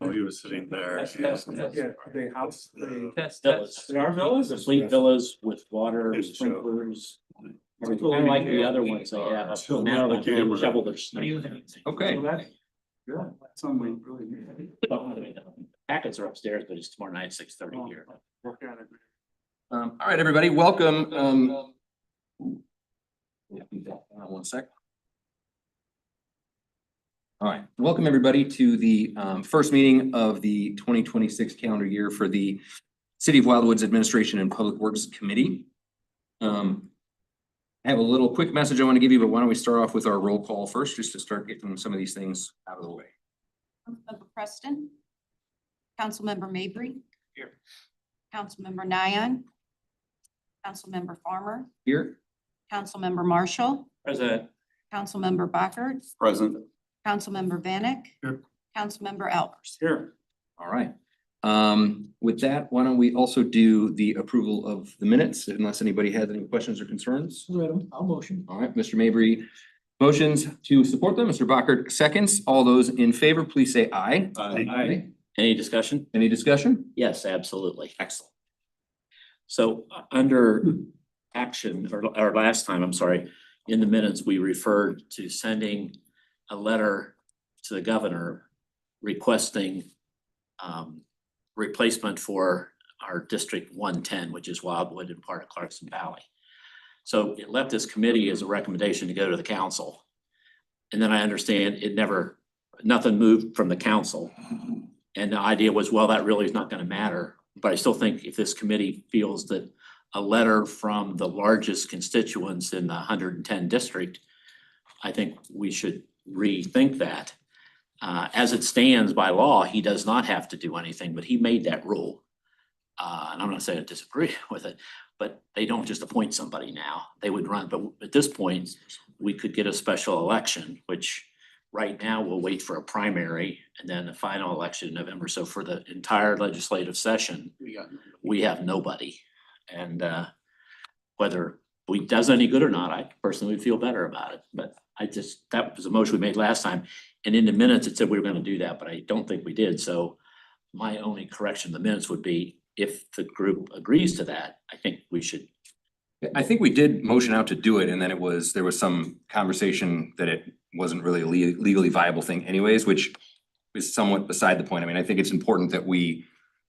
Oh, he was sitting there. Yeah, they house, they. Villas. They are villas? Complete villas with water, Good show. sprinklers. Kind of like the other ones they have. up Tilt now, the they camera. shovel their snow. Okay. So that, yeah, that's something we really need. Packets are upstairs, but it's tomorrow night, 6:30 here. Work on it. All right, everybody, welcome. One sec. All right, welcome everybody to the first meeting of the 2026 calendar year for the City of Wildwood's Administration and Public Works Committee. I have a little quick message I want to give you, but why don't we start off with our roll call first, just to start getting some of these things out of the way. Councilmember Preston. Councilmember Mabry. Here. Councilmember Nyan. Councilmember Farmer. Here, Councilmember Marshall. President. Councilmember Bockert. Present. Councilmember Vanek. Here. Councilmember Albers. Here. all right. With that, why don't we also do the approval of the minutes, unless anybody has any questions or concerns? I'll motion. All right, Mr. Mabry motions to support them. Mr. Bockert seconds. All those in favor, please say aye. Aye. Any discussion? Any discussion? Yes, absolutely. Excellent. So under action, or last time, I'm sorry, in the minutes, we referred to sending a letter to the governor requesting replacement for our District 110, which is Wildwood and part of Clarkson Valley. So it left this committee as a recommendation to go to the council. And then I understand nothing moved from the council. And the idea was, well, that really is not gonna matter. But I still think if this committee feels that a letter from the largest constituents in the 110 district, I think we should rethink that. As it stands by law, he does not have to do anything, but he made that rule. And I'm not saying I disagree with it, but they don't just appoint somebody now. They would run, but at this point, we could get a special election, which right now we'll wait for a primary and then a final election in November. So for the entire legislative session, we have nobody. And whether it does any good or not, I personally would feel better about it. But that was a motion we made last time. And in the minutes, it said we were gonna do that, but I don't think we did. So my only correction in the minutes would be if the group agrees to that, I think we should. I think we did motion out to do it, and then there was some conversation that it wasn't really a legally viable thing anyways, which is somewhat beside the point. I mean, I think it's important that we,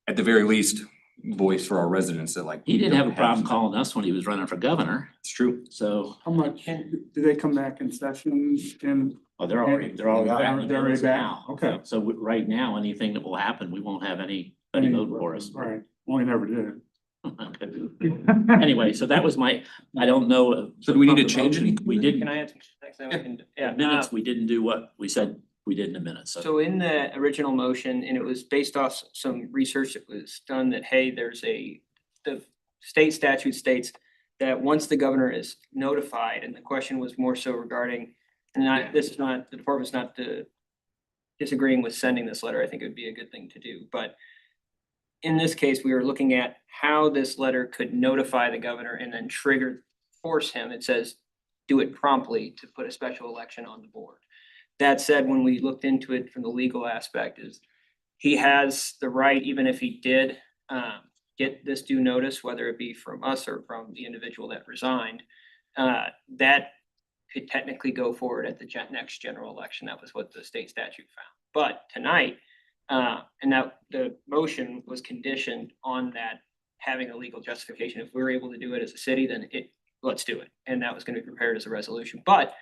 at the very least, voice for our residents that like. He didn't have a problem calling us when he was running for governor. It's true. So, How much, do they come back in session and? they're already They're already back. now. Okay. So right now, anything that will happen, we won't have anybody vote for us. Right, well, we never did. Anyway, so that was I don't know. So do we need to change anything? We didn't. Can I answer next? Then we can, yeah. Minutes, we didn't do what we said we did in the minutes, so. So in the original motion, and it was based off some research that was done that, hey, the state statute states that once the governor is notified, and the question was more so regarding, and this is not, the department's not disagreeing with sending this letter. I think it would be a good thing to do, but in this case, we were looking at how this letter could notify the governor and then force him. It says, do it promptly to put a special election on the board. That said, when we looked into it from the legal aspect, is he has the right, even if he did get this due notice, whether it be from us or from the individual that resigned, that could technically go forward at the next general election. That was what the state statute found. But tonight, and now the motion was conditioned on that having a legal justification. If we're able to do it as a city, then let's do it. And that was going to be prepared as a resolution. But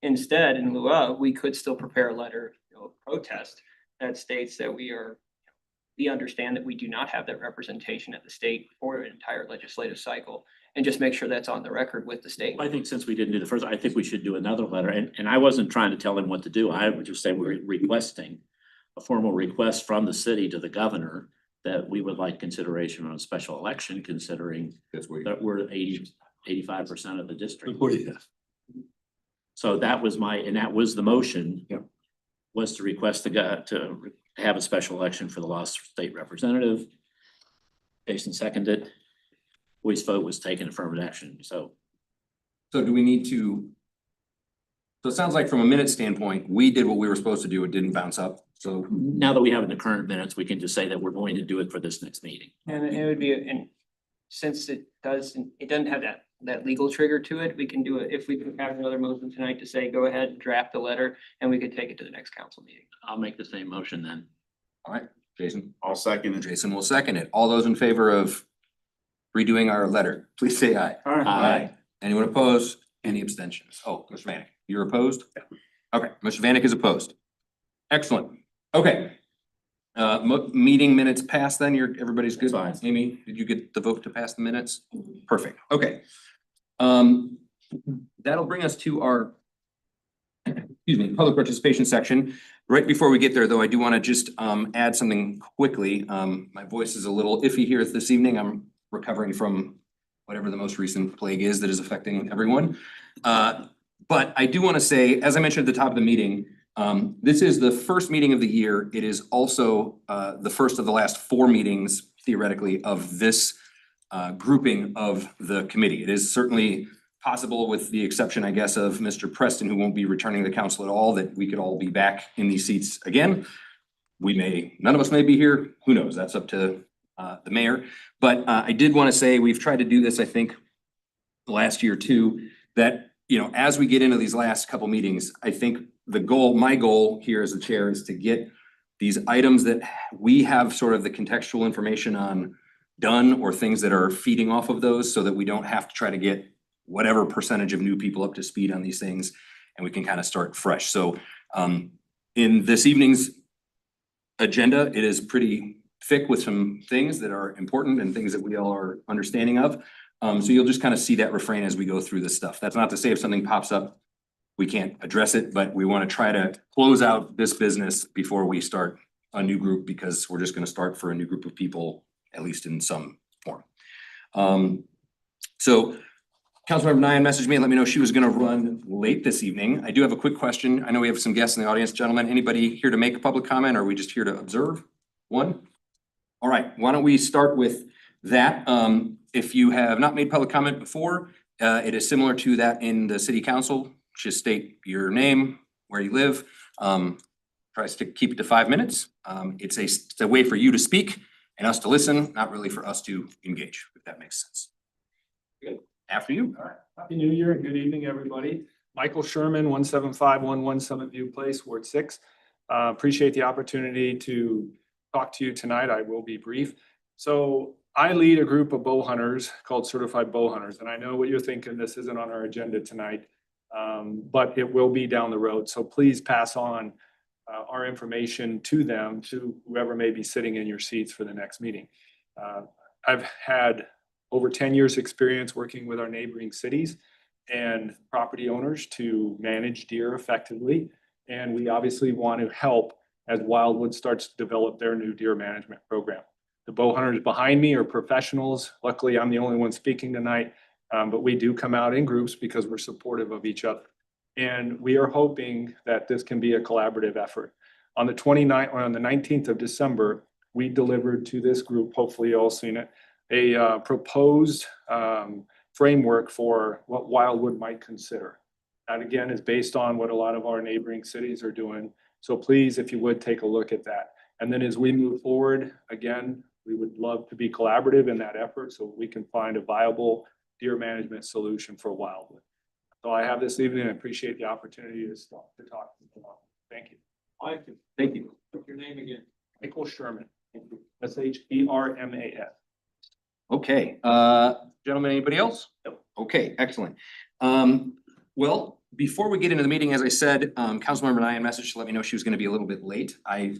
instead, in lieu of, we could still prepare a letter of protest that states that we understand that we do not have that representation at the state for an entire legislative cycle, and just make sure that's on the record with the state. I think since we didn't do the first, I think we should do another letter, and I wasn't trying to tell him what to do. I would just say we're requesting a formal request from the city to the governor that we would like consideration on a special election, considering that we're 85% of the district. So that was that was the motion. Yep. Was to request to have a special election for the lost state representative. Jason seconded. Voice vote was taken affirmative action, so. So do we need to So it sounds like from a minute standpoint, we did what we were supposed to do. It didn't bounce up. So Now that we have in the current minutes, we can just say that we're going to do it for this next meeting. And it would be, and since it doesn't have that legal trigger to it, we can do it, if we can have another motion tonight to say, go ahead and draft the letter, and we could take it to the next council meeting. I'll make the same motion then. all right, Jason. I'll second it. Jason will second it. All those in favor of redoing our letter, please say aye. All right. Aye. Anyone opposed? Any abstentions? Oh, Mr. Vanek, you're opposed? Okay, Mr. Vanek is opposed. Excellent. Okay. Meeting minutes passed then, everybody's good? Fine. Amy, did you get the vote to pass the minutes? Perfect, okay. That'll bring us to our public participation section. Right before we get there, though, I do want to just add something quickly. My voice is a little iffy here this evening. I'm recovering from whatever the most recent plague is that is affecting everyone. But I do want to say, as I mentioned at the top of the meeting, this is the first meeting of the year. It is also the first of the last 4 meetings, theoretically, of this grouping of the committee. It is certainly possible, with the exception, I guess, of Mr. Preston, who won't be returning to the council at all, that we could all be back in these seats again. None of us may be here. Who knows? That's up to the mayor. But I did want to say, we've tried to do this, I think, last year too, that, as we get into these last couple meetings, I think my goal here as the chair is to get these items that we have sort of the contextual information on done, or things that are feeding off of those, so that we don't have to try to get whatever percentage of new people up to speed on these things, and we can kind of start fresh. So in this evening's agenda, it is pretty thick with some things that are important and things that we all are understanding of. So you'll just kind of see that refrain as we go through this stuff. That's not to say if something pops up, we can't address it, but we want to try to close out this business before we start a new group, because we're just going to start for a new group of people, at least in some form. So Councilmember Nyan messaged me and let me know she was gonna run late this evening. I do have a quick question. I know we have some guests in the audience, gentlemen. Anybody here to make a public comment, or are we just here to observe? One? All right, why don't we start with that? If you have not made public comment before, it is similar to that in the city council. Just state your name, where you live. Tries to keep it to 5 minutes. It's a way for you to speak and us to listen, not really for us to engage, if that makes sense. Good. After you. All right. Happy New Year and good evening, everybody. Michael Sherman, 175-117 Summit View Place, Ward 6. Appreciate the opportunity to talk to you tonight. I will be brief. So I lead a group of bow hunters called Certified Bow Hunters, and I know what you're thinking. This isn't on our agenda tonight, but it will be down the road. So please pass on our information to them, to whoever may be sitting in your seats for the next meeting. I've had over 10 years experience working with our neighboring cities and property owners to manage deer effectively. And we obviously want to help as Wildwood starts to develop their new deer management program. The bow hunters behind me are professionals. Luckily, I'm the only one speaking tonight, but we do come out in groups because we're supportive of each other. And we are hoping that this can be a collaborative effort. On the 29th or on the 19th of December, we delivered to this group, hopefully you all seen it, a proposed framework for what Wildwood might consider. That again is based on what a lot of our neighboring cities are doing. So please, if you would, take a look at that. And then as we move forward, again, we would love to be collaborative in that effort so we can find a viable deer management solution for Wildwood. So I have this evening. I appreciate the opportunity to talk. Thank you. Thank you. What's your name again? Michael Sherman. SHERMAS. Okay, gentlemen, anybody else? No. Okay, excellent. Well, before we get into the meeting, as I said, Councilmember Nyan messaged to let me know she was gonna be a little bit late. I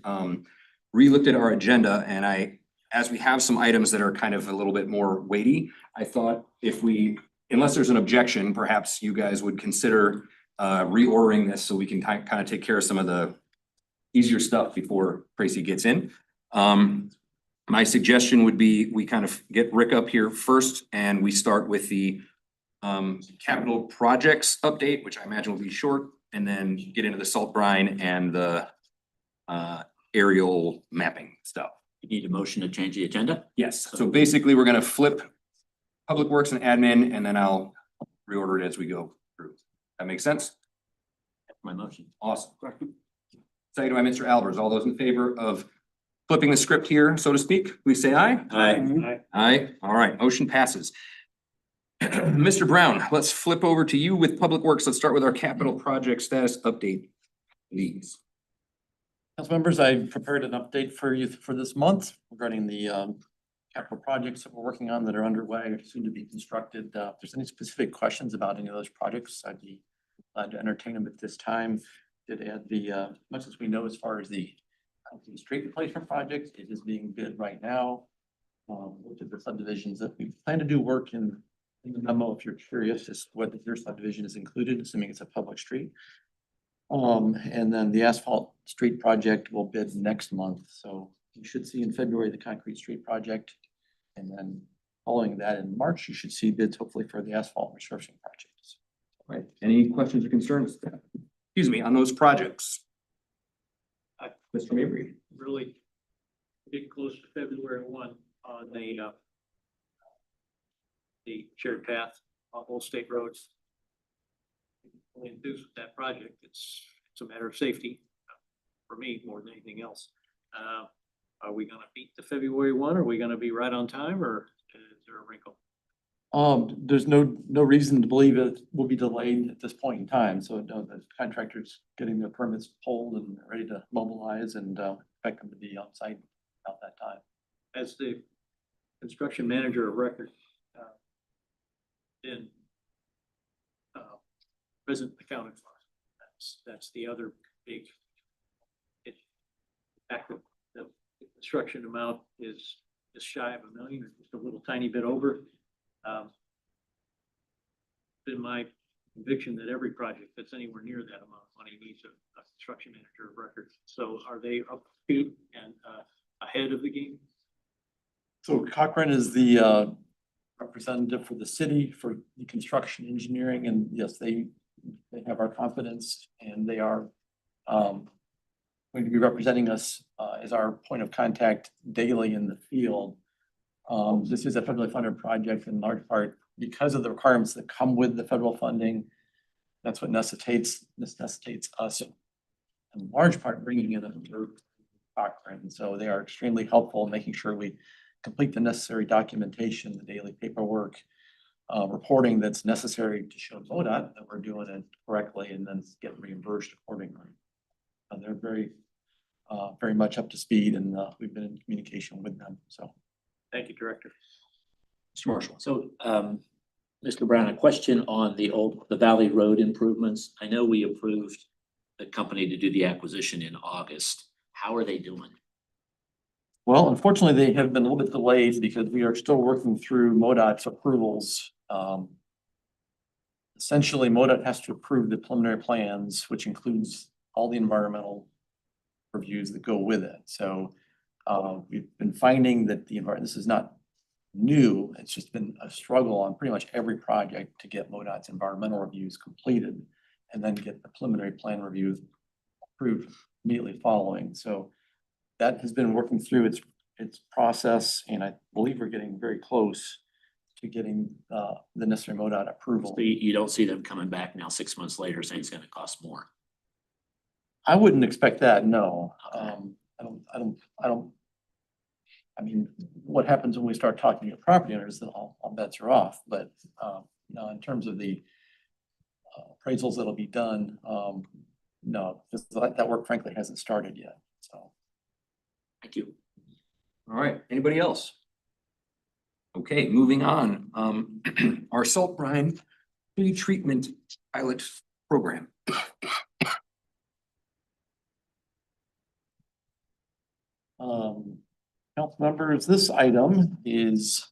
re-looked at our agenda, and as we have some items that are kind of a little bit more weighty, I thought unless there's an objection, perhaps you guys would consider reordering this so we can kind of take care of some of the easier stuff before Tracy gets in. My suggestion would be we kind of get Rick up here first, and we start with the capital projects update, which I imagine will be short, and then get into the salt brine and the aerial mapping stuff. You need a motion to change the agenda? Yes, so basically, we're gonna flip Public Works and Admin, and then I'll reorder it as we go through. That makes sense? My motion. Awesome. Second by Mr. Albers. All those in favor of flipping the script here, so to speak, please say aye. Aye. Aye. All right, motion passes. Mr. Brown, let's flip over to you with Public Works. Let's start with our capital project status update, please. Council members, I prepared an update for you for this month regarding the capital projects that we're working on that are underway or soon to be constructed. If there's any specific questions about any of those projects, I'd be glad to entertain them at this time. Did add the much as we know as far as the street replacement project, it is being bid right now. Which of the subdivisions that we plan to do work in the memo, if you're curious, as to what your subdivision is included, assuming it's a public street. And then the asphalt street project will bid next month, so you should see in February the concrete street project. And then following that in March, you should see bids hopefully for the asphalt resurfacing projects. All right, any questions or concerns? Excuse me, on those projects? Mr. Mabry. Really getting close to February 1 on the shared path on Old State Roads. Really enthused with that project. It's a matter of safety for me more than anything else. Are we gonna beat the February 1? Are we gonna be right on time, or is there a wrinkle? There's no reason to believe it will be delayed at this point in time, so no, the contractor's getting their permits pulled and ready to mobilize and expect them to be on site about that time. As the construction manager of record, then present accounted for. That's the other big issue. The fact that the construction amount is just shy of $1 million, or just a little tiny bit over. Been my conviction that every project that's anywhere near that amount of money needs a construction manager of record. So are they up to speed and ahead of the game? So Cochrane is the representative for the city for the construction engineering, and yes, they have our confidence, and they are going to be representing us as our point of contact daily in the field. This is a federally funded project in large part because of the requirements that come with the federal funding. That's what necessitates us in large part bringing in a group, Cochrane. So they are extremely helpful in making sure we complete the necessary documentation, the daily paperwork, reporting that's necessary to show MoDOT that we're doing it correctly and then get reimbursed accordingly. They're very much up to speed, and we've been in communication with them, so. Thank you, Director. Mr. Marshall. So, Mr. Brown, a question on the Valley Road improvements. I know we approved the company to do the acquisition in August. How are they doing? Well, unfortunately, they have been a little bit delayed because we are still working through MoDOT's approvals. Essentially, MoDOT has to approve the preliminary plans, which includes all the environmental reviews that go with it. So we've been finding that this is not new. It's just been a struggle on pretty much every project to get MoDOT's environmental reviews completed and then get the preliminary plan review approved immediately following. So that has been working through its process, and I believe we're getting very close to getting the necessary MoDOT approval. So you don't see them coming back now 6 months later saying it's gonna cost more? I wouldn't expect that, no. Okay. I mean, what happens when we start talking to property owners, then all bets are off, but no, in terms of the appraisals that'll be done, no, because that work frankly hasn't started yet, so. Thank you. All right, anybody else? Okay, moving on. Our salt brine pre-treatment pilot program. Council members, this item is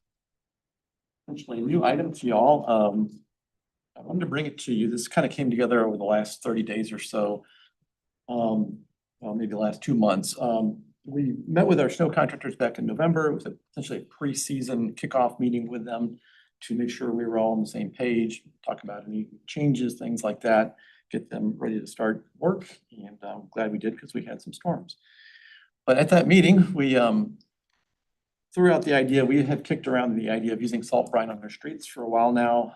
essentially a new item to y'all. I wanted to bring it to you. This kind of came together over the last 30 days or so. Well, maybe the last 2 months. We met with our snow contractors back in November. It was essentially a pre-season kickoff meeting with them to make sure we were all on the same page, talk about any changes, things like that, get them ready to start work. And I'm glad we did because we had some storms. But at that meeting, we threw out the idea, we have kicked around the idea of using salt brine on our streets for a while now.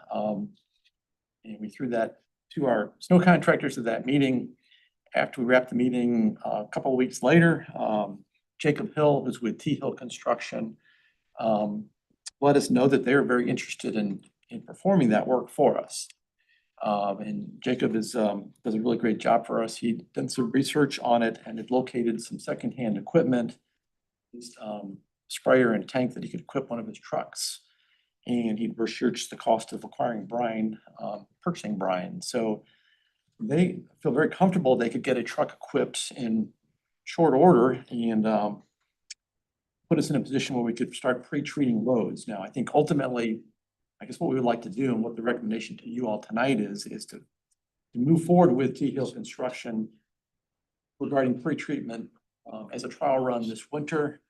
And we threw that to our snow contractors at that meeting. After we wrapped the meeting, a couple of weeks later, Jacob Hill, who's with T Hill Construction, let us know that they're very interested in performing that work for us. And Jacob does a really great job for us. He'd done some research on it and had located some secondhand equipment, sprayer and tank that he could equip one of his trucks. And he'd researched the cost of acquiring brine, purchasing brine. So they feel very comfortable they could get a truck equipped in short order and put us in a position where we could start pre-treating roads. Now, I think ultimately, I guess what we would like to do and what the recommendation to you all tonight is to move forward with T Hill Construction regarding pre-treatment as a trial run this winter.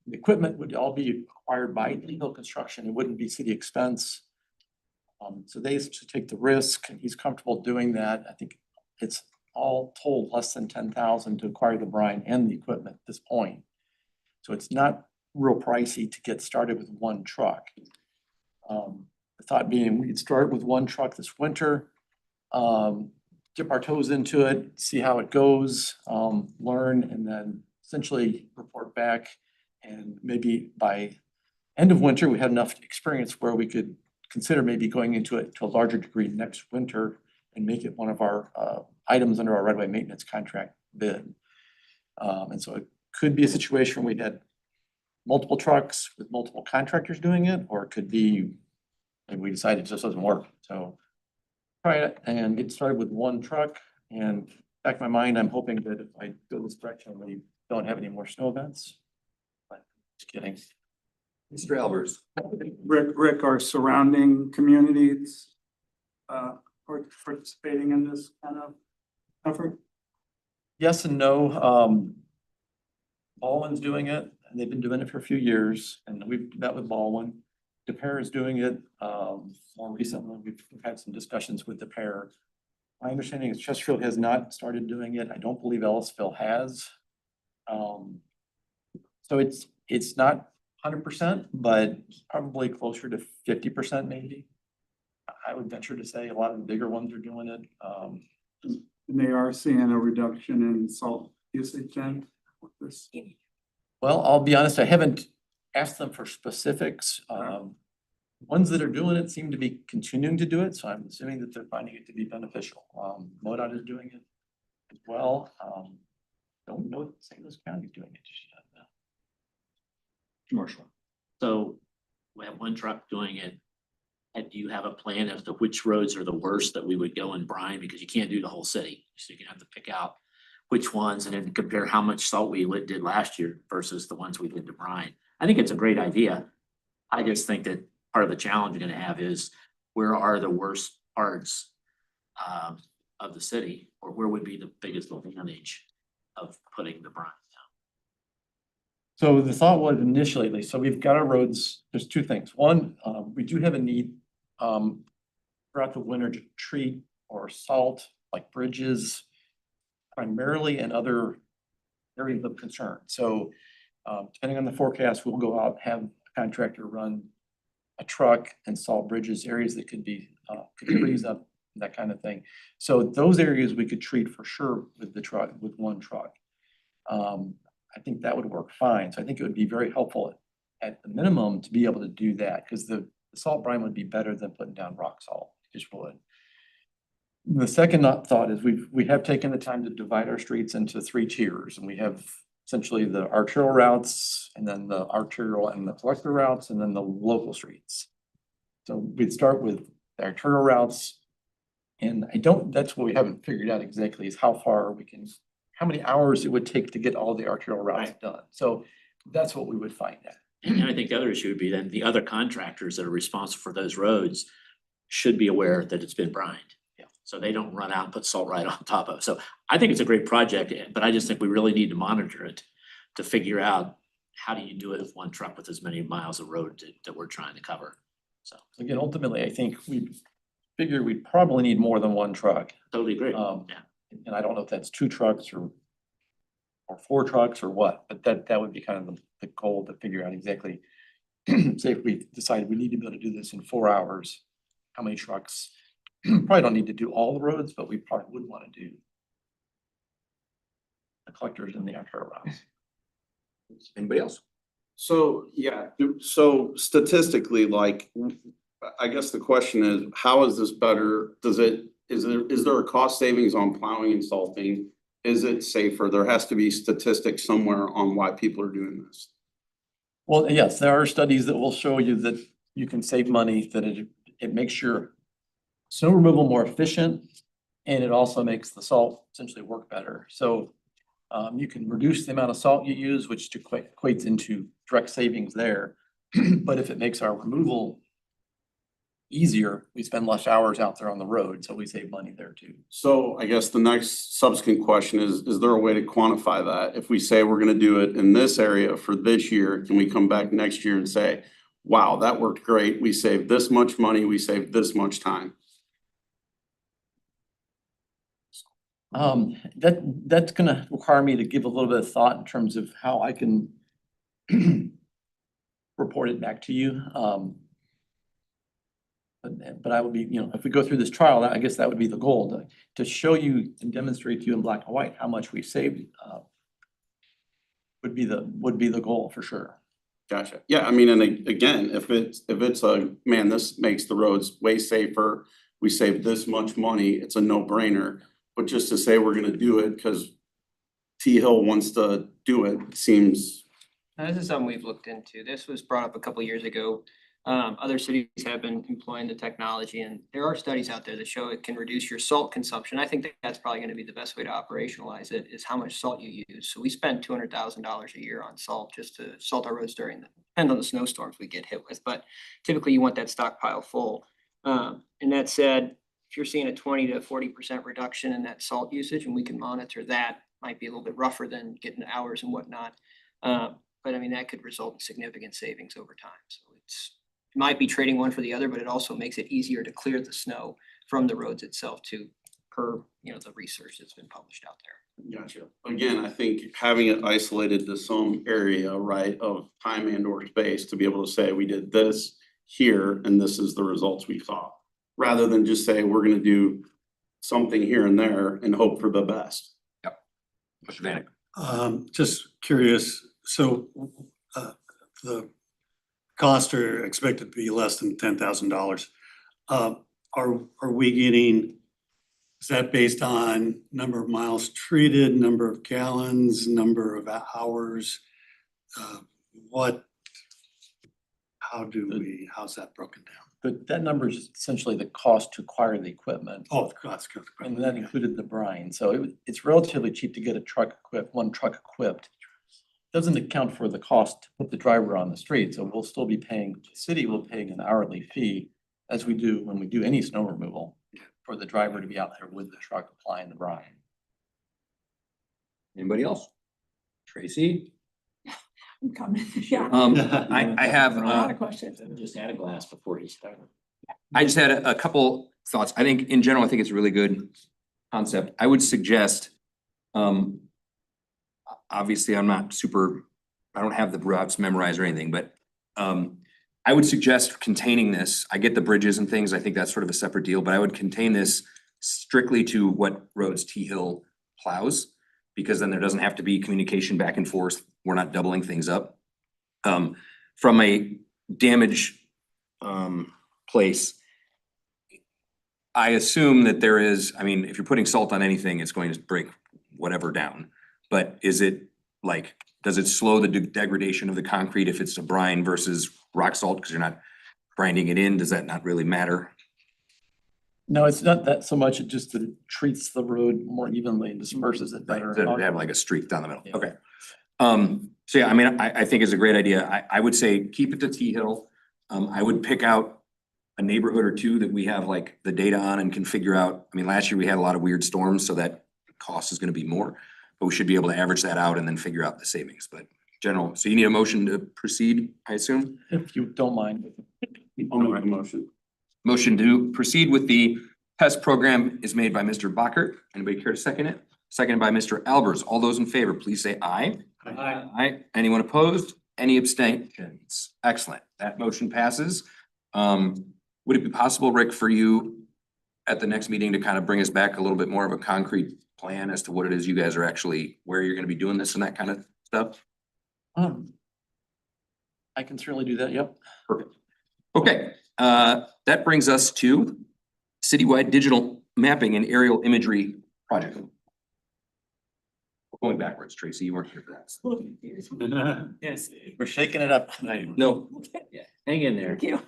The equipment would all be acquired by T Hill Construction. It wouldn't be city expense. So they should take the risk and he's comfortable doing that. I think it's all told less than 10,000 to acquire the brine and the equipment at this point. So it's not real pricey to get started with one truck. The thought being we'd start with one truck this winter, dip our toes into it, see how it goes, learn, and then essentially report back. And maybe by end of winter, we had enough experience where we could consider maybe going into it to a larger degree next winter and make it one of our items under our right-of-way maintenance contract bid. And so it could be a situation where we had multiple trucks with multiple contractors doing it, or it could be maybe we decided it just doesn't work. So try it and get started with one truck. And back in my mind, I'm hoping that if I go this direction, we don't have any more snow events. But just kidding. Mr. Albers. Rick, are surrounding communities participating in this kind of effort? Yes and no. Baldwin's doing it, and they've been doing it for a few years, and we've met with Baldwin. DePere is doing it more recently. We've had some discussions with DePere. My understanding is Chesterfield has not started doing it. I don't believe Ellisville has. So it's not 100%, but probably closer to 50% maybe. I would venture to say a lot of the bigger ones are doing it. And they are seeing a reduction in salt usage then with this? Well, I'll be honest, I haven't asked them for specifics. Ones that are doing it seem to be continuing to do it, so I'm assuming that they're finding it to be beneficial. MoDOT is doing it as well. Don't know if St. Louis County is doing it just yet. Commercial. So we have one truck doing it. And do you have a plan as to which roads are the worst that we would go in brine? Because you can't do the whole city. So you're gonna have to pick out which ones and then compare how much salt we did last year versus the ones we did to brine. I think it's a great idea. I just think that part of the challenge you're gonna have is where are the worst parts of the city, or where would be the biggest advantage of putting the brine down? So the thought was initially, at least, so we've got our roads, there's two things. One, we do have a need throughout the winter to treat or salt like bridges primarily and other areas of concern. So depending on the forecast, we'll go out, have a contractor run a truck and salt bridges, areas that could freeze up, that kind of thing. So those areas we could treat for sure with the truck, with one truck. I think that would work fine. So I think it would be very helpful at the minimum to be able to do that, because the salt brine would be better than putting down rock salt, just would. The second thought is we have taken the time to divide our streets into 3 tiers, and we have essentially the arterial routes, and then the arterial and the collector routes, and then the local streets. So we'd start with the arterial routes. And that's what we haven't figured out exactly is how many hours it would take to get all the arterial routes done. So that's what we would find out. And I think the other issue would be then the other contractors that are responsible for those roads should be aware that it's been brined. Yeah. So they don't run out and put salt right on top of it. So I think it's a great project, but I just think we really need to monitor it to figure out how do you do it with one truck with as many miles of road that we're trying to cover. So Again, ultimately, I think we figure we'd probably need more than one truck. totally agree. Um, Yeah. And I don't know if that's 2 trucks or 4 trucks or what, but that would be kind of the goal to figure out exactly. Say if we decided we need to be able to do this in 4 hours, how many trucks Probably don't need to do all the roads, but we probably would want to do the collectors and the arterial routes. Anybody else? So, yeah, so statistically, like, I guess the question is, how is this better? Is there a cost savings on plowing and salting? Is it safer? There has to be statistics somewhere on why people are doing this. Well, yes, there are studies that will show you that you can save money, that it makes your snow removal more efficient, and it also makes the salt essentially work better. So you can reduce the amount of salt you use, which equates into direct savings there. But if it makes our removal easier, we spend less hours out there on the road, so we save money there too. So I guess the next subsequent question is there a way to quantify that? If we say we're gonna do it in this area for this year, can we come back next year and say, wow, that worked great. We saved this much money, we saved this much time. That's gonna require me to give a little bit of thought in terms of how I can report it back to you. But I would be, if we go through this trial, I guess that would be the goal, to show you and demonstrate to you in black and white how much we saved. Would be the goal for sure. Gotcha. Yeah, I mean, and again, if it's a, man, this makes the roads way safer, we save this much money, it's a no-brainer. But just to say we're gonna do it because T-Hill wants to do it seems, Now, this is something we've looked into. This was brought up a couple years ago. Other cities have been employing the technology, and there are studies out there that show it can reduce your salt consumption. I think that's probably gonna be the best way to operationalize it, is how much salt you use. So we spend $200,000 a year on salt just to salt our roads depends on the snowstorms we get hit with, but typically you want that stockpile full. And that said, if you're seeing a 20 to 40% reduction in that salt usage, and we can monitor that, might be a little bit rougher than getting hours and whatnot. But I mean, that could result in significant savings over time. So it might be trading one for the other, but it also makes it easier to clear the snow from the roads itself per the research that's been published out there. gotcha. Again, I think having it isolated to some area, right, of time and or space to be able to say, we did this here and this is the results we saw. Rather than just say, we're gonna do something here and there and hope for the best. Mr. Vanek? Just curious, so the costs are expected to be less than $10,000. Are we getting, is that based on number of miles treated, number of gallons, number of hours? How's that broken down? But that number is essentially the cost to acquire the equipment. Oh, the cost. And that included the brine, so it's relatively cheap to get one truck equipped. Doesn't account for the cost to put the driver on the street, so we'll still be paying, the city will pay an hourly fee, as we do when we do any snow removal, for the driver to be out there with the truck applying the brine. Anybody else? Tracy? I'm coming, yeah. I have, A lot of questions. Just add a glass before he started. I just had a couple thoughts. I think in general, I think it's a really good concept. I would suggest, obviously, I don't have the routes memorized or anything, but I would suggest containing this. I get the bridges and things. I think that's sort of a separate deal, but I would contain this strictly to what roads T-Hill plows, because then there doesn't have to be communication back and forth. We're not doubling things up. From a damage place, I assume that there is, I mean, if you're putting salt on anything, it's going to break whatever down. But is it like, does it slow the degradation of the concrete if it's a brine versus rock salt because you're not grinding it in? Does that not really matter? No, it's not that so much, it just that it treats the road more evenly and disperses it better. They have like a streak down the middle. Yeah. Okay. So yeah, I mean, I think it's a great idea. I would say keep it to T-Hill. I would pick out a neighborhood or two that we have like the data on and can figure out. I mean, last year we had a lot of weird storms, so that cost is gonna be more. But we should be able to average that out and then figure out the savings. But general, so you need a motion to proceed, I assume? If you don't mind. I'll make a motion. Motion to proceed with the test program is made by Mr. Bacher. Anybody care to second it? Seconded by Mr. Albers. All those in favor, please say aye. Aye. Anyone opposed? Any abstentions? Excellent. That motion passes. Would it be possible, Rick, for you, at the next meeting to kind of bring us back a little bit more of a concrete plan as to what it is you guys are actually, where you're gonna be doing this and that kind of stuff? I can certainly do that, yep. Perfect. Okay, that brings us to citywide digital mapping and aerial imagery project. Going backwards, Tracy, you weren't here for that. Yes. We're shaking it up tonight. No, Hang in there. Thank you.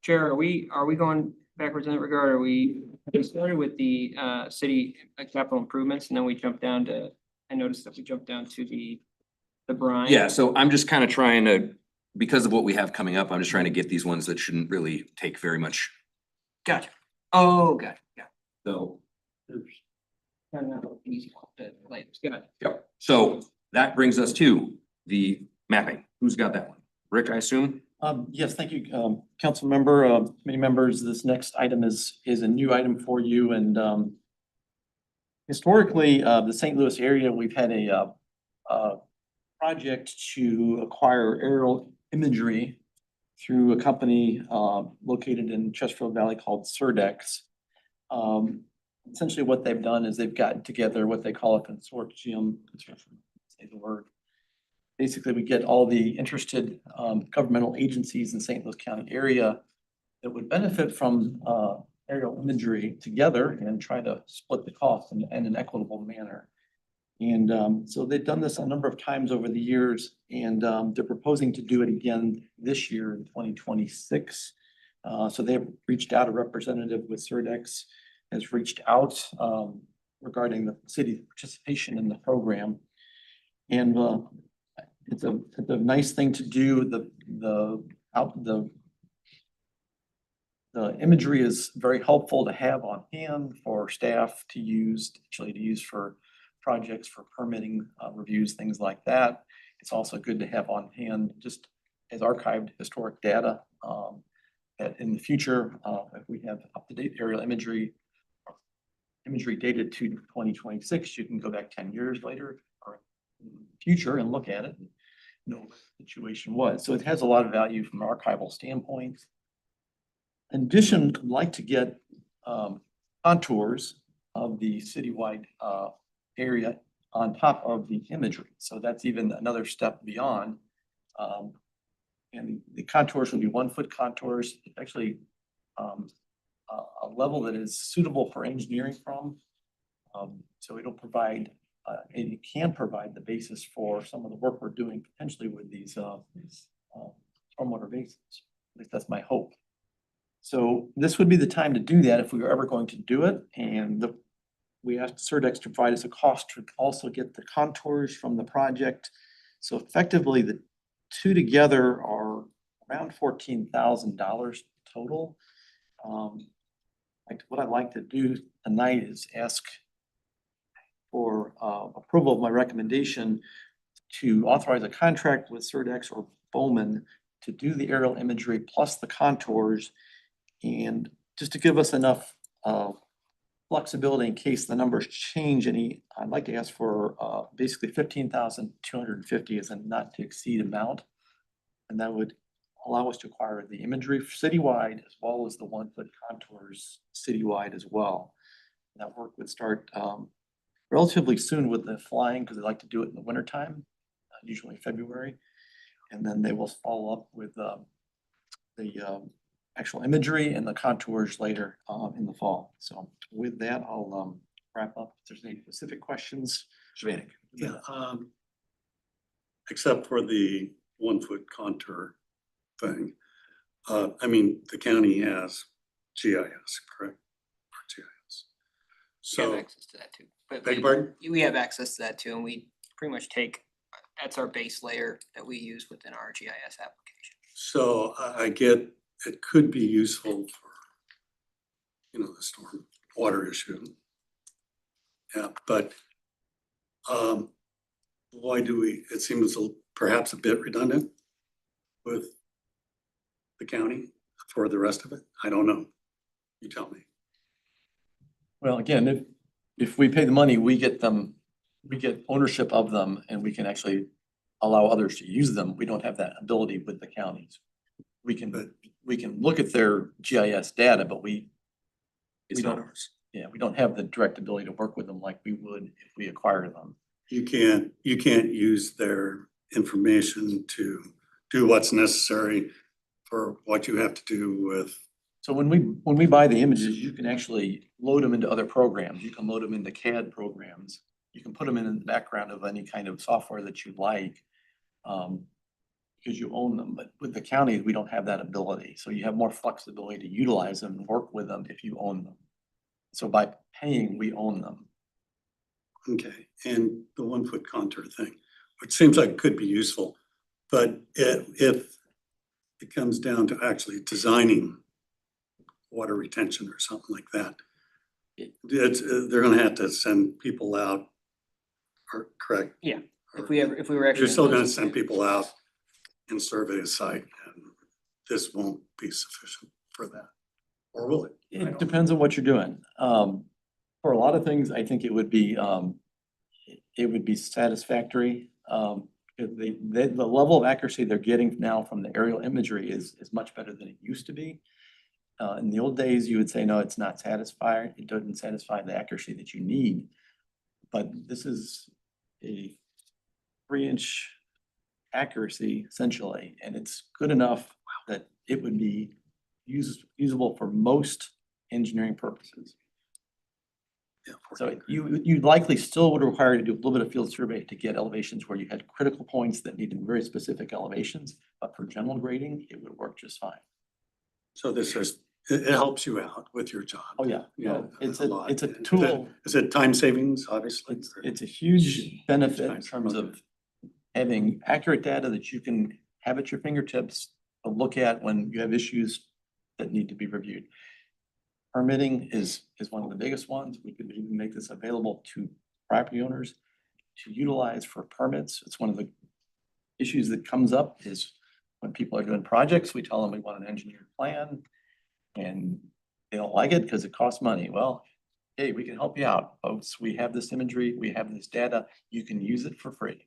Chair, are we going backwards in that regard? We started with the city capital improvements and then we jumped down to, I noticed that we jumped down to the brine. yeah, so I'm just kind of trying to, because of what we have coming up, I'm just trying to get these ones that shouldn't really take very much. Gotcha. Oh, gotcha. Yeah. So, Easy one, the latest. Got it. yep, so that brings us to the mapping. Who's got that one? Rick, I assume? Yes, thank you, council member, committee members. This next item is a new item for you and, historically, the St. Louis area, we've had a project to acquire aerial imagery through a company, located in Chesterfield Valley called Surdex. Essentially what they've done is they've gotten together what they call a consortium, say the word. Basically, we get all the interested governmental agencies in St. Louis County area that would benefit from aerial imagery together and try to split the cost in an equitable manner. And so they've done this a number of times over the years, and they're proposing to do it again this year in 2026. So they've reached out, a representative with Surdex has reached out regarding the city's participation in the program. And it's a nice thing to do. The imagery is very helpful to have on hand for staff to use, actually to use for projects, for permitting reviews, things like that. It's also good to have on hand just as archived historic data that in the future, if we have up-to-date aerial imagery dated to 2026, you can go back 10 years later or in the future and look at it and know what the situation was. So it has a lot of value from an archival standpoint. In addition, I'd like to get contours of the citywide area on top of the imagery. So that's even another step beyond. And the contours will be 1 foot contours, actually a level that is suitable for engineering from. So it'll provide, and it can provide the basis for some of the work we're doing potentially with these stormwater basins. At least that's my hope. So this would be the time to do that if we were ever going to do it. And we asked Surdex to provide us a cost to also get the contours from the project. So effectively, the two together are around $14,000 total. What I'd like to do tonight is ask for approval of my recommendation to authorize a contract with Surdex or Bowman to do the aerial imagery plus the contours. And just to give us enough flexibility in case the numbers change any, I'd like to ask for basically 15,250 as a not to exceed amount. And that would allow us to acquire the imagery citywide as well as the 1 foot contours citywide as well. That work would start relatively soon with the flying because they like to do it in the wintertime, usually February. And then they will follow up with the actual imagery and the contours later in the fall. So with that, I'll wrap up. If there's any specific questions. Shavanik. Yeah, except for the 1 foot contour thing. I mean, the county has GIS, correct? Or GIS. We have So, access to that too. But beg your pardon? we have access to that too, and we pretty much take, that's our base layer that we use within our GIS application. So I get, it could be useful for, the storm water issue. Yeah, but why do we, it seems perhaps a bit redundant with the county for the rest of it? I don't know. You tell me. Well, again, if we pay the money, we get them, we get ownership of them and we can actually allow others to use them. We don't have that ability with the counties. We can, But- we can look at their GIS data, but It's don't- not ours. yeah, we don't have the direct ability to work with them like we would if we acquire them. You can't use their information to do what's necessary for what you have to do with. So when we buy the images, you can actually load them into other programs. You can load them into CAD programs. You can put them in the background of any kind of software that you like. Because you own them, but with the county, we don't have that ability. So you have more flexibility to utilize them and work with them if you own them. So by paying, we own them. Okay, and the 1 foot contour thing, which seems like it could be useful, but if it comes down to actually designing water retention or something like that, they're gonna have to send people out, or correct? Yeah, if we were actually. You're still gonna send people out and survey a site, and this won't be sufficient for that, or will it? I It don't know. depends on what you're doing. For a lot of things, I think it would be satisfactory. The level of accuracy they're getting now from the aerial imagery is much better than it used to be. In the old days, you would say, no, it's not satisfied. It doesn't satisfy the accuracy that you need. But this is a 3-inch accuracy essentially, and it's good enough that it would be usable for most engineering purposes. Yeah. So you likely still would require to do a little bit of field survey to get elevations where you had critical points that needed very specific elevations, but for general grading, it would work just fine. So this is, it helps you out with your job. Oh, yeah. Yeah, No, it's lot. a Is it- tool. Is it time savings, obviously? It's a huge benefit in terms of having accurate data that you can have at your fingertips to look at when you have issues that need to be reviewed. Permitting is one of the biggest ones. We could even make this available to property owners to utilize for permits. It's one of the issues that comes up is when people are doing projects, we tell them we want an engineered plan and they don't like it because it costs money. Well, hey, we can help you out, folks. We have this imagery, we have this data. You can use it for free.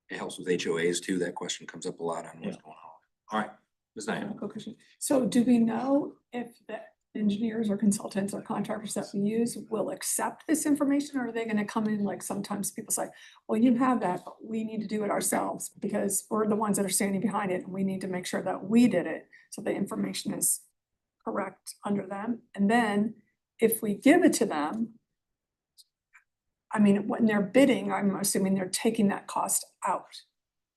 It helps with HOAs too. That question comes up a lot on what's Yeah. going on. All right, Ms. Diana. Quick question. So do we know if the engineers or consultants or contractors that we use will accept this information? Or are they gonna come in, like sometimes people say, well, you have that, but we need to do it ourselves because we're the ones that are standing behind it and we need to make sure that we did it. So the information is correct under them. And then if we give it to them, I mean, when they're bidding, I'm assuming they're taking that cost out.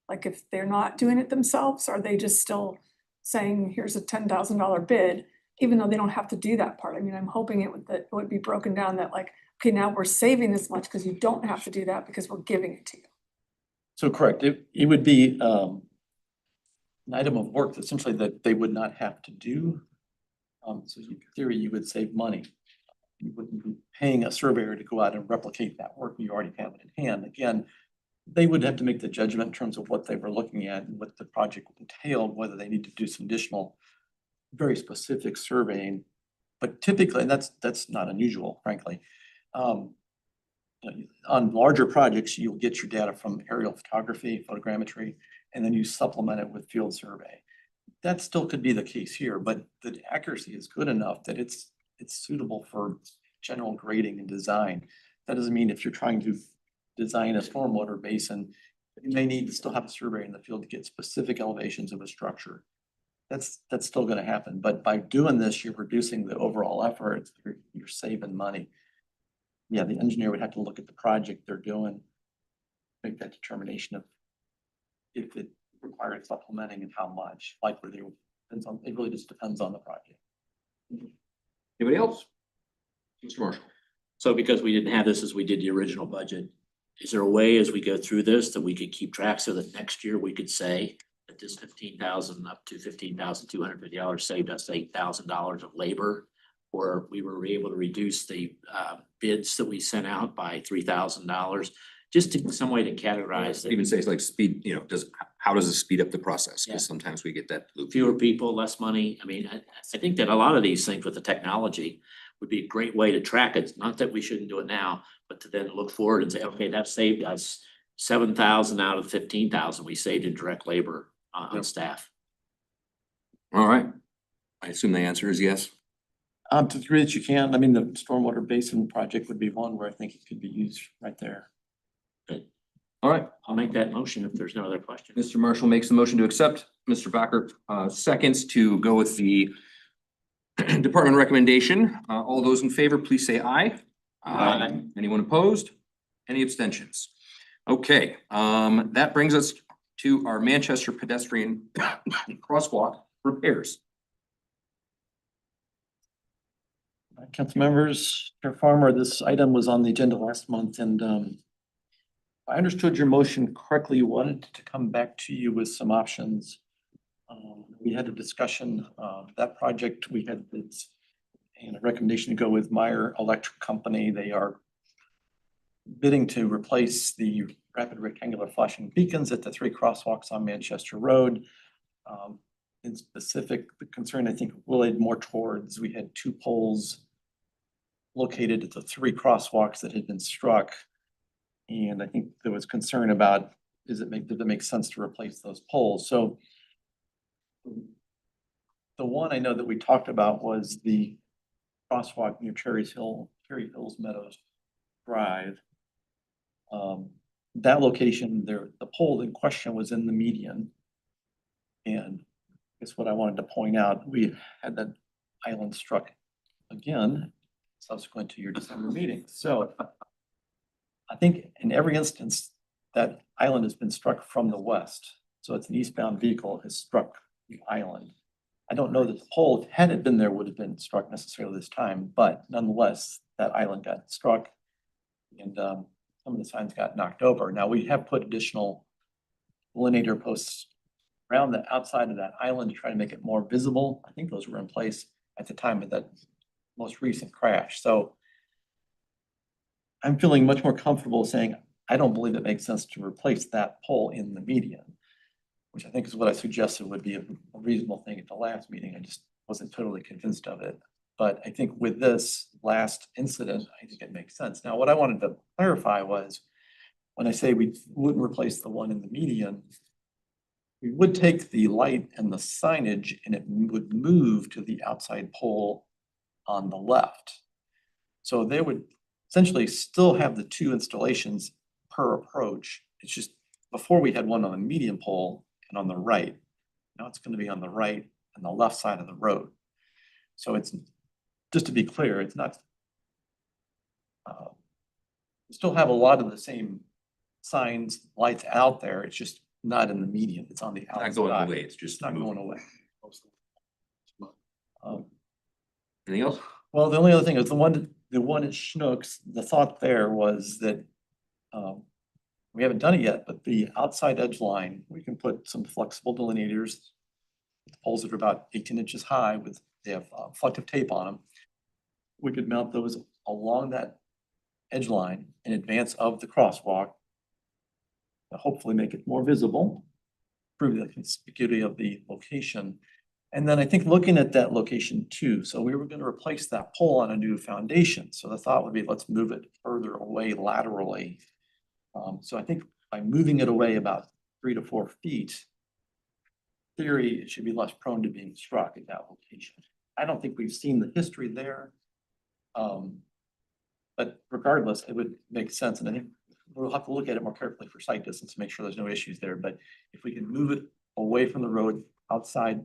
Like if they're not doing it themselves, are they just still saying, here's a $10,000 bid, even though they don't have to do that part? I mean, I'm hoping it would be broken down that like, okay, now we're saving this much because you don't have to do that because we're giving it to you. So correct, it would be an item of work essentially that they would not have to do. So in theory, you would save money. You wouldn't be paying a surveyor to go out and replicate that work. You already have it in hand. Again, they would have to make the judgment in terms of what they were looking at and what the project entailed, whether they need to do some additional very specific surveying. But typically, and that's not unusual, frankly. On larger projects, you'll get your data from aerial photography, photogrammetry, and then you supplement it with field survey. That still could be the case here, but the accuracy is good enough that it's suitable for general grading and design. That doesn't mean if you're trying to design a stormwater basin, you may need to still have a survey in the field to get specific elevations of a structure. That's still gonna happen, but by doing this, you're reducing the overall effort, you're saving money. Yeah, the engineer would have to look at the project they're doing, make that determination of if it requires supplementing and how much, likely it really just depends on the project. Anybody else? Mr. Marshall. So because we didn't have this as we did the original budget, is there a way as we go through this that we could keep track so that next year we could say that this $15,000 up to $15,250 saved us $8,000 of labor? Or we were able to reduce the bids that we sent out by $3,000, just to some way to categorize Even that say it's like speed, how does it speed up the process? Yeah. Because sometimes we get that loop. fewer people, less money. I mean, I think that a lot of these things with the technology would be a great way to track it. Not that we shouldn't do it now, but to then look forward and say, okay, that saved us 7,000 out of 15,000 we saved in direct labor on staff. All right. I assume the answer is yes. To the degree that you can, I mean, the stormwater basin project would be one where I think it could be used right there. All right. I'll make that motion if there's no other questions. Mr. Marshall makes the motion to accept. Mr. Backer, seconds to go with the department recommendation. All those in favor, please say aye. Aye. Anyone opposed? Any abstentions? Okay, that brings us to our Manchester pedestrian crosswalk repairs. Council members, Chair Farmer, this item was on the agenda last month and if I understood your motion correctly, you wanted to come back to you with some options. We had a discussion, that project, we had this and a recommendation to go with Meyer Electric Company. They are bidding to replace the rapid rectangular flashing beacons at the 3 crosswalks on Manchester Road. In specific, the concern I think related more towards, we had 2 poles located at the 3 crosswalks that had been struck. And I think there was concern about, does it make sense to replace those poles? So the one I know that we talked about was the crosswalk near Cherry Hills Meadows Drive. That location there, the pole in question was in the median. And I guess what I wanted to point out, we had that island struck again subsequent to your December meeting. So I think in every instance, that island has been struck from the west. So it's an eastbound vehicle has struck the island. I don't know that the pole, had it been there, would have been struck necessarily this time, but nonetheless, that island got struck. And some of the signs got knocked over. Now, we have put additional delineator posts around the outside of that island to try to make it more visible. I think those were in place at the time of that most recent crash. So I'm feeling much more comfortable saying, I don't believe it makes sense to replace that pole in the median, which I think is what I suggested would be a reasonable thing at the last meeting. I just wasn't totally convinced of it. But I think with this last incident, I think it makes sense. Now, what I wanted to clarify was, when I say we wouldn't replace the one in the median, we would take the light and the signage and it would move to the outside pole on the left. So they would essentially still have the 2 installations per approach. It's just before we had one on the median pole and on the right. Now it's going to be on the right and the left side of the road. So it's, just to be clear, it's not, we still have a lot of the same signs, lights out there. It's just not in the median. It's on the outside. Not going away, it's just It's not going away. Anything else? Well, the only other thing is the one at Schnucks, the thought there was that we haven't done it yet, but the outside edge line, we can put some flexible delineators. Poles that are about 18 inches high they have reflective tape on them. We could mount those along that edge line in advance of the crosswalk. To hopefully make it more visible, improve the conspicuity of the location. And then I think looking at that location too, so we were going to replace that pole on a new foundation. So the thought would be, let's move it further away laterally. So I think by moving it away about 3 to 4 feet, in theory, it should be less prone to being struck at that location. I don't think we've seen the history there. But regardless, it would make sense. And I think we'll have to look at it more carefully for sight distance to make sure there's no issues there. But if we can move it away from the road outside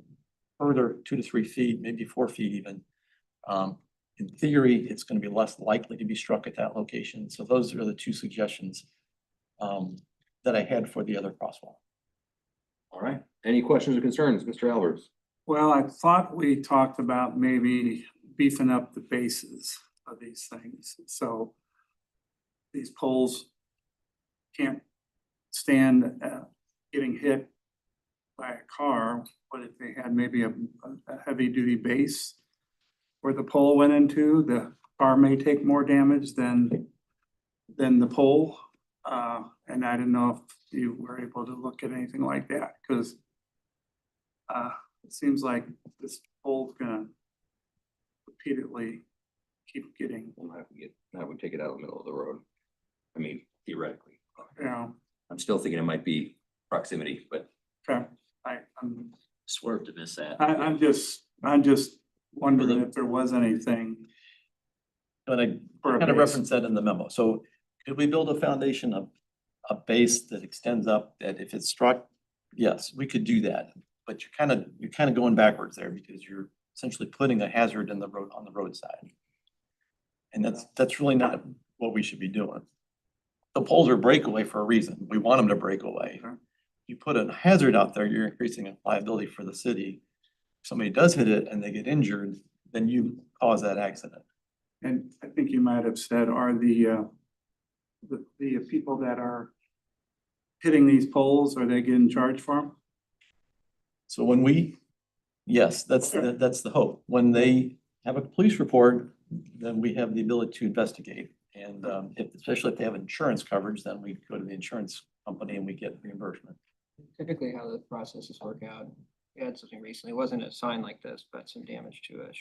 further 2 to 3 feet, maybe 4 feet even, in theory, it's going to be less likely to be struck at that location. So those are the 2 suggestions that I had for the other crosswalk. All right. Any questions or concerns, Mr. Alvarez? Well, I thought we talked about maybe beefing up the bases of these things, so these poles can't stand getting hit by a car, but if they had maybe a heavy duty base where the pole went into, the car may take more damage than the pole. And I didn't know if you were able to look at anything like that, because it seems like this pole's gonna repeatedly keep getting, We'll have to that would take it out of the middle of the road. I mean, theoretically. you know, I'm still thinking it might be proximity, but okay, I'm Swerve to miss that. I'm just wondering if there was anything. And I For a kind of base. referenced that in the memo. So could we build a foundation of a base that extends up, that if it's struck, yes, we could do that. But you're kind of going backwards there because you're essentially putting a hazard in the road, on the roadside. And that's really not what we should be doing. The poles are breakaway for a reason. We want them to break away. Sure. You put a hazard out there, you're increasing liability for the city. If somebody does hit it and they get injured, then you cause that accident. And I think you might have said, are the people that are hitting these poles, are they getting charged for them? So yes, that's the hope. When they have a police report, then we have the ability to investigate. And especially if they have insurance coverage, then we go to the insurance company and we get reimbursement. Typically how the processes work out. We had something recently, it wasn't a sign like this, but some damage to it.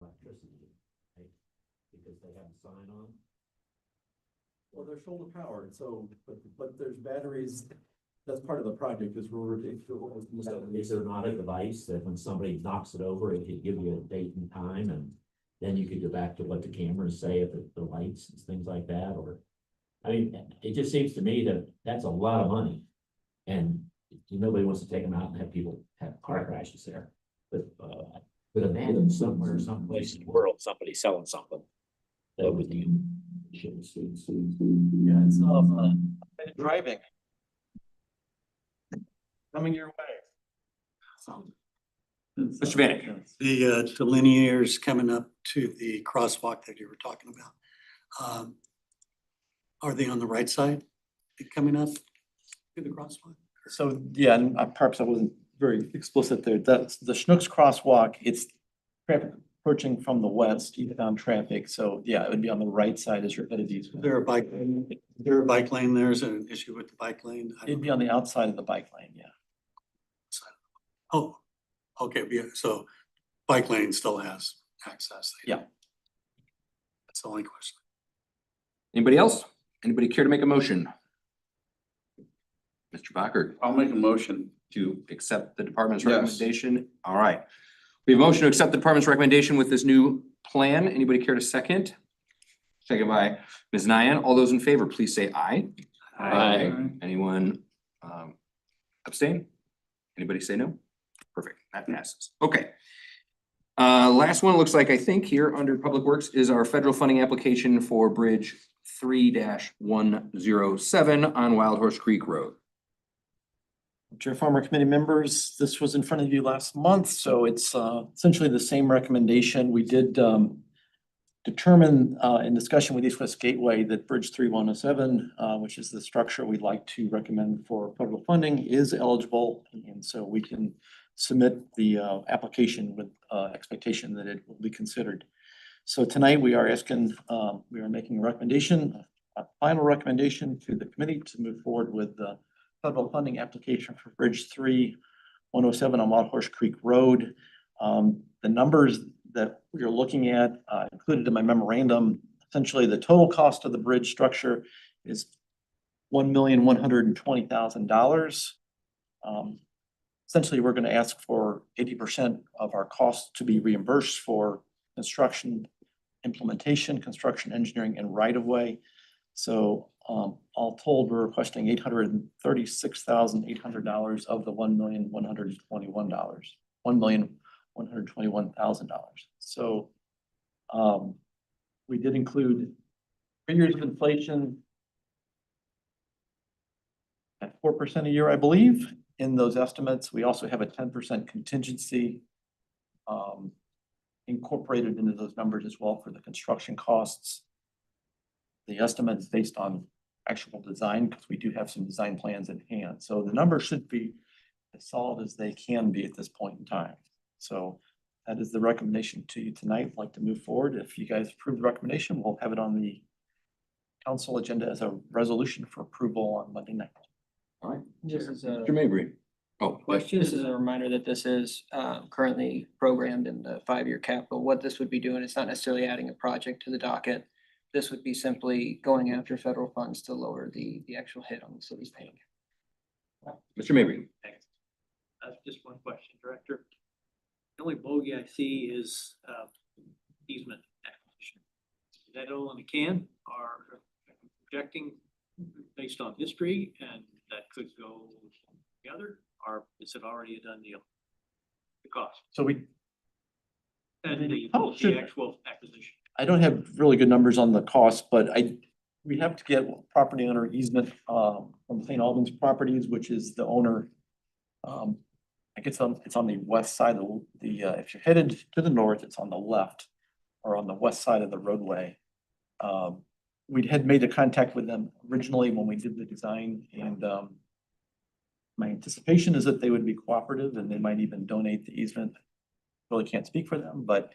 Electricity, right? Because they have a sign on. Well, they're shoulder powered, so, but there's batteries, that's part of the project is we're. Is there not a device that when somebody knocks it over, it could give you a date and time and then you could go back to what the cameras say if the lights and things like that, or? I mean, it just seems to me that that's a lot of money. And nobody wants to take them out and have people have car crashes there. But imagine somewhere, someplace in the world, somebody selling something. That would be. Yeah, it's driving. Coming your way. Mr. Vanek. The delineators coming up to the crosswalk that you were talking about. Are they on the right side coming up to the crosswalk? So, yeah, and perhaps I wasn't very explicit there. That's the Schnucks crosswalk. It's traffic approaching from the west, eastbound traffic. So, yeah, it would be on the right side as you're headed east. Is there a bike lane? There's an issue with the bike lane? I don't It'd be on the outside of the bike lane, yeah. Oh, okay, yeah, so bike lane still has access. Yeah. That's the only question. Anybody else? Anybody care to make a motion? Mr. Bacher, I'll make a motion. to accept the department's Yes. recommendation? All right. We have a motion to accept the department's recommendation with this new plan. Anybody care to second? Second by Ms. Nyan. All those in favor, please say aye. Anyone abstain? Anybody say no? Perfect, that passes. Okay. Last one, looks like, I think here under Public Works is our federal funding application for Bridge 3-107 on Wild Horse Creek Road. Chair, former committee members, this was in front of you last month, so it's essentially the same recommendation. We did determine in discussion with East West Gateway that Bridge 3107, which is the structure we'd like to recommend for federal funding, is eligible. And so we can submit the application with expectation that it will be considered. So tonight we are asking, we are making a recommendation, a final recommendation to the committee to move forward with the federal funding application for Bridge 3107 on Wild Horse Creek Road. The numbers that we're looking at included in my memorandum, essentially the total cost of the bridge structure is $1,120,000. Essentially, we're going to ask for 80% of our costs to be reimbursed for construction, implementation, construction, engineering, and right-of-way. So all told, we're requesting $836,800 of the $1,121,000. So we did include 3 years of inflation at 4% a year, I believe, in those estimates. We also have a 10% contingency incorporated into those numbers as well for the construction costs. The estimate is based on actual design because we do have some design plans in hand. So the numbers should be as solid as they can be at this point in time. So that is the recommendation to you tonight. I'd like to move forward. If you guys approve the recommendation, we'll have it on the council agenda as a resolution for approval on Monday night. All right. Just as a Mr. Mabry. Oh, Question? This is a reminder that this is currently programmed in the 5-year capital. What this would be doing, it's not necessarily adding a project to the docket. This would be simply going after federal funds to lower the actual hit on the city's paying. Mr. Mabry. Thanks. That's just one question, Director. The only bogey I see is easement acquisition. Is that all in the can, or projecting based on history, and that could go together, or is it already a done deal? The cost So we, and the should- actual acquisition. I don't have really good numbers on the cost, but we have to get property owner easement from St. Albans Properties, which is the owner. I guess it's on the west side of if you're headed to the north, it's on the left or on the west side of the roadway. We had made a contact with them originally when we did the design, and my anticipation is that they would be cooperative and they might even donate the easement. Really can't speak for them, but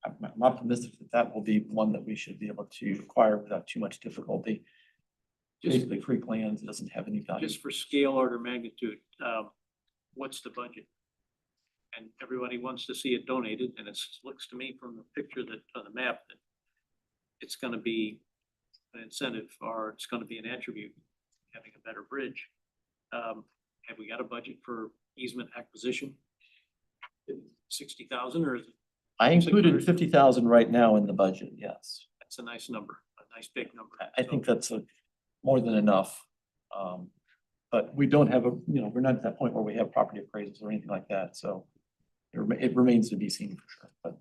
I'm optimistic that that will be one that we should be able to acquire without too much difficulty. Basically, free lands, it doesn't have any value. Just for scale order magnitude, what's the budget? And everybody wants to see it donated, and it looks to me from the picture that on the map that it's gonna be an incentive, or it's gonna be an attribute, having a better bridge. Have we got a budget for easement acquisition? 60,000, or is it? I included 50,000 right now in the budget, yes. That's a nice number, a nice big number. I think that's more than enough. But we don't have we're not at that point where we have property appraisals or anything like that, so it remains to be seen for sure, but.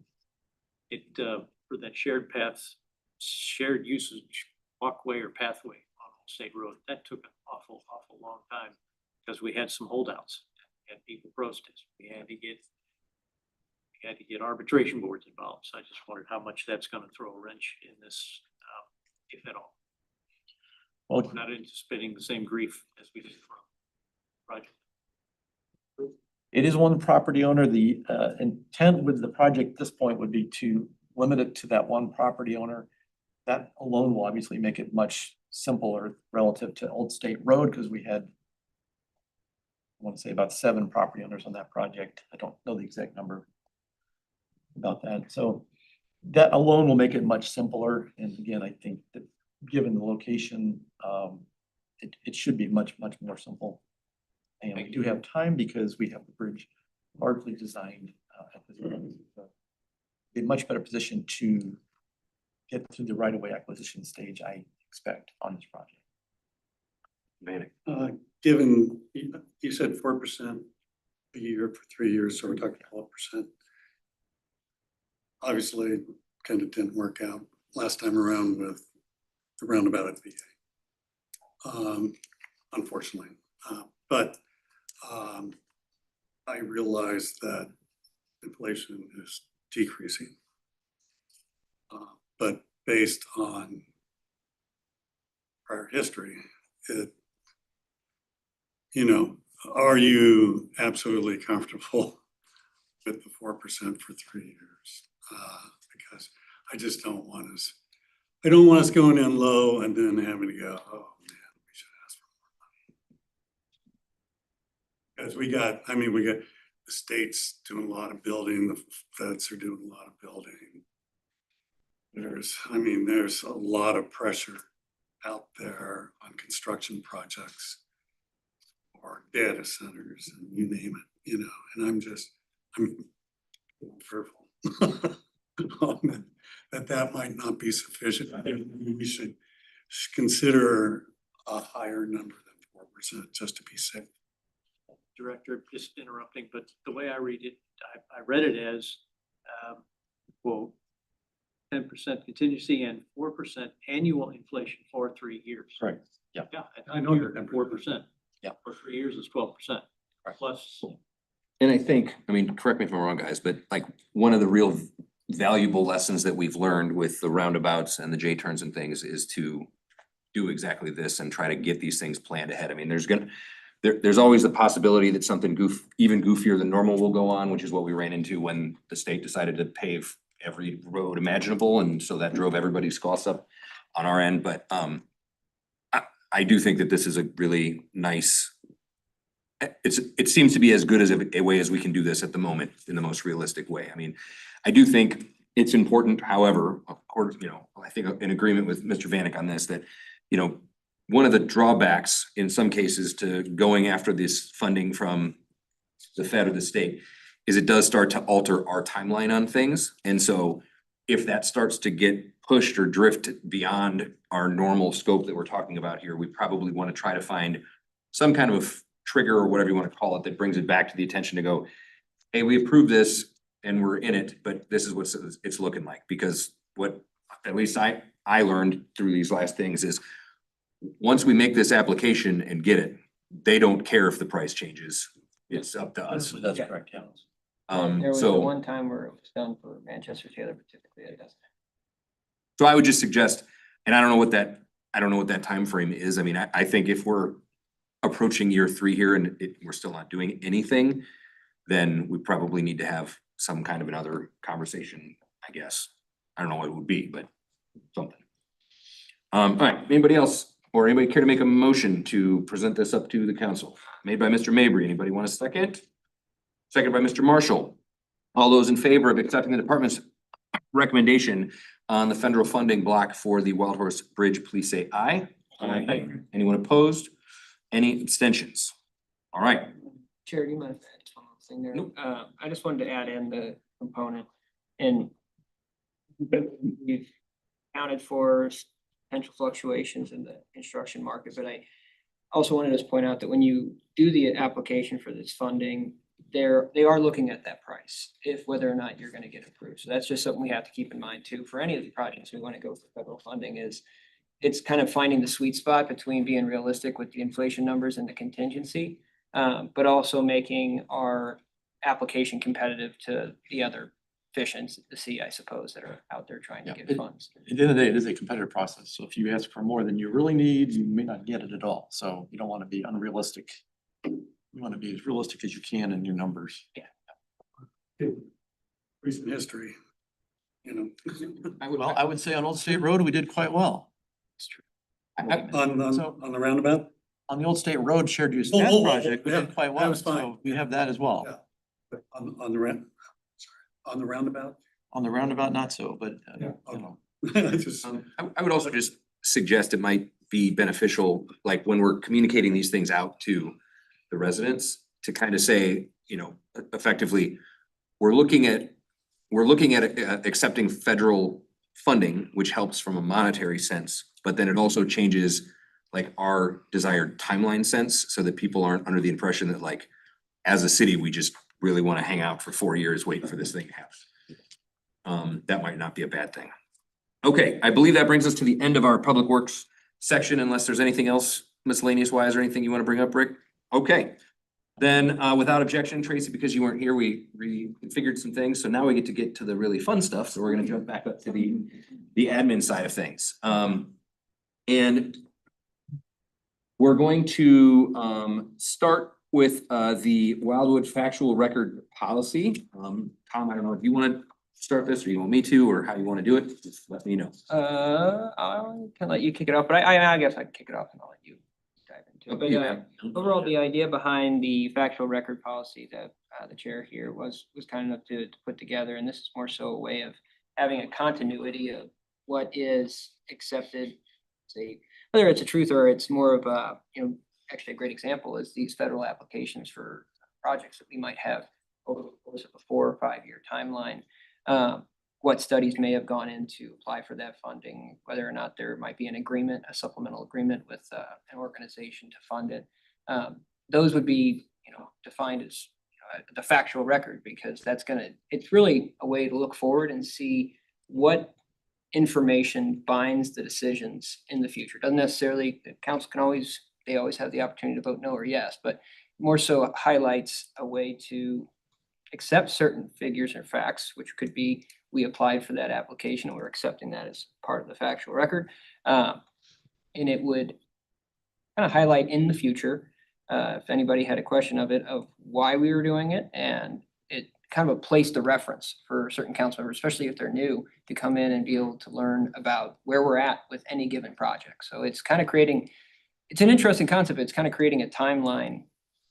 It, for that shared paths, shared usage walkway or pathway on Old State Road, that took an awful long time because we had some holdouts, we had people protest, we had to get arbitration boards involved. So I just wondered how much that's gonna throw a wrench in this, if at all. Well, We're not anticipating the same grief as we did for project. it is one property owner. The intent with the project at this point would be to limit it to that one property owner. That alone will obviously make it much simpler relative to Old State Road, because we had, I want to say about 7 property owners on that project. I don't know the exact number about that. So that alone will make it much simpler. And again, I think that given the location, it should be much more simple. And we do have time because we have the bridge largely designed at this point. So be in much better position to get through the right-of-way acquisition stage, I expect, on this project. Given, you said 4% a year for 3 years, so we're talking 12%. Obviously, it kind of didn't work out last time around with the roundabout at VA. Unfortunately, but I realize that inflation is decreasing. But based on prior history, are you absolutely comfortable with the 4% for 3 years? Because I just don't want us, I don't want us going in low and then having to go, oh man, we should ask for more money. Because we got the state's doing a lot of building, the feds are doing a lot of building. There's a lot of pressure out there on construction projects or data centers and you name it, and I'm fearful that might not be sufficient. I think we should consider a higher number than 4% just to be safe. Director, just interrupting, but the way I read it, I read it as, quote, 10% contingency and 4% annual inflation for 3 years. Right. Yeah. Yeah, I know you're 4%. Yeah. For 3 years is 12%. Right. Plus, And I think, correct me if I'm wrong, guys, but like one of the real valuable lessons that we've learned with the roundabouts and the J-turns and things is to do exactly this and try to get these things planned ahead. There's always the possibility that something even goofier than normal will go on, which is what we ran into when the state decided to pave every road imaginable, and so that drove everybody's costs up on our end. But I do think that this is a really nice. It seems to be as good as a way as we can do this at the moment in the most realistic way. I do think it's important, however, of course, I think in agreement with Mr. Vanek on this, that, one of the drawbacks in some cases to going after this funding from the Fed or the state is it does start to alter our timeline on things. And so if that starts to get pushed or drift beyond our normal scope that we're talking about here, we probably want to try to find some kind of trigger or whatever you want to call it that brings it back to the attention to go, hey, we approved this and we're in it, but this is what it's looking like. Because what at least I learned through these last things is once we make this application and get it, they don't care if the price changes. It's up to us. That's correct, yeah. There was the So one time where it was done for Manchester Taylor, but typically it doesn't. so I would just suggest, and I don't know what that time frame is. I think if we're approaching year 3 here and we're still not doing anything, then we probably need to have some kind of another conversation, I guess. I don't know what it would be, but something. All right, anybody else or anybody care to make a motion to present this up to the council? Made by Mr. Mabry. Anybody want a second? Second by Mr. Marshall. All those in favor of accepting the department's recommendation on the federal funding block for the Wild Horse Bridge, please say aye. Aye. Anyone opposed? Any abstentions? All right. Chair, do you mind if I add just one more thing there? Nope. I just wanted to add in the component and we've accounted for potential fluctuations in the construction market, but I also wanted to point out that when you do the application for this funding, they are looking at that price, if whether or not you're gonna get approved. So that's just something we have to keep in mind too. For any of the projects we wanna go for federal funding is it's kind of finding the sweet spot between being realistic with the inflation numbers and the contingency, but also making our application competitive to the other fish in the sea, I suppose, that are out there trying to Yeah, get funds. At the end of the day, it is a competitive process. So if you ask for more than you really need, you may not get it at all. So you don't want to be unrealistic. You want to be as realistic as you can in your numbers. Recent history, Well, I would say on Old State Road, we did quite well. It's true. on the roundabout. On the Old State Road shared use Oh, path oh, oh, project, we yeah, did quite that well. was fine. So we have that as well. Yeah. But on the roundabout. On the roundabout, not so, but Yeah, you know. Just- I would also just suggest it might be beneficial, like when we're communicating these things out to the residents, to kind of say, effectively, we're looking at accepting federal funding, which helps from a monetary sense, but then it also changes like our desired timeline sense, so that people aren't under the impression that like, as a city, we just really want to hang out for 4 years waiting for this thing to happen. That might not be a bad thing. Okay, I believe that brings us to the end of our Public Works section, unless there's anything else miscellaneous wise or anything you want to bring up, Rick? Okay, Then, without objection, Tracy, because you weren't here, we reconfigured some things, so now we get to the really fun stuff, so we're gonna jump back up to the admin side of things. And we're going to start with the Wildwood factual record policy. Tom, I don't know if you wanna start this, or you want me to, or how you wanna do it, just let me know. I can let you kick it off, but I guess I'd kick it off and I'll let you dive into it. But overall, the idea behind the factual record policy that the chair here was kind enough to put together, and this is more so a way of having a continuity of what is accepted, say, whether it's a truth or it's more of a, actually a great example is these federal applications for projects that we might have over the course of a 4 or 5 year timeline. What studies may have gone in to apply for that funding, whether or not there might be an agreement, a supplemental agreement with an organization to fund it. Those would be, defined as the factual record, because it's really a way to look forward and see what information binds the decisions in the future. Doesn't necessarily, the council they always have the opportunity to vote no or yes, but more so highlights a way to accept certain figures or facts, which could be, we applied for that application and we're accepting that as part of the factual record. And it would kind of highlight in the future, if anybody had a question of why we were doing it, and it kind of a place to reference for certain council members, especially if they're new, to come in and be able to learn about where we're at with any given project. So it's kind of it's an interesting concept. It's kind of creating a timeline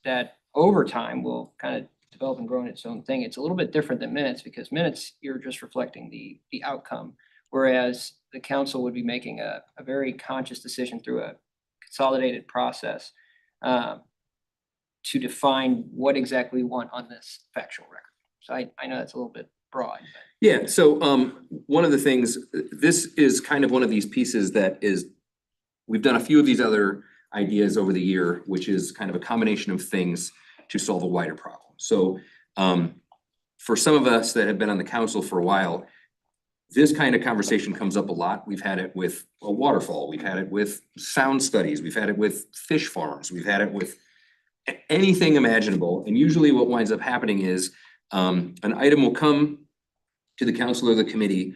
that over time will kind of develop and grow in its own thing. It's a little bit different than minutes, because minutes, you're just reflecting the outcome. Whereas the council would be making a very conscious decision through a consolidated process to define what exactly we want on this factual record. So I know that's a little bit broad. Yeah, so one of the things, this is kind of one of these pieces that is, we've done a few of these other ideas over the year, which is kind of a combination of things to solve a wider problem. So for some of us that have been on the council for a while, this kind of conversation comes up a lot. We've had it with a waterfall, we've had it with sound studies, we've had it with fish farms, we've had it with anything imaginable. And usually what winds up happening is an item will come to the council or the committee.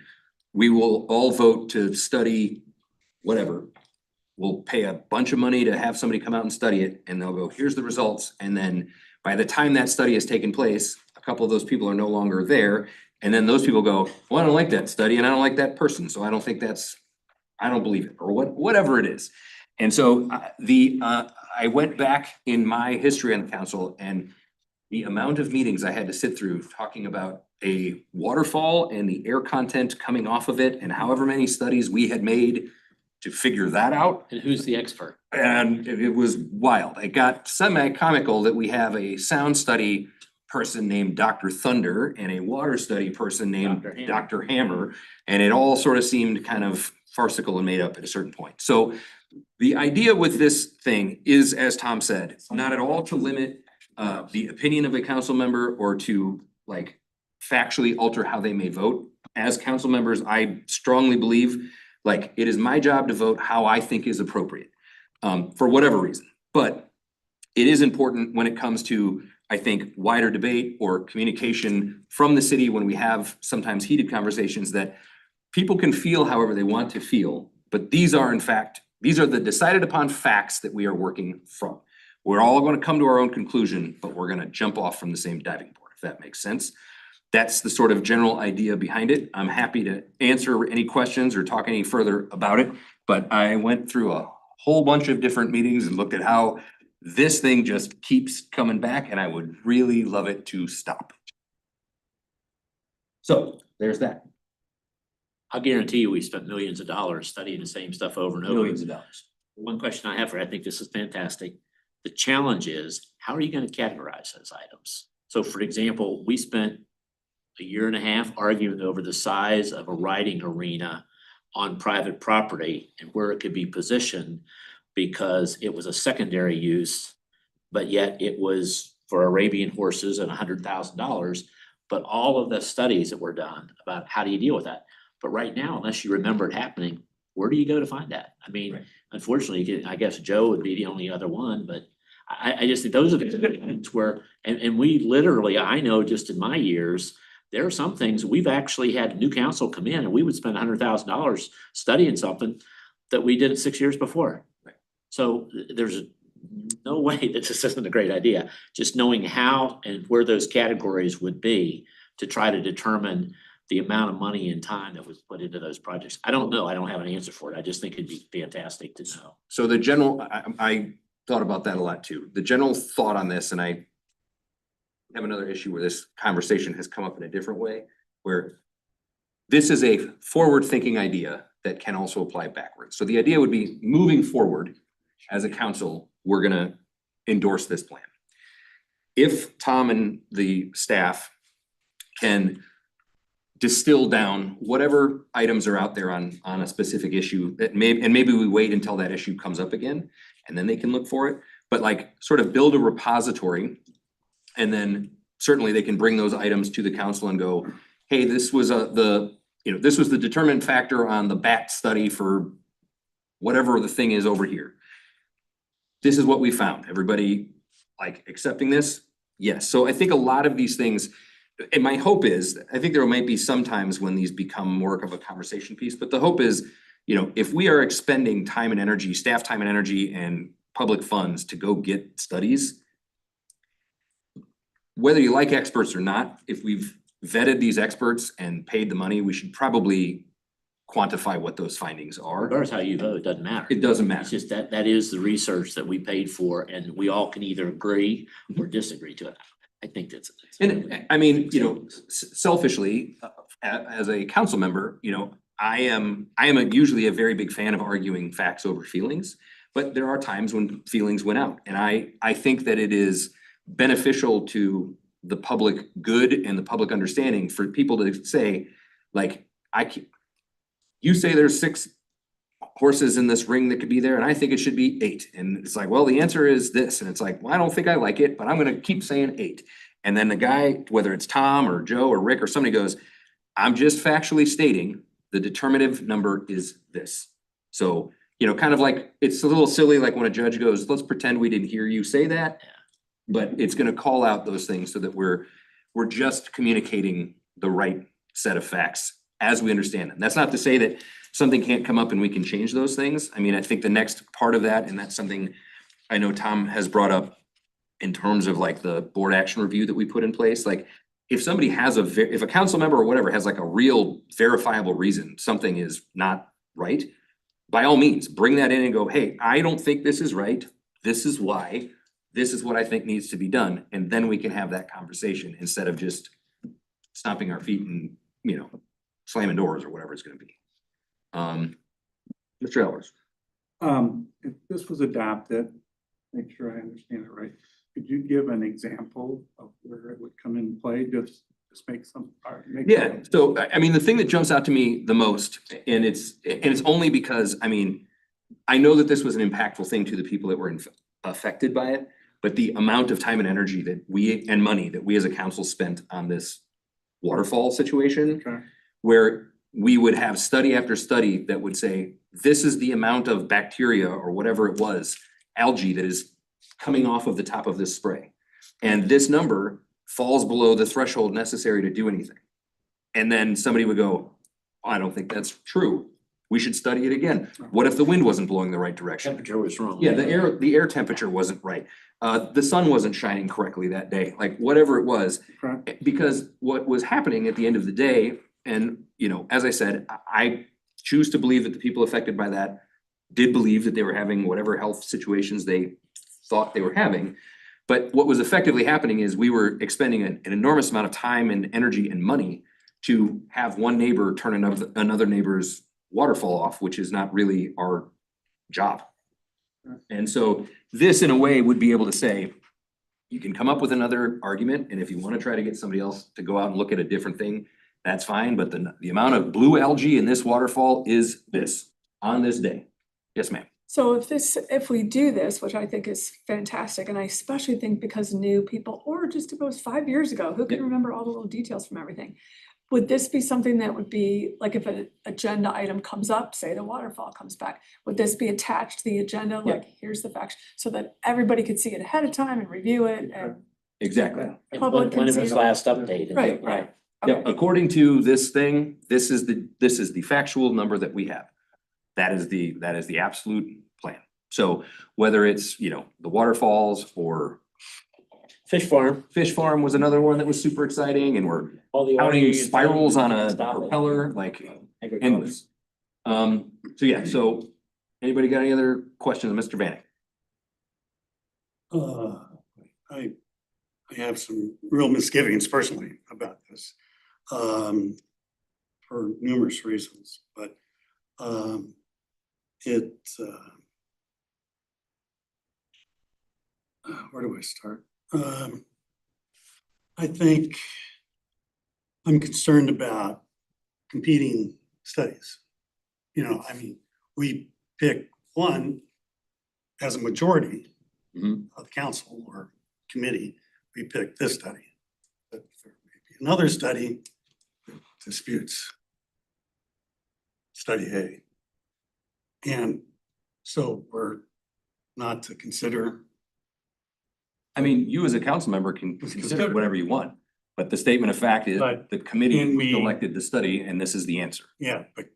We will all vote to study whatever. We'll pay a bunch of money to have somebody come out and study it, and they'll go, here's the results. And then by the time that study has taken place, a couple of those people are no longer there. And then those people go, well, I don't like that study and I don't like that person. So I don't think I don't believe it, or whatever it is. And so I went back in my history on the council, and the amount of meetings I had to sit through talking about a waterfall and the air content coming off of it, and however many studies we had made to figure that out. And who's the expert? And it was wild. It got semi-comical that we have a sound study person named Dr. Thunder and a water study person named Dr. Hammer. And it all sort of seemed kind of farcical and made up at a certain point. So the idea with this thing is, as Tom said, not at all to limit the opinion of a council member or to like factually alter how they may vote. As council members, I strongly believe like it is my job to vote how I think is appropriate for whatever reason. But it is important when it comes to, I think, wider debate or communication from the city when we have sometimes heated conversations, that people can feel however they want to feel. But these are the decided upon facts that we are working from. We're all going to come to our own conclusion, but we're going to jump off from the same diving board, if that makes sense. That's the sort of general idea behind it. I'm happy to answer any questions or talk any further about it, but I went through a whole bunch of different meetings and looked at how this thing just keeps coming back, and I would really love it to stop. So there's that. I'll guarantee you, we spent millions of dollars studying the same stuff over and over. Millions of dollars. One question I have I think this is fantastic. The challenge is, how are you gonna categorize those items? So for example, we spent a year and a half arguing over the size of a riding arena on private property and where it could be positioned, because it was a secondary use, but yet it was for Arabian horses and $100,000. But all of the studies that were done about how do you deal with that? But right now, unless you remember it happening, where do you go to find that? I mean, Right. Unfortunately, I guess Joe would be the only other one, but I just think those are the things where, and we literally, I know just in my years, there are some things, we've actually had new council come in and we would spend $100,000 studying something that we did it 6 years before. So there's no way that this isn't a great idea, just knowing how and where those categories would be to try to determine the amount of money and time that was put into those projects. I don't know, I don't have an answer for it, I just think it'd be fantastic to know. So the general, I thought about that a lot too. The general thought on this, and I have another issue where this conversation has come up in a different way, where this is a forward-thinking idea that can also apply backwards. So the idea would be moving forward as a council, we're gonna endorse this plan. If Tom and the staff can distill down whatever items are out there on a specific issue that maybe we wait until that issue comes up again and then they can look for it, but like sort of build a repository. And then certainly they can bring those items to the council and go, hey, this was this was the determinant factor on the BAT study for whatever the thing is over here. This is what we found. Everybody like accepting this? Yes. So I think a lot of these things, and my hope is, I think there might be some times when these become more of a conversation piece, but the hope is, if we are expending time and energy, staff time and energy and public funds to go get studies, whether you like experts or not, if we've vetted these experts and paid the money, we should probably quantify what those findings are. Regardless how you vote, it doesn't matter. It doesn't It's matter. just that is the research that we paid for and we all can either agree or disagree to it. I think that's. And I mean, selfishly, as a council member, I am usually a very big fan of arguing facts over feelings, but there are times when feelings win out. And I think that it is beneficial to the public good and the public understanding for people to say, like, you say there's 6 horses in this ring that could be there, and I think it should be 8. And it's like, well, the answer is this. And it's like, well, I don't think I like it, but I'm gonna keep saying 8. And then the guy, whether it's Tom or Joe or Rick or somebody goes, I'm just factually stating the determinative number is this. So, kind of like, it's a little silly, like when a judge goes, let's pretend we didn't hear you say that. But it's gonna call out those things so that we're just communicating the right set of facts as we understand them. That's not to say that something can't come up and we can change those things. I mean, I think the next part of that, and that's something I know Tom has brought up in terms of like the board action review that we put in place, like if somebody has if a council member or whatever has like a real verifiable reason something is not right, by all means, bring that in and go, hey, I don't think this is right. This is why. This is what I think needs to be done. And then we can have that conversation instead of just stomping our feet and, slamming doors or whatever it's gonna be. Mr. Elvers. If this was adopted, make sure I understand it right, could you give an example of where it would come into play, just make some. Yeah, so I mean, the thing that jumps out to me the most, and it's only because, I mean, I know that this was an impactful thing to the people that were affected by it, but the amount of time and energy and money that we as a council spent on this waterfall situation, Okay. where we would have study after study that would say, this is the amount of bacteria or whatever it was, algae that is coming off of the top of this spray. And this number falls below the threshold necessary to do anything. And then somebody would go, I don't think that's true. We should study it again. What if the wind wasn't blowing the right direction? Temperature was wrong. Yeah, the air temperature wasn't right. The sun wasn't shining correctly that day, like whatever it was. Okay. Because what was happening at the end of the day, and as I said, I choose to believe that the people affected by that did believe that they were having whatever health situations they thought they were having. But what was effectively happening is we were expending an enormous amount of time and energy and money to have one neighbor turn another neighbor's waterfall off, which is not really our job. And so this, in a way, would be able to say, you can come up with another argument, and if you want to try to get somebody else to go out and look at a different thing, that's fine, but the amount of blue algae in this waterfall is this, on this day. Yes, ma'am. So if we do this, which I think is fantastic, and I especially think because new people, or just if it was 5 years ago, who can remember all the little details from everything? would this be something that would be, like if an agenda item comes up, say the waterfall comes back, would this be attached to the agenda, Yeah. like, here's the facts, so that everybody could see it ahead of time and review it and? Exactly. And Public when it can was see- last updated. Right, right. Yep, Okay. according to this thing, this is the factual number that we have. That is the absolute plan. So whether it's, you know, the waterfalls or Fish farm. Fish Farm was another one that was super exciting, and we're All the. counting spirals on a Stop it. propeller, like Agriculture. endless. So yeah, so anybody got any other questions, Mr. Vanek? I have some real misgivings personally about this, for numerous reasons, but, where do I start? I think I'm concerned about competing studies. You know, I mean, we pick one as a majority Mhm. of the council or committee, we pick this study. But there may be another study that disputes study A. And so we're not to consider. I mean, you as a council member can consider whatever you want, but the statement of fact is But the committee can we- selected the study and this is the answer. Yeah, but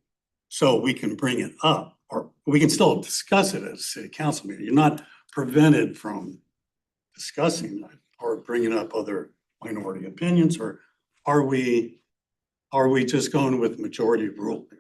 so we can bring it up, or we can still discuss it at a city council meeting. You're not prevented from discussing it or bringing up other minority opinions, or are we just going with majority rule here?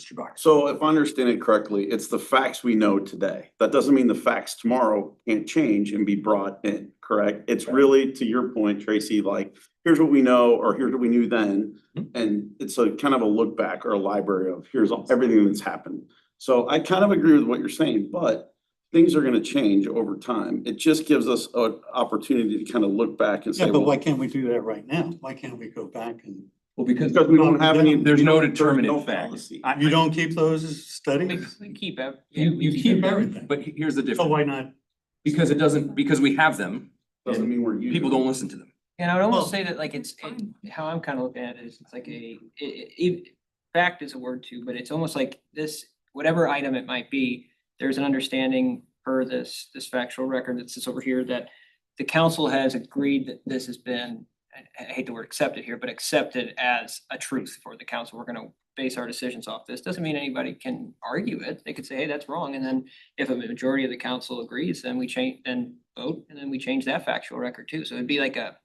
Mr. Bacher. So if I understand it correctly, it's the facts we know today. That doesn't mean the facts tomorrow can't change and be brought in, correct? It's really, to your point, Tracy, like, here's what we know, or here's what we knew then. And it's a kind of a look back or a library of here's everything that's happened. So I kind of agree with what you're saying, but things are gonna change over time. It just gives us an opportunity to kind of look back and say, Yeah, but well, why can't we do that right now? Why can't we go back and, Well, because because we don't have any. there's no there's determinate no fact. policy. you don't keep those studies? We keep it. You keep everything, but here's the So difference, why not? because it doesn't, because we have them, Doesn't mean we're using. people don't listen to them. And I would almost Well- say that like how I'm kind of looking at it is it's like fact is a word too, but it's almost like this, whatever item it might be, there's an understanding per this factual record that sits over here that the council has agreed that this has been, I hate the word accepted here, but accepted as a truth for the council. We're gonna base our decisions off this. Doesn't mean anybody can argue it. They could say, hey, that's wrong. And then if a majority of the council agrees, then we change, then vote, and then we change that factual record too. So it'd be like a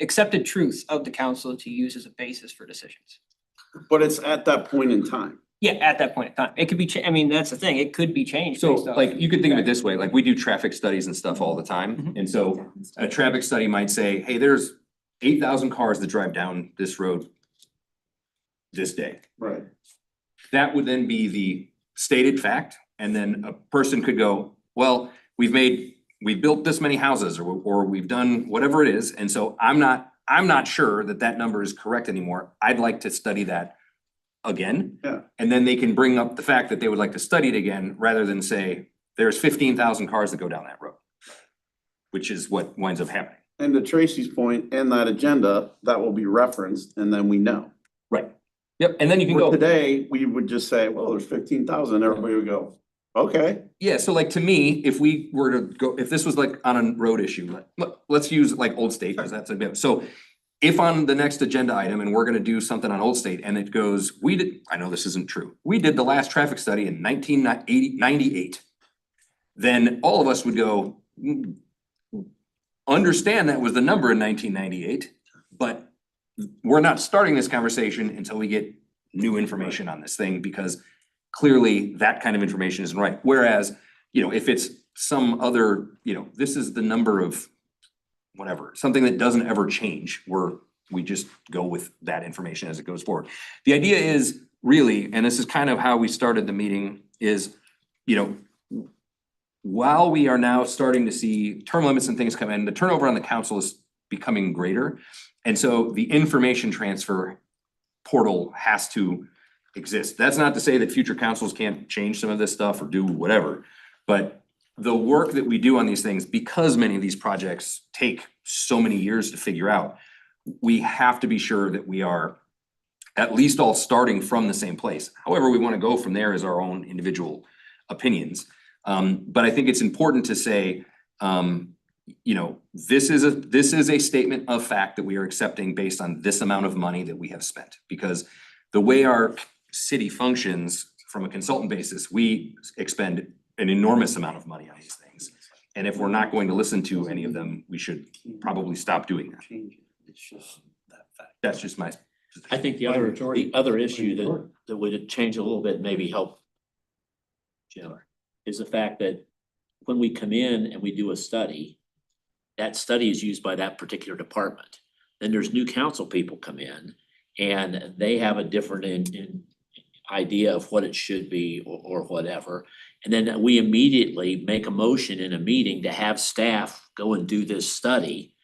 accepted truth of the council to use as a basis for decisions. But it's at that point in time. Yeah, at that point in time. It could be, I mean, that's the thing. It could be changed. So based off- like, you could think of it this way, like we do traffic studies and stuff all the time. And so a traffic study might say, hey, there's 8,000 cars that drive down this road this day. Right. That would then be the stated fact, and then a person could go, well, we built this many houses, or we've done whatever it is, and so I'm not sure that number is correct anymore. I'd like to study that again. Yeah. And then they can bring up the fact that they would like to study it again, rather than say, there's 15,000 cars that go down that road. Which is what winds up happening. And to Tracy's point, in that agenda, that will be referenced and then we know. Right. Yep, and then you can Where go. today, we would just say, well, there's 15,000, everybody would go, okay. Yeah, so like to me, if we were to go, if this was like on a road issue, let's use like Old State, because that's a bit, so. If on the next agenda item and we're gonna do something on Old State and it goes, I know this isn't true, we did the last traffic study in 1998. Then all of us would go, understand that was the number in 1998, but we're not starting this conversation until we get new information on this thing, because clearly that kind of information isn't right. Whereas, you know, if it's some other, you know, this is the number of whatever, something that doesn't ever change, we just go with that information as it goes forward. The idea is really, and this is kind of how we started the meeting, is, you know, while we are now starting to see term limits and things come in, the turnover on the council is becoming greater. And so the information transfer portal has to exist. That's not to say that future councils can't change some of this stuff or do whatever. But the work that we do on these things, because many of these projects take so many years to figure out, we have to be sure that we are at least all starting from the same place. However, we wanna go from there as our own individual opinions. But I think it's important to say, this is a statement of fact that we are accepting based on this amount of money that we have spent. Because the way our city functions from a consultant basis, we expend an enormous amount of money on these things. And if we're not going to listen to any of them, we should probably stop doing that. It's just that fact. That's just my. I think the other issue that would change a little bit, maybe help Jim, is the fact that when we come in and we do a study, that study is used by that particular department. Then there's new council people come in and they have a different idea of what it should be or whatever. And then we immediately make a motion in a meeting to have staff go and do this study.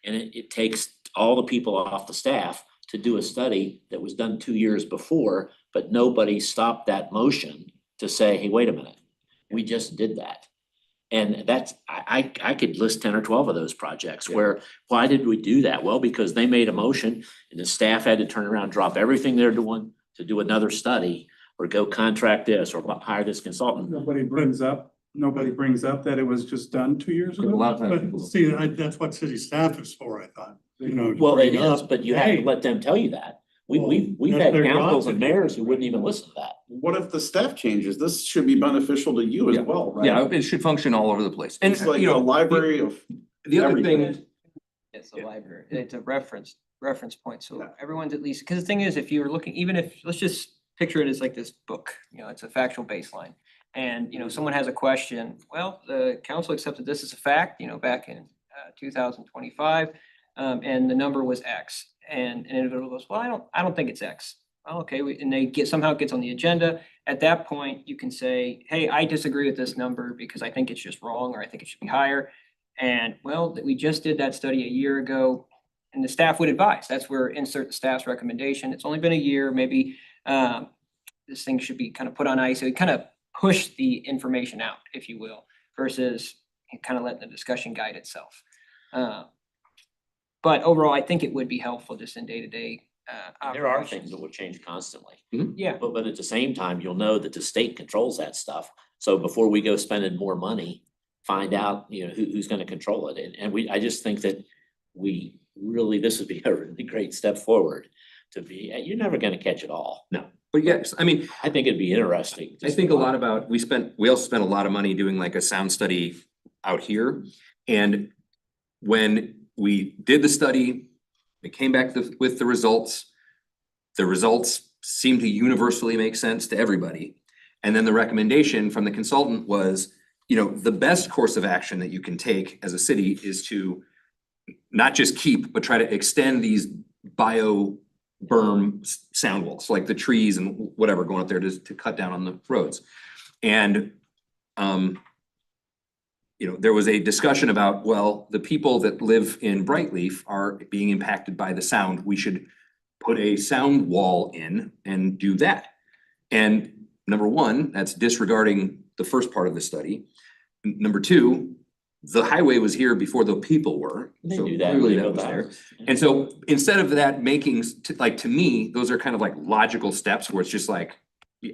And it takes all the people off the staff to do a study that was done 2 years before, but nobody stopped that motion to say, hey, wait a minute, we just did that. And that's, I could list 10 or 12 of those projects where, why did we do that? Well, because they made a motion and the staff had to turn around, drop everything they're doing to do another study or go contract this or hire this consultant. Nobody brings up that it was just done 2 years ago. A lot of times people- But see, that's what city staff is for, I thought, to Well, it bring is, up, but you have to hey, let them tell you that. We've Well, had they're councils not- and mayors who wouldn't even listen to that. What if the staff changes? This should be beneficial to you as Yeah. well, right? Yeah, it should function all over the place. And It's like you a know, library of. the other everything. thing, It's a library, it's a reference point, so Yeah. everyone's at least, because the thing is, if you're looking, even if, let's just picture it as like this book, it's a factual baseline. And, someone has a question, well, the council accepted this as a fact, back in 2025, and the number was X. And an individual goes, well, I don't think it's X. Well, okay, and somehow it gets on the agenda. At that point, you can say, hey, I disagree with this number because I think it's just wrong, or I think it should be higher. And well, we just did that study a year ago, and the staff would advise. That's where insert the staff's recommendation. It's only been a year, maybe this thing should be kind of put on ice. So we kind of push the information out, if you will, versus kind of letting the discussion guide itself. But overall, I think it would be helpful just in day-to-day There are operations. things that will change constantly. Yeah, But at the same time, you'll know that the state controls that stuff. So before we go spending more money, find out, who's gonna control it. And I just think that this would be a really great step forward to be, you're never gonna catch it all. no, but yes, I mean, I think it'd be interesting. I think a lot about, we also spent a lot of money doing like a sound study out here. And when we did the study, it came back with the results. The results seemed to universally make sense to everybody. And then the recommendation from the consultant was, the best course of action that you can take as a city is to not just keep, but try to extend these bio berm sound walls, like the trees and whatever going up there to cut down on the roads. And there was a discussion about, well, the people that live in Brightleaf are being impacted by the sound. We should put a sound wall in and do that. And number one, that's disregarding the first part of the study. Number two, the highway was here before the people were. They so do that. clearly they that build was the there. houses. And so instead of that making, to me, those are kind of like logical steps where it's just like,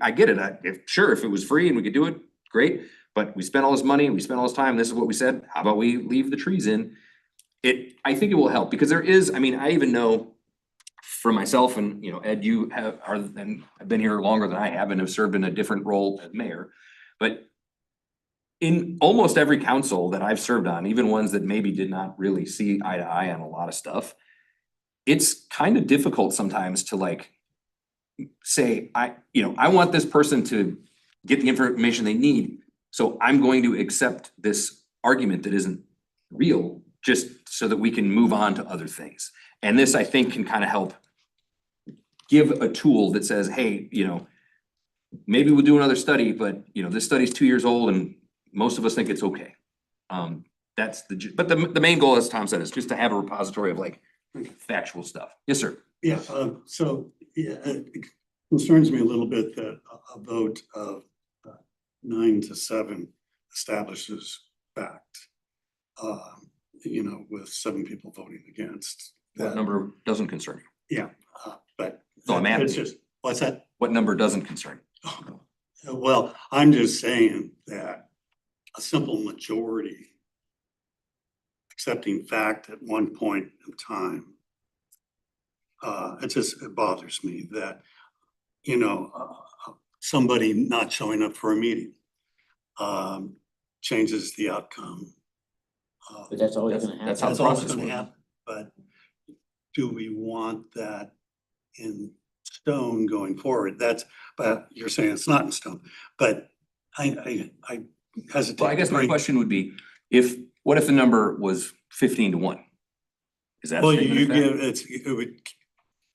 I get it. If it was free and we could do it, great. But we spent all this money, we spent all this time, this is what we said, how about we leave the trees in? I think it will help because I even know for myself and, Ed, you have been here longer than I have and have served in a different role as mayor. But in almost every council that I've served on, even ones that maybe did not really see eye to eye on a lot of stuff, it's kind of difficult sometimes to like say, I want this person to get the information they need. So I'm going to accept this argument that isn't real, just so that we can move on to other things. And this, I think, can kind of help give a tool that says, hey, maybe we'll do another study, but this study's 2 years old and most of us think it's okay. But the main goal, as Tom said, is just to have a repository of like factual stuff. Yes, sir. yeah, it concerns me a little bit that a vote of 9-7 establishes fact. With 7 people voting against, What number doesn't concern you? Yeah, but. So I'm it's asking. just, what's that? What number doesn't concern you? Well, I'm just saying that a simple majority accepting fact at one point in time, it bothers me that, you know, somebody not showing up for a meeting changes the outcome. But that's always gonna happen. That's how the That's always process gonna works. happen, but do we want that in stone going forward? That's, but you're saying it's not in stone, but I hesitate. Well, I guess to my bring- question would be, what if the number was 15-1? Is that a Well, statement you of fact? give, it would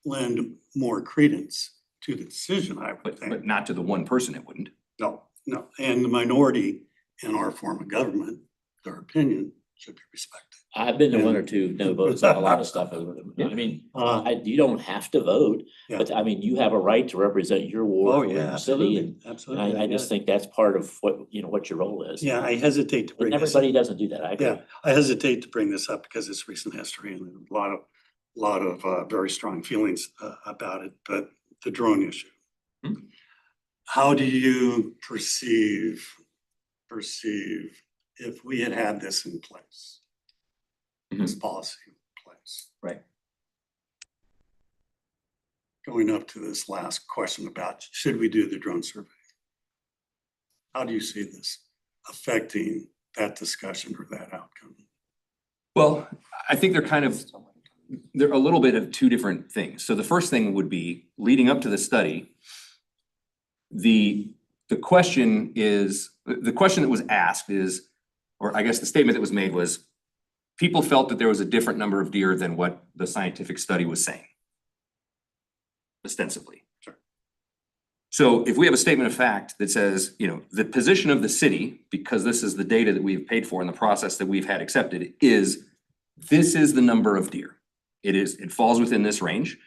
lend more credence to the decision, I would But think. not to the one person, it wouldn't. No, and the minority in our form of government, their opinion should be respected. I've been to one or two no votes on a lot of stuff. I mean, you don't have to vote, Yeah. but I mean, you have a right to represent your ward or your city. And Absolutely. I just think that's part of what, what your role is. Yeah, I hesitate to bring And this. everybody doesn't do that. I agree. Yeah, I hesitate to bring this up because it's recent history and a lot of very strong feelings about it, but the drone issue. Hmm. How do you perceive if we had this in place? This policy in place? Right. Going up to this last question about should we do the drone survey? How do you see this affecting that discussion or that outcome? Well, I think they're a little bit of two different things. So the first thing would be, leading up to the study, the question that was asked is, or I guess the statement that was made was, people felt that there was a different number of deer than what the scientific study was saying. Ostensibly. Sure. So if we have a statement of fact that says, the position of the city, because this is the data that we've paid for and the process that we've had accepted, is this is the number of deer. It falls within this range.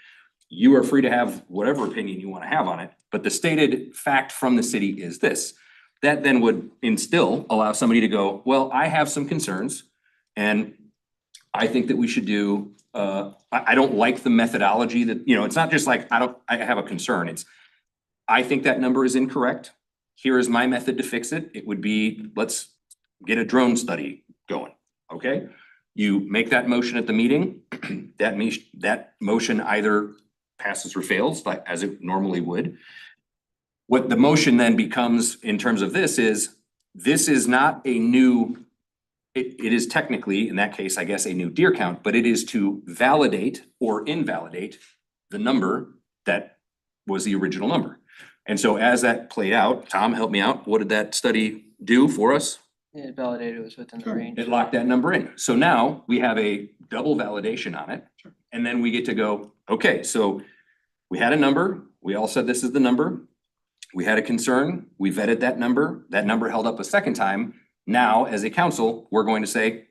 You are free to have whatever opinion you want to have on it, but the stated fact from the city is this. That then would instill, allow somebody to go, well, I have some concerns and I think that we should do, I don't like the methodology that, it's not just like, I have a concern. It's, I think that number is incorrect. Here is my method to fix it. It would be, let's get a drone study going, okay? You make that motion at the meeting, that motion either passes or fails, like as it normally would. What the motion then becomes in terms of this is not a new, it is technically, in that case, I guess, a new deer count, but it is to validate or invalidate the number that was the original number. And so as that played out, Tom, help me out, what did that study do for us? It validated it was within the range. It locked that number in. So now we have a double validation on it. And then we get to go, okay, so we had a number, we all said this is the number. We had a concern, we vetted that number held up a second time. Now, as a council, we're going to say,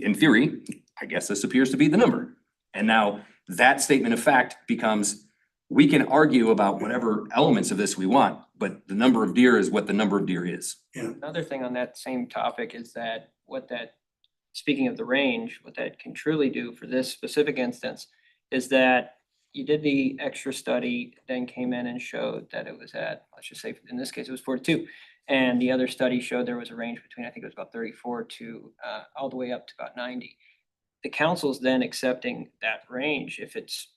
in theory, I guess this appears to be the number. And now that statement of fact becomes, we can argue about whatever elements of this we want, but the number of deer is what the number of deer is. Another thing on that same topic is that speaking of the range, what that can truly do for this specific instance is that you did the extra study, then came in and showed that it was at, let's just say, in this case, it was 42. And the other study showed there was a range between, I think it was about 34 to all the way up to about 90. The council's then accepting that range if it's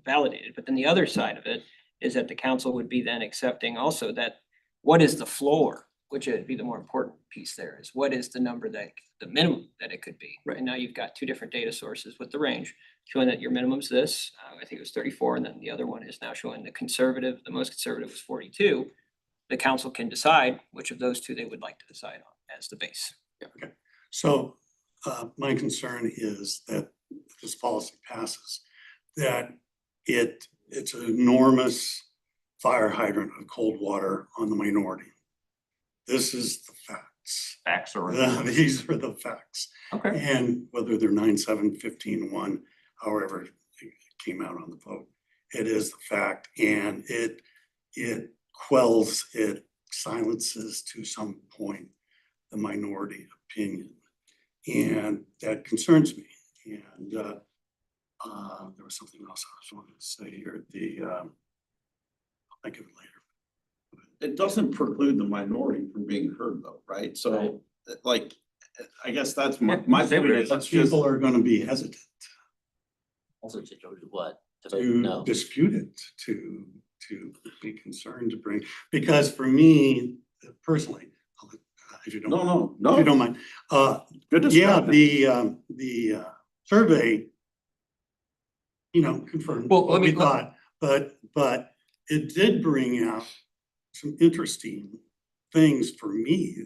validated. But then the other side of it is that the council would be then accepting also that what is the floor, which would be the more important piece there, is what is the number that, the minimum that it could be. Right. And now you've got two different data sources with the range, showing that your minimum's this, I think it was 34, and then the other one is now showing the most conservative was 42. The council can decide which of those two they would like to decide on as the base. Okay, so my concern is that if this policy passes, that it's an enormous fire hydrant of cold water on the minority. This is the facts. Facts are. These are the facts. Okay. And whether they're 9-7, 15-1, however it came out on the vote, it is the fact, and it quells, it silences to some point the minority opinion. And that concerns me. And there was something else I was wanting to say here, I'll think of it later. It doesn't preclude the minority from being heard though, right? So like, I guess that's my say what point it is, is. that's just, People are gonna be hesitant Also, to do what? To vote to no? dispute it, to be concerned to bring, because for me personally, if you don't. no, If you don't mind, good yeah, discussion. the survey, confirmed Well, what we thought, but it did bring out some interesting things for me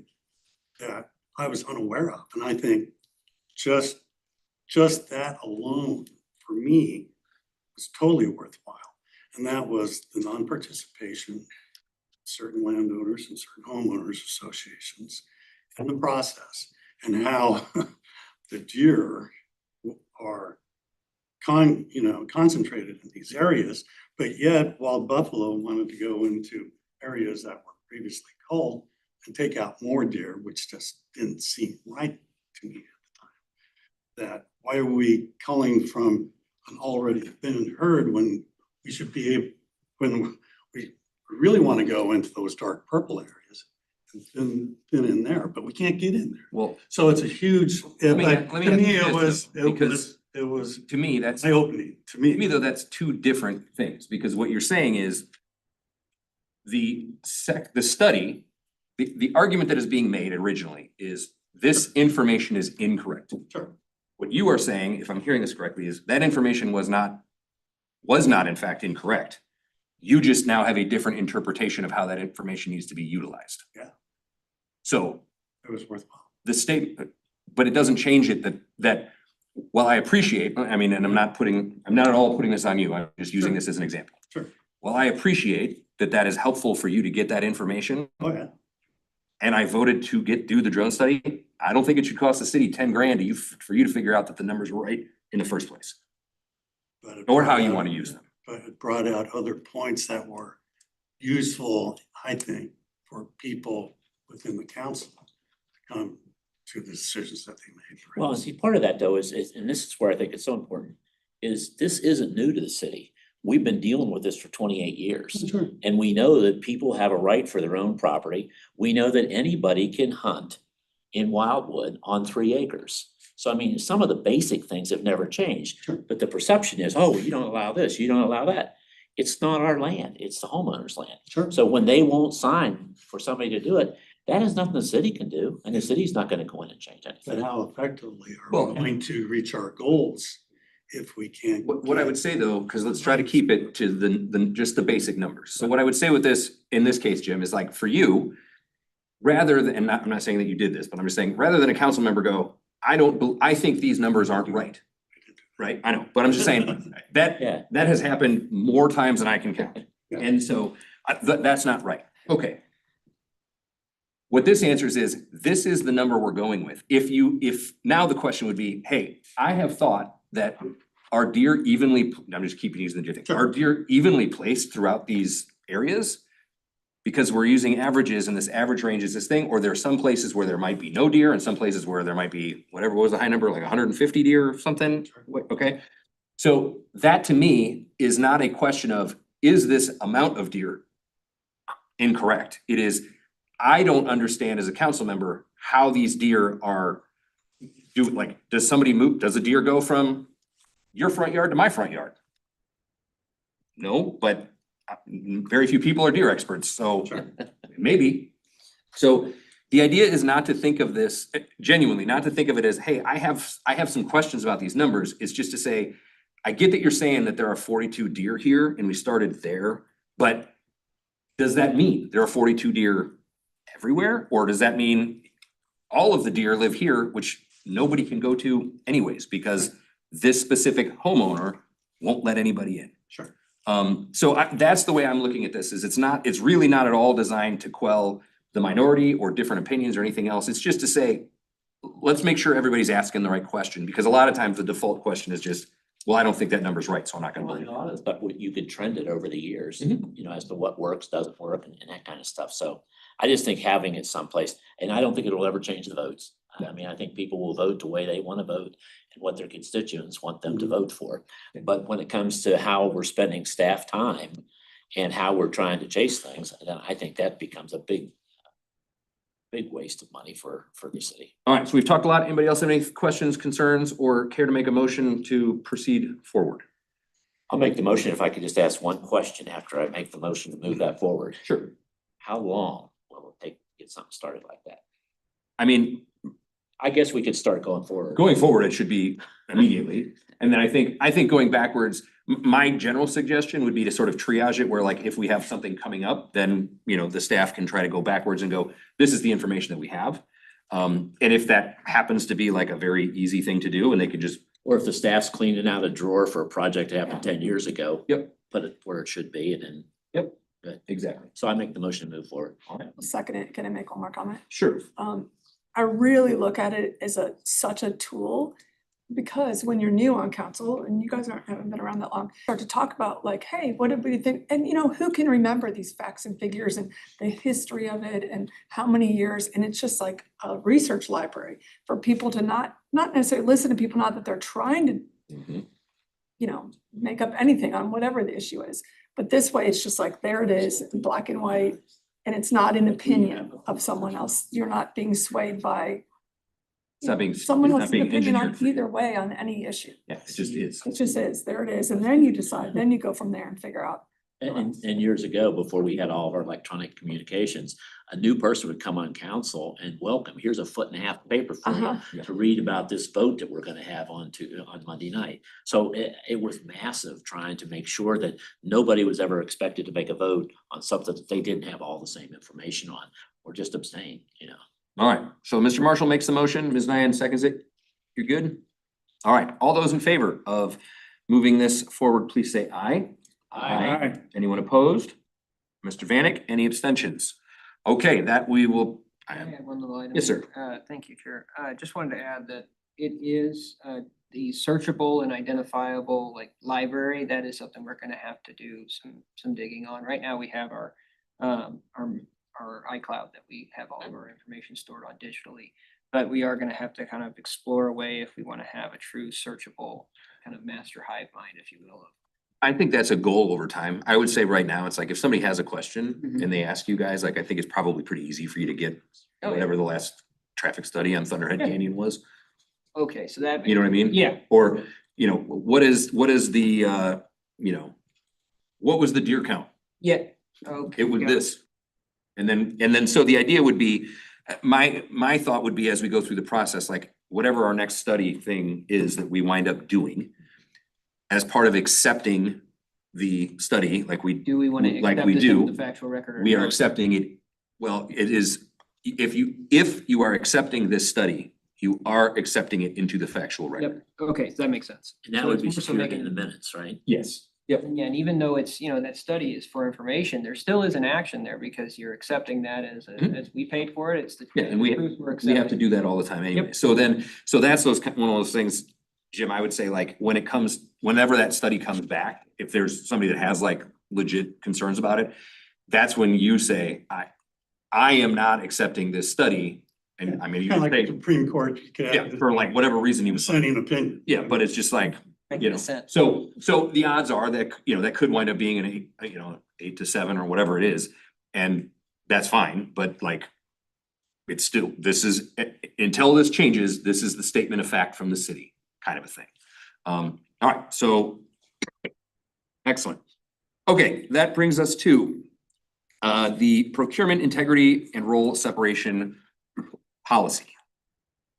that I was unaware of, and I think just that alone, for me, was totally worthwhile. And that was the non-participation of certain landowners and certain homeowners associations in the process, and how the deer are concentrated in these areas, but yet wild buffalo wanted to go into areas that were previously culled and take out more deer, which just didn't seem right to me at the time. That why are we culling from an already thin herd when we should be able, when we really want to go into those dark purple areas and thin in there, but we can't get in there. Well, So it's a huge, Let me- but let me to ask me, you it this, was, though, because it was to me, that's, eye opening to to me me. though, that's two different things, because what you're saying is the study, the argument that is being made originally is this information is incorrect. Sure. What you are saying, if I'm hearing this correctly, is that information was not in fact incorrect. You just now have a different interpretation of how that information needs to be utilized. Yeah. So It was worthwhile. the state, but it doesn't change it that while I appreciate, I mean, and I'm not at all putting this on you, I'm just using Sure. this as an example. Sure. While I appreciate that is helpful for you to get that information, Oh, yeah. and I voted to do the drone study, I don't think it should cost the city 10 grand for you to figure out that the numbers were right in the first place, But it or how brought you out- want to use them. But it brought out other points that were useful, I think, for people within the council to come to the decisions that they made. Well, and see, part of that though is, and this is where I think it's so important, is this isn't new to the city. We've been dealing with this for 28 years. Sure. And we know that people have a right for their own property. We know that anybody can hunt in Wildwood on 3 acres. So I mean, some of the basic things have never changed, Sure. but the perception is, oh, you don't allow this, you don't allow that. It's not our land, it's the homeowner's land. Sure. So when they won't sign for somebody to do it, that is nothing the city can do, and the city's not gonna go in and change But anything. how effectively are Well- we going to reach our goals if we can't? What I would say though, because let's try to keep it to just the basic numbers. So what I would say with this, in this case, Jim, is like for you, rather than, and I'm not saying that you did this, but I'm just saying, rather than a council member go, I think these numbers aren't right. Right? I know, but I'm just saying that Yeah. that has happened more times than I can count. Yeah. And so that's not right. Okay. What this answers is, this is the number we're going with. If now the question would be, hey, I have thought that are deer evenly, I'm just keeping using the deer thing. Are deer evenly placed throughout these areas? Because we're using averages and this average range is this thing, or there are some places where there might be no deer and some places where there might be whatever, what was the high number, like 150 deer or something? Okay, so that to me is not a question of, is this amount of deer incorrect? It is, I don't understand as a council member how these deer are does somebody move, does a deer go from your front yard to my front yard? No, but very few people are deer experts, so maybe. So the idea is not to think of this, genuinely, not to think of it as, hey, I have some questions about these numbers. It's just to say, I get that you're saying that there are 42 deer here and we started there, but does that mean there are 42 deer everywhere? Or does that mean all of the deer live here, which nobody can go to anyways, because this specific homeowner won't let anybody in? Sure. So that's the way I'm looking at this, is it's really not at all designed to quell the minority or different opinions or anything else. It's just to say, let's make sure everybody's asking the right question, because a lot of times the default question is just, well, I don't think that number's right, so I'm not gonna Well, believe a it. lot of stuff, you could trend it over the years, Mhm. as to what works, doesn't work, and that kind of stuff. So I just think having it someplace, and I don't think it'll ever change the votes. I mean, I think people will vote the way they want to vote and what their constituents want them to vote for. But when it comes to how we're spending staff time and how we're trying to chase things, then I think that becomes a big waste of money for the city. All right, so we've talked a lot. Anybody else have any questions, concerns, or care to make a motion to proceed forward? I'll make the motion if I could just ask one question after I make the motion to move that forward. Sure. How long will it take to get something started like that? I mean, I guess we could start going forward. going forward, it should be immediately. And then I think going backwards, my general suggestion would be to sort of triage it where like if we have something coming up, then, you know, the staff can try to go backwards and go, this is the information that we have. And if that happens to be like a very easy thing to do and they could just, Or if the staff's cleaning out a drawer for a project that happened 10 years ago. Yep. Put it where it should be and then. Yep. Good. Exactly. So I make the motion to move forward. All right. Second it, can I make one more comment? Sure. I really look at it as such a tool. Because when you're new on council and you guys haven't been around that long, start to talk about like, hey, what did we think? And you know, who can remember these facts and figures and the history of it and how many years? And it's just like a research library for people to not necessarily listen to people, not that they're trying to, you know, make up anything on whatever the issue is. But this way, it's just like, there it is, in black and white, and it's not an opinion of someone else. You're not being swayed by It's not being, someone it's not else's being opinion on engineered. for- either way on any issue. Yeah, it just is. It just is, there it is, and then you decide, then you go from there and figure out. And years ago, before we had all of our electronic communications, a new person would come on council and welcome, here's a 1.5 foot paper for Uh-huh. you to read about this vote that we're gonna have on Monday night. So it was massive trying to make sure that nobody was ever expected to make a vote on something that they didn't have all the same information on, or just abstain, you know. All right, so Mr. Marshall makes the motion, Ms. Nyan seconds it. You're good? All right, all those in favor of moving this forward, please say aye. Aye. Anyone opposed? Mr. Vanek, any abstentions? Okay, that we will, I had one little item. Yes, sir. Thank you, Chair. Just wanted to add that it is the searchable and identifiable like library. That is something we're gonna have to do some digging on. Right now, we have our iCloud that we have all of our information stored on digitally. But we are gonna have to kind of explore a way if we wanna have a true searchable kind of master hive mind, if you will. I think that's a goal over time. I would say right now, it's like if somebody has a question Mhm. and they ask you guys, like, I think it's probably pretty easy for you to get Oh, yeah. whatever the last traffic study on Thunderhead Yeah. Canyon was. Okay, so that. You know what I mean? Yeah, Or, you know, what is the, you know, what was the deer count? yeah. Okay. It was got it. this. And then, so the idea would be, my thought would be as we go through the process, like whatever our next study thing is that we wind up doing. As part of accepting the study, like we, Do we want to like accept we this into do, the factual record? Or we are not? accepting it. Well, it is, if you are accepting this study, you are accepting it into the factual record. Yep, okay, that makes sense. And that So would it's be more so secured making- in the minutes, right? Yes. Yep. Yeah, and even though it's, you know, that study is for information, there still is an action there because you're accepting that as Mhm. as we paid for it, it's the. Yeah, and we truth we're have to accepting. do that all the time anyway. Yep. So that's one of those things, Jim, I would say like whenever that study comes back, if there's somebody that has like legit concerns about it, that's when you say, I am not accepting this study. And I mean, you Kind of like the say, Supreme Court, you could yeah, have for like whatever reason you was, dissenting opinion. yeah, but it's just like, Making you know, sense. so the odds are that, you know, that could wind up being an 8 to 7 or whatever it is. And that's fine, but like, it's still, this is, until this changes, this is the statement of fact from the city, kind of a thing. All right, so. Excellent. Okay, that brings us to the procurement integrity and role separation policy.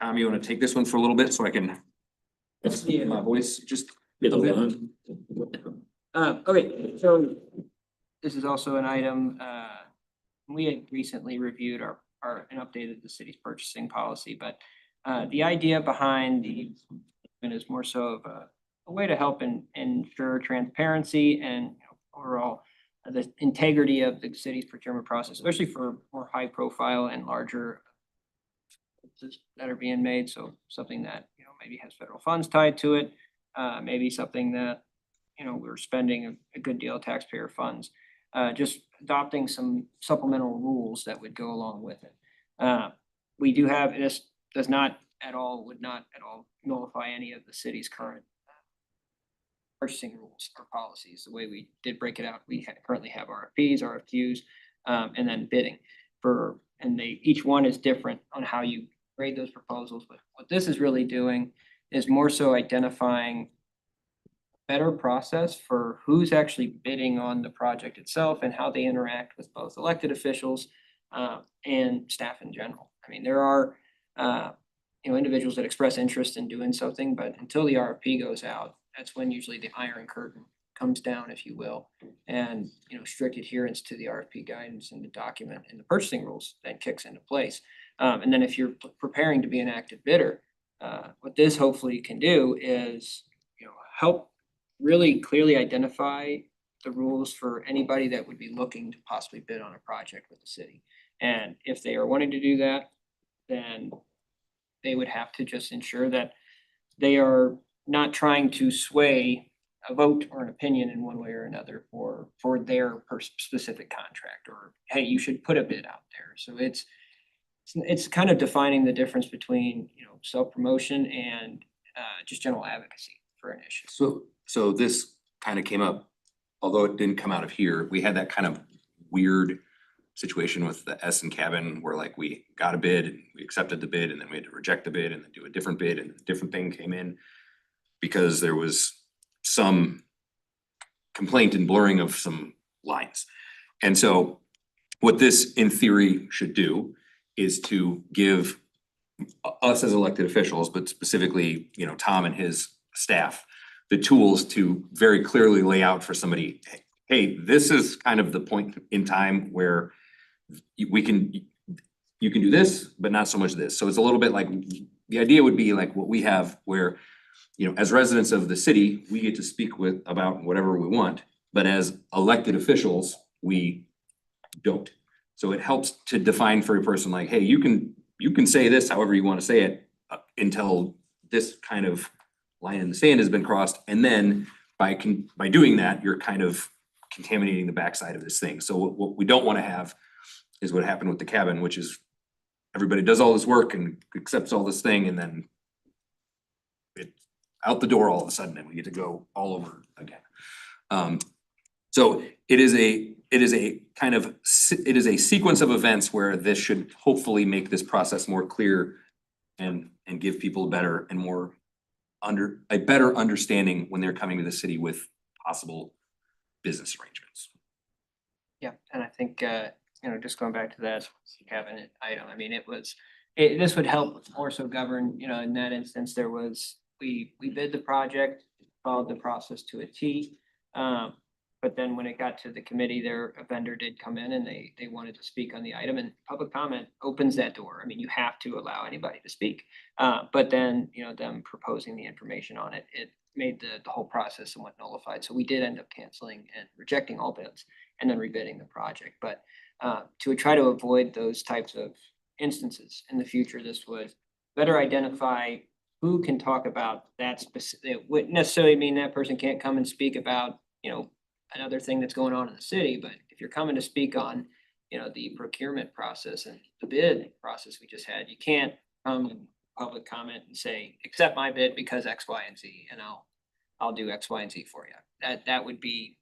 You wanna take this one for a little bit so I can, Yeah. my voice just. Get a a bit? loan. Okay, so this is also an item, we had recently reviewed and updated the city's purchasing policy, but the idea behind the is more so of a way to help ensure transparency and overall the integrity of the city's procurement process, especially for more high profile and larger that are being made, so something that, you know, maybe has federal funds tied to it, maybe something that, you know, we're spending a good deal of taxpayer funds. Just adopting some supplemental rules that would go along with it. We do have this, does not at all, would not at all nullify any of the city's current purchasing rules or policies. The way we did break it out, we currently have RFPs, RFQs, and then bidding for, and each one is different on how you grade those proposals. But what this is really doing is more so identifying better process for who's actually bidding on the project itself and how they interact with both elected officials and staff in general. I mean, there are individuals that express interest in doing something, but until the RFP goes out, that's when usually the iron curtain comes down, if you will. And strict adherence to the RFP guidance and the document and the purchasing rules then kicks into place. And then if you're preparing to be an active bidder, what this hopefully can do is help really clearly identify the rules for anybody that would be looking to possibly bid on a project with the city. And if they are wanting to do that, then they would have to just ensure that they are not trying to sway a vote or an opinion in one way or another for their specific contract, or, hey, you should put a bid out there. So it's kind of defining the difference between, self-promotion and just general advocacy for an issue. So this kind of came up, although it didn't come out of here, we had that kind of weird situation with the Essen cabin where like we got a bid and we accepted the bid and then we had to reject the bid and then do a different bid and a different thing came in because there was some complaint and blurring of some lines. And so what this in theory should do is to give us as elected officials, but specifically, Tom and his staff, the tools to very clearly lay out for somebody, hey, this is kind of the point in time where you can do this, but not so much this. So it's a little bit like, the idea would be like what we have where, as residents of the city, we get to speak about whatever we want, but as elected officials, we don't. So it helps to define for a person like, hey, you can say this however you want to say it until this kind of line in the sand has been crossed, and then by doing that, you're kind of contaminating the backside of this thing. So what we don't want to have is what happened with the cabin, which is everybody does all this work and accepts all this thing, and then it's out the door all of a sudden, and we get to go all over again. So it is a sequence of events where this should hopefully make this process more clear and give people a better understanding when they're coming to the city with possible business arrangements. Yeah, and I think, just going back to that cabinet item, I mean, this would help more so govern, in that instance, we bid the project, followed the process to a T. But then when it got to the committee, a vendor did come in and they wanted to speak on the item, and public comment opens that door. I mean, you have to allow anybody to speak. But then, them proposing the information on it, it made the whole process somewhat nullified. So we did end up canceling and rejecting all bids and then rebidding the project. But to try to avoid those types of instances in the future, this would better identify who can talk about that specific. It wouldn't necessarily mean that person can't come and speak about, another thing that's going on in the city, but if you're coming to speak on, the procurement process and the bid process we just had, you can't come in public comment and say, accept my bid because X, Y, and Z, and I'll do X, Y, and Z for you. That would be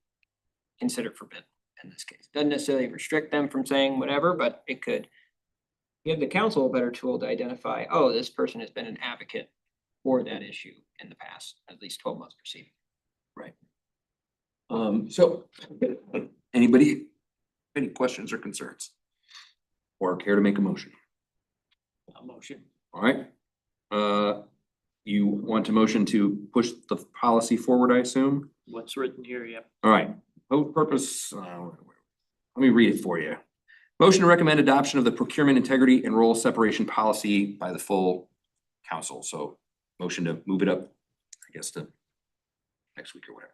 considered forbidden in this case. Doesn't necessarily restrict them from saying whatever, but it could give the council a better tool to identify, oh, this person has been an advocate for that issue in the past, at least 12 months preceding. Right. So anybody, any questions or concerns? Or care to make a motion? A motion. All right. You want to motion to push the policy forward, I assume? What's written here, yeah. All right, vote purpose, let me read it for you. Motion to recommend adoption of the procurement integrity and role separation policy by the full council. So motion to move it up, I guess, to next week or whatever.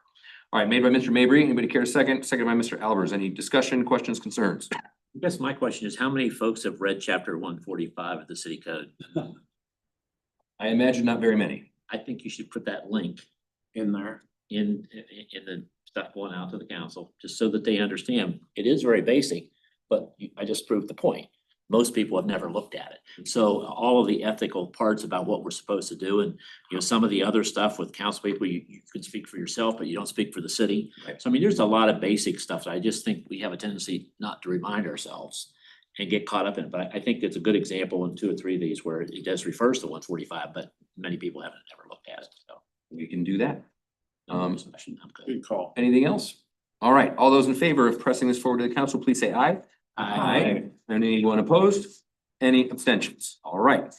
All right, made by Mr. Mabry. Anybody care to second? Second by Mr. Albers. Any discussion, questions, concerns? I guess my question is, how many folks have read chapter 145 of the city code? I imagine not very many. I think you should put that link in there. in the stuff going out to the council, just so that they understand. It is very basic, but I just proved the point. most people have never looked at it. So all of the ethical parts about what we're supposed to do and, some of the other stuff with council people, you can speak for yourself, but you don't speak for the city. Right. So I mean, there's a lot of basic stuff that I just think we have a tendency not to remind ourselves and get caught up in it. But I think it's a good example in 2 or 3 of these where it does refers to 145, but many people haven't ever looked at it, so. We can do that. I'm good. Good call. Anything else? All right, all those in favor of pressing this forward to the council, please say aye. Anyone opposed? Any abstentions? All right.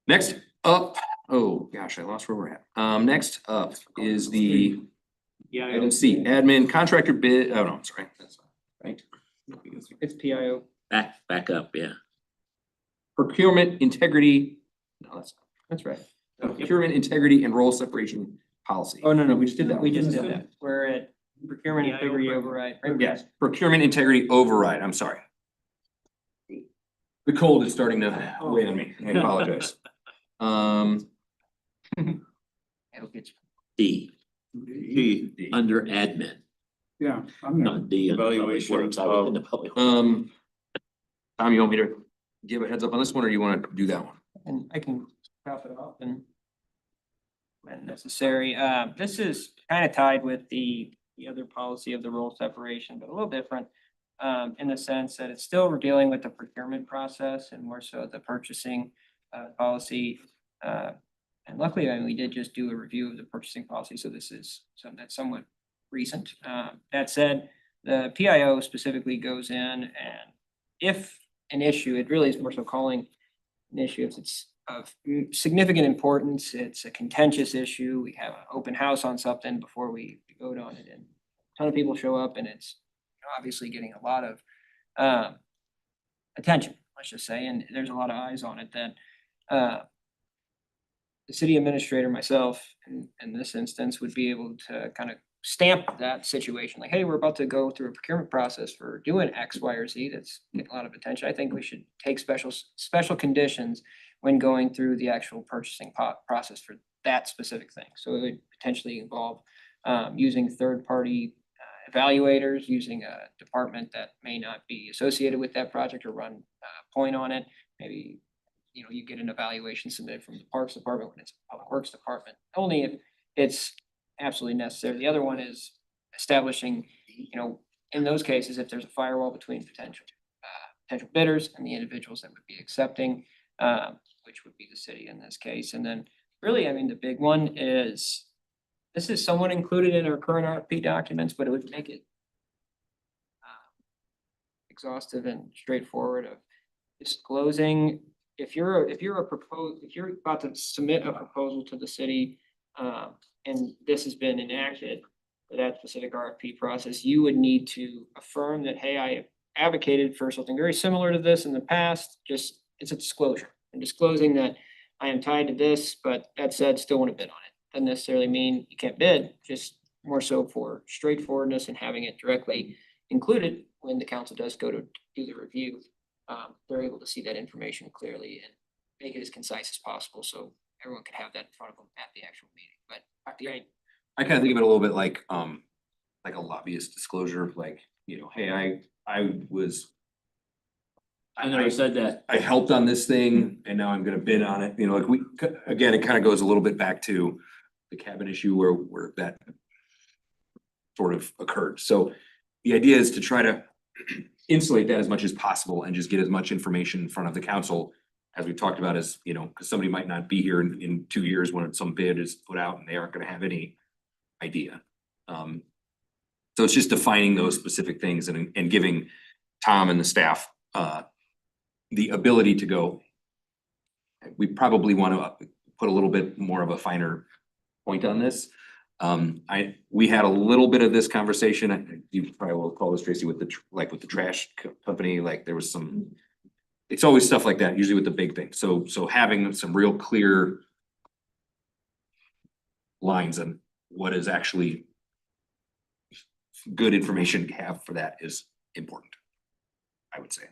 Next up, oh gosh, I lost where we're at. Next up is the Yeah. item C, admin contractor bid, oh no, I'm sorry, that's not right. It's PIO. Back up, yeah. Procurement integrity, no, That's right. procurement integrity and role separation policy. Oh, no, We just did that. We just did that. We're at procurement PIO integrity program. override. Yes, procurement integrity override, I'm sorry. The cold is starting to weigh on me, I apologize. It'll get you. D, D. under admin, Yeah, I'm there. not D. under public Evaluation works. I was in the of- public. Tom, you want me to give a heads up on this one, or you wanna do that one? And I can top it off and when necessary. This is kind of tied with the other policy of the role separation, but a little different. In the sense that it's still we're dealing with the procurement process and more so the purchasing policy. And luckily, I mean, we did just do a review of the purchasing policy, so this is something that's somewhat recent. That said, the PIO specifically goes in and if an issue, it really is more so calling an issue if it's of significant importance, it's a contentious issue, we have an open house on something before we vote on it, and a ton of people show up and it's obviously getting a lot of attention, let's just say, and there's a lot of eyes on it, then the city administrator, myself, in this instance, would be able to kind of stamp that situation, like, hey, we're about to go through a procurement process for doing X, Y, or Z, that's getting a lot of attention. I think we should take special conditions when going through the actual purchasing process for that specific thing. So it would potentially involve using third-party evaluators, using a department that may not be associated with that project or run point on it. Maybe, you get an evaluation submitted from the Parks Department when it's a Public Works Department, only if it's absolutely necessary. The other one is establishing, in those cases, if there's a firewall between potential bidders and the individuals that would be accepting, which would be the city in this case. And then really, I mean, the big one is, this is somewhat included in our current RFP documents, but it would make it exhaustive and straightforward of disclosing, if you're about to submit a proposal to the city, and this has been enacted for that specific RFP process, you would need to affirm that, hey, I advocated for something very similar to this in the past, just, it's a disclosure. And disclosing that I am tied to this, but that said, still want to bid on it. Doesn't necessarily mean you can't bid, just more so for straightforwardness and having it directly included when the council does go to do the review. They're able to see that information clearly and make it as concise as possible, so everyone could have that in front of them at the actual meeting. But I kind of think of it a little bit like a lobbyist disclosure, like, hey, I was. I never said that. I helped on this thing and now I'm gonna bid on it, again, it kind of goes a little bit back to the cabin issue where that sort of occurred. So the idea is to try to insulate that as much as possible and just get as much information in front of the council as we talked about, as, because somebody might not be here in 2 years when some bid is put out and they aren't gonna have any idea. So it's just defining those specific things and giving Tom and the staff the ability to go. We probably want to put a little bit more of a finer point on this. We had a little bit of this conversation, you probably will call this, Tracy, with the trash company, like there was some. It's always stuff like that, usually with the big thing, so having some real clear lines on what is actually good information to have for that is important, I would say.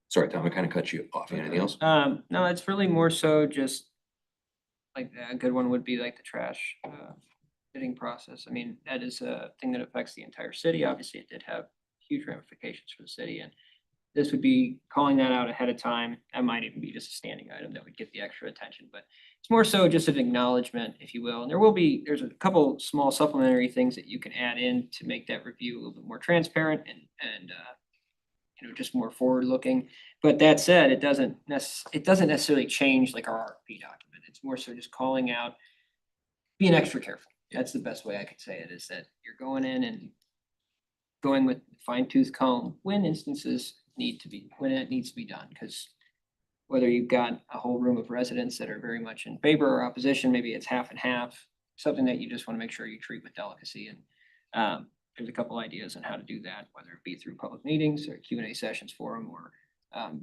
Sorry, Tom, I kind of cut you off. Anything else? No, it's really more so just like a good one would be like the trash bidding process. I mean, that is a thing that affects the entire city. Obviously, it did have huge ramifications for the city, and this would be calling that out ahead of time. That might even be just a standing item that would get the extra attention, but it's more so just an acknowledgement, if you will. And there's a couple small supplementary things that you can add in to make that review a little bit more transparent and just more forward looking. But that said, it doesn't necessarily change like our RFP document. It's more so just calling out, being extra careful. That's the best way I could say it, is that you're going in and going with fine tooth comb when instances when it needs to be done, because whether you've got a whole room of residents that are very much in favor or opposition, maybe it's half and half, something that you just want to make sure you treat with delicacy. And there's a couple ideas on how to do that, whether it be through public meetings or Q&A sessions for them, or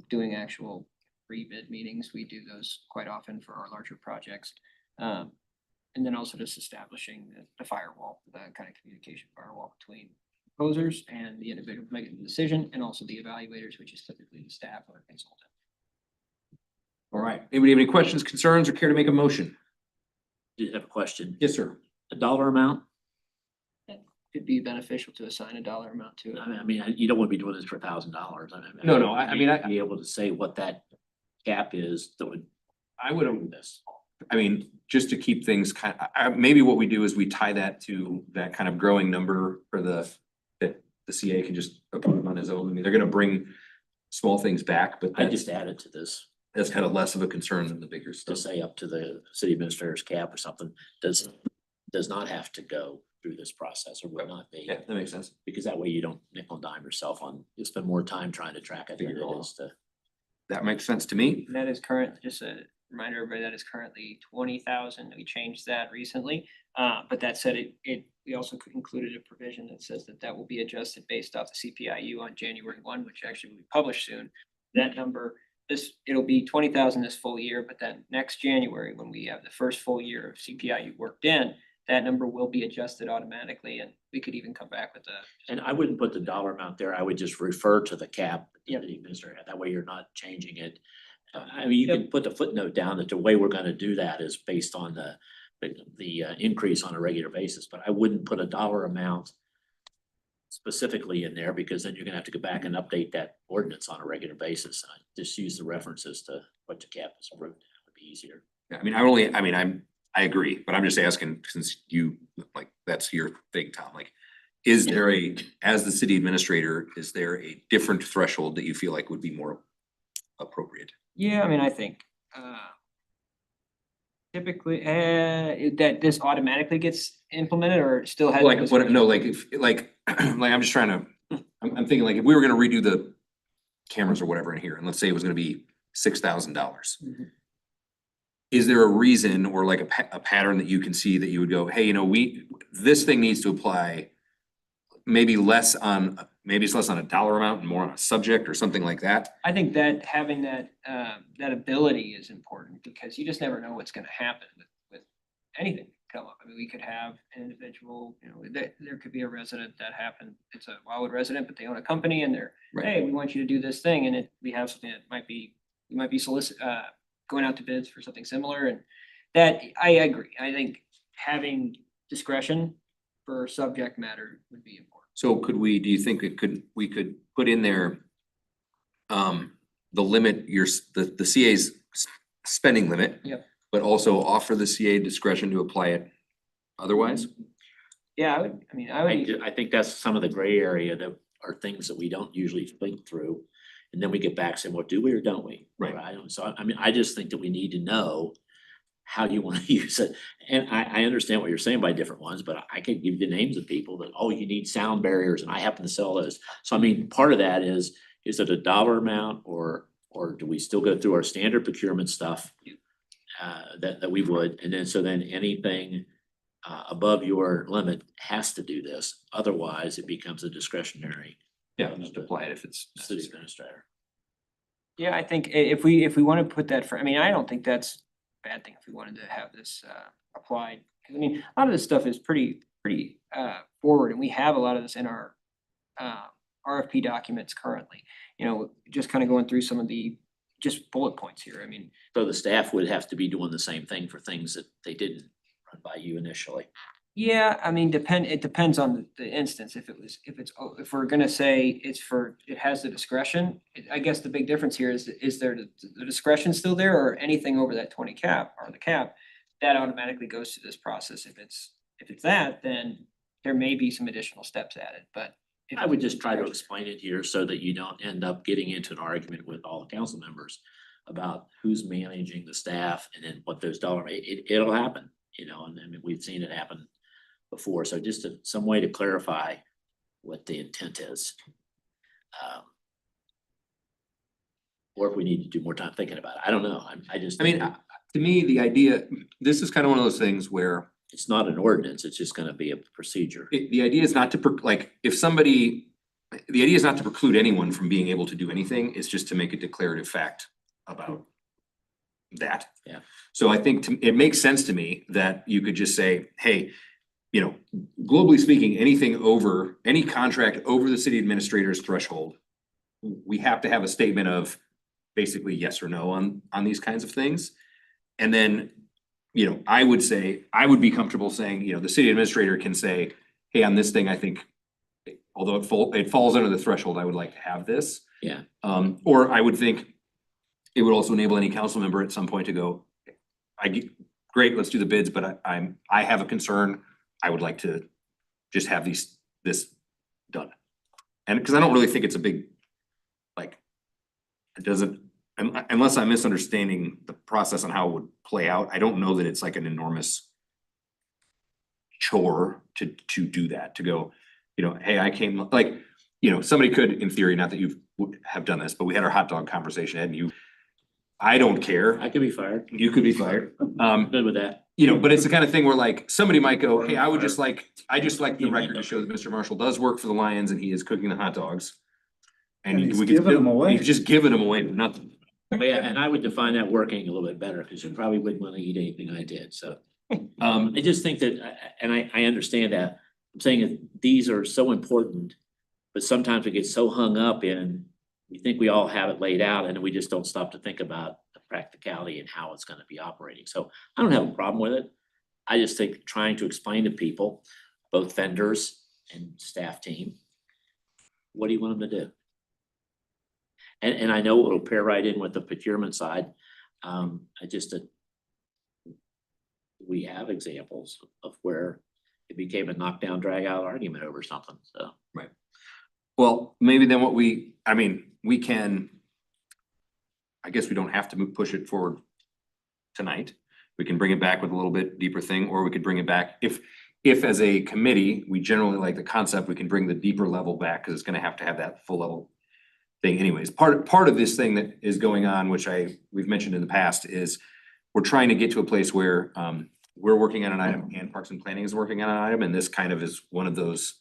doing actual pre-bid meetings. We do those quite often for our larger projects. And then also just establishing the firewall, the kind of communication firewall between proposers and the individual making the decision, and also the evaluators, which is typically the staff or consultant. All right, anybody have any questions, concerns, or care to make a motion? Did have a question. Yes, sir. A dollar amount? Could be beneficial to assign a dollar amount to it. I mean, you don't want to be doing this for $1,000. No, I mean, I- Be able to say what that cap is that would I would do this. I mean, just to keep things maybe what we do is we tie that to that kind of growing number for that the CA can just approve on his own. I mean, they're gonna bring small things back, but I that's, just added to this that's kind of less of a concern than the bigger to stuff. say up to the city administrator's cap or something, does not have to go through this process or will not be. Yeah, that makes sense. Because that way you don't nickel and dime yourself you spend more time trying to track it than Figure it all it is to. That makes sense to me. And that is current, just a reminder, everybody, that is currently 20,000. We changed that recently. But that said, we also included a provision that says that will be adjusted based off the CPIU on January 1, which actually will be published soon. That number, it'll be 20,000 this full year, but then next January, when we have the first full year of CPIU worked in, that number will be adjusted automatically, and we could even come back with And I wouldn't put the dollar amount there. I would just refer to the cap. that Yep. the administrator had. That way you're not changing it. I mean, you can put the footnote down that the way we're gonna do that is based on the increase on a regular basis, but I wouldn't put a dollar amount specifically in there, because then you're gonna have to go back and update that ordinance on a regular basis. Just use the references to what the cap is approved. That would be easier. Yeah, I agree, but I'm just asking, since that's your thing, Tom, is there as the city administrator, is there a different threshold that you feel like would be more appropriate? Yeah, I mean, I think typically that this automatically gets implemented, or still has. I'm just trying to, I'm thinking like if we were gonna redo the cameras or whatever in here, and let's say it was gonna be $6,000. Mhm. Is there a reason or like a pattern that you can see that you would go, hey, this thing needs to apply maybe it's less on a dollar amount and more on a subject or something like that? I think that having that ability is important, because you just never know what's gonna happen with anything come up. I mean, we could have an individual, there could be a resident it's a Wildwood resident, but they own a company and they're, Right. hey, we want you to do this thing, and we have something that we might be going out to bids for something similar, and that, I agree. I think having discretion for subject matter would be important. So do you think we could put in there the limit, the CA's spending limit? Yep. But also offer the CA discretion to apply it otherwise? Yeah, I would. I think that's some of the gray area that are things that we don't usually think through. And then we get back saying, well, do we or don't we? Right. I just think that we need to know how you want to use it. And I understand what you're saying by different ones, but I could give you the names of people that, you need sound barriers, and I happen to sell those. So I mean, part of that is it a dollar amount, or do we still go through our standard procurement stuff? That we would, and then anything above your limit has to do this. Otherwise, it becomes a discretionary. Yeah, just apply it if it's City administrator. Yeah, I think if we want to put that I don't think that's a bad thing if we wanted to have this applied. 'Cause I mean, a lot of this stuff is pretty forward, and we have a lot of this in our RFP documents currently. Just kind of going through some of the just bullet points here. I mean, So the staff would have to be doing the same thing for things that they didn't run by you initially. Yeah, I mean, it depends on the instance. If we're gonna say it has the discretion, I guess the big difference here is there the discretion still there or anything over that 20 cap or the cap? That automatically goes through this process. If it's that, then there may be some additional steps added, but. if I would just it's try to discretion- explain it here so that you don't end up getting into an argument with all the council members about who's managing the staff and then what those it'll happen, and I mean, we've seen it happen before, so just some way to clarify what the intent is. Or if we need to do more time thinking about it, I don't know, I just. I mean, to me, the idea, this is kind of one of those things where It's not an ordinance, it's just gonna be a procedure. the idea is not to, the idea is not to preclude anyone from being able to do anything, it's just to make a declarative fact about that. Yeah. So I think it makes sense to me that you could just say, hey, globally speaking, any contract over the city administrator's threshold, we have to have a statement of basically yes or no on these kinds of things. And then, I would be comfortable saying, the city administrator can say, hey, on this thing, I think, although it falls under the threshold, I would like to have this. Yeah. Or I would think it would also enable any council member at some point to go, great, let's do the bids, but I have a concern. I would like to just have this done. And because I don't really think it's a big, it doesn't, unless I'm misunderstanding the process on how it would play out, I don't know that it's like an enormous chore to do that, to go, hey, I came, somebody could, in theory, not that you have done this, but we had our hot dog conversation, Ed, and I don't care, I could be fired, you could be fired. good with that. But it's the kind of thing where somebody might go, hey, I just like the record to show that Mr. Marshall does work for the Lions and he is cooking the hot dogs. And he's we could giving them away. He's just giving them away for nothing. But yeah, and I would define that working a little bit better, because you probably wouldn't wanna eat anything I did, so. I just think that, and I understand that, I'm saying that these are so important, but sometimes we get so hung up in, we think we all have it laid out, and we just don't stop to think about the practicality and how it's gonna be operating. So I don't have a problem with it. I just think trying to explain to people, both vendors and staff team, what do you want them to do? And I know it'll pair right in with the procurement side. We have examples of where it became a knockdown, drag out argument over something, so. Right. Well, maybe then we can, I guess we don't have to push it forward tonight. We can bring it back with a little bit deeper thing, or we could bring it back, if as a committee, we generally like the concept, we can bring the deeper level back, because it's gonna have to have that full level thing anyways. Part of this thing that is going on, which we've mentioned in the past, is we're trying to get to a place where we're working on an item and Parks and Planning is working on an item, and this kind of is one of those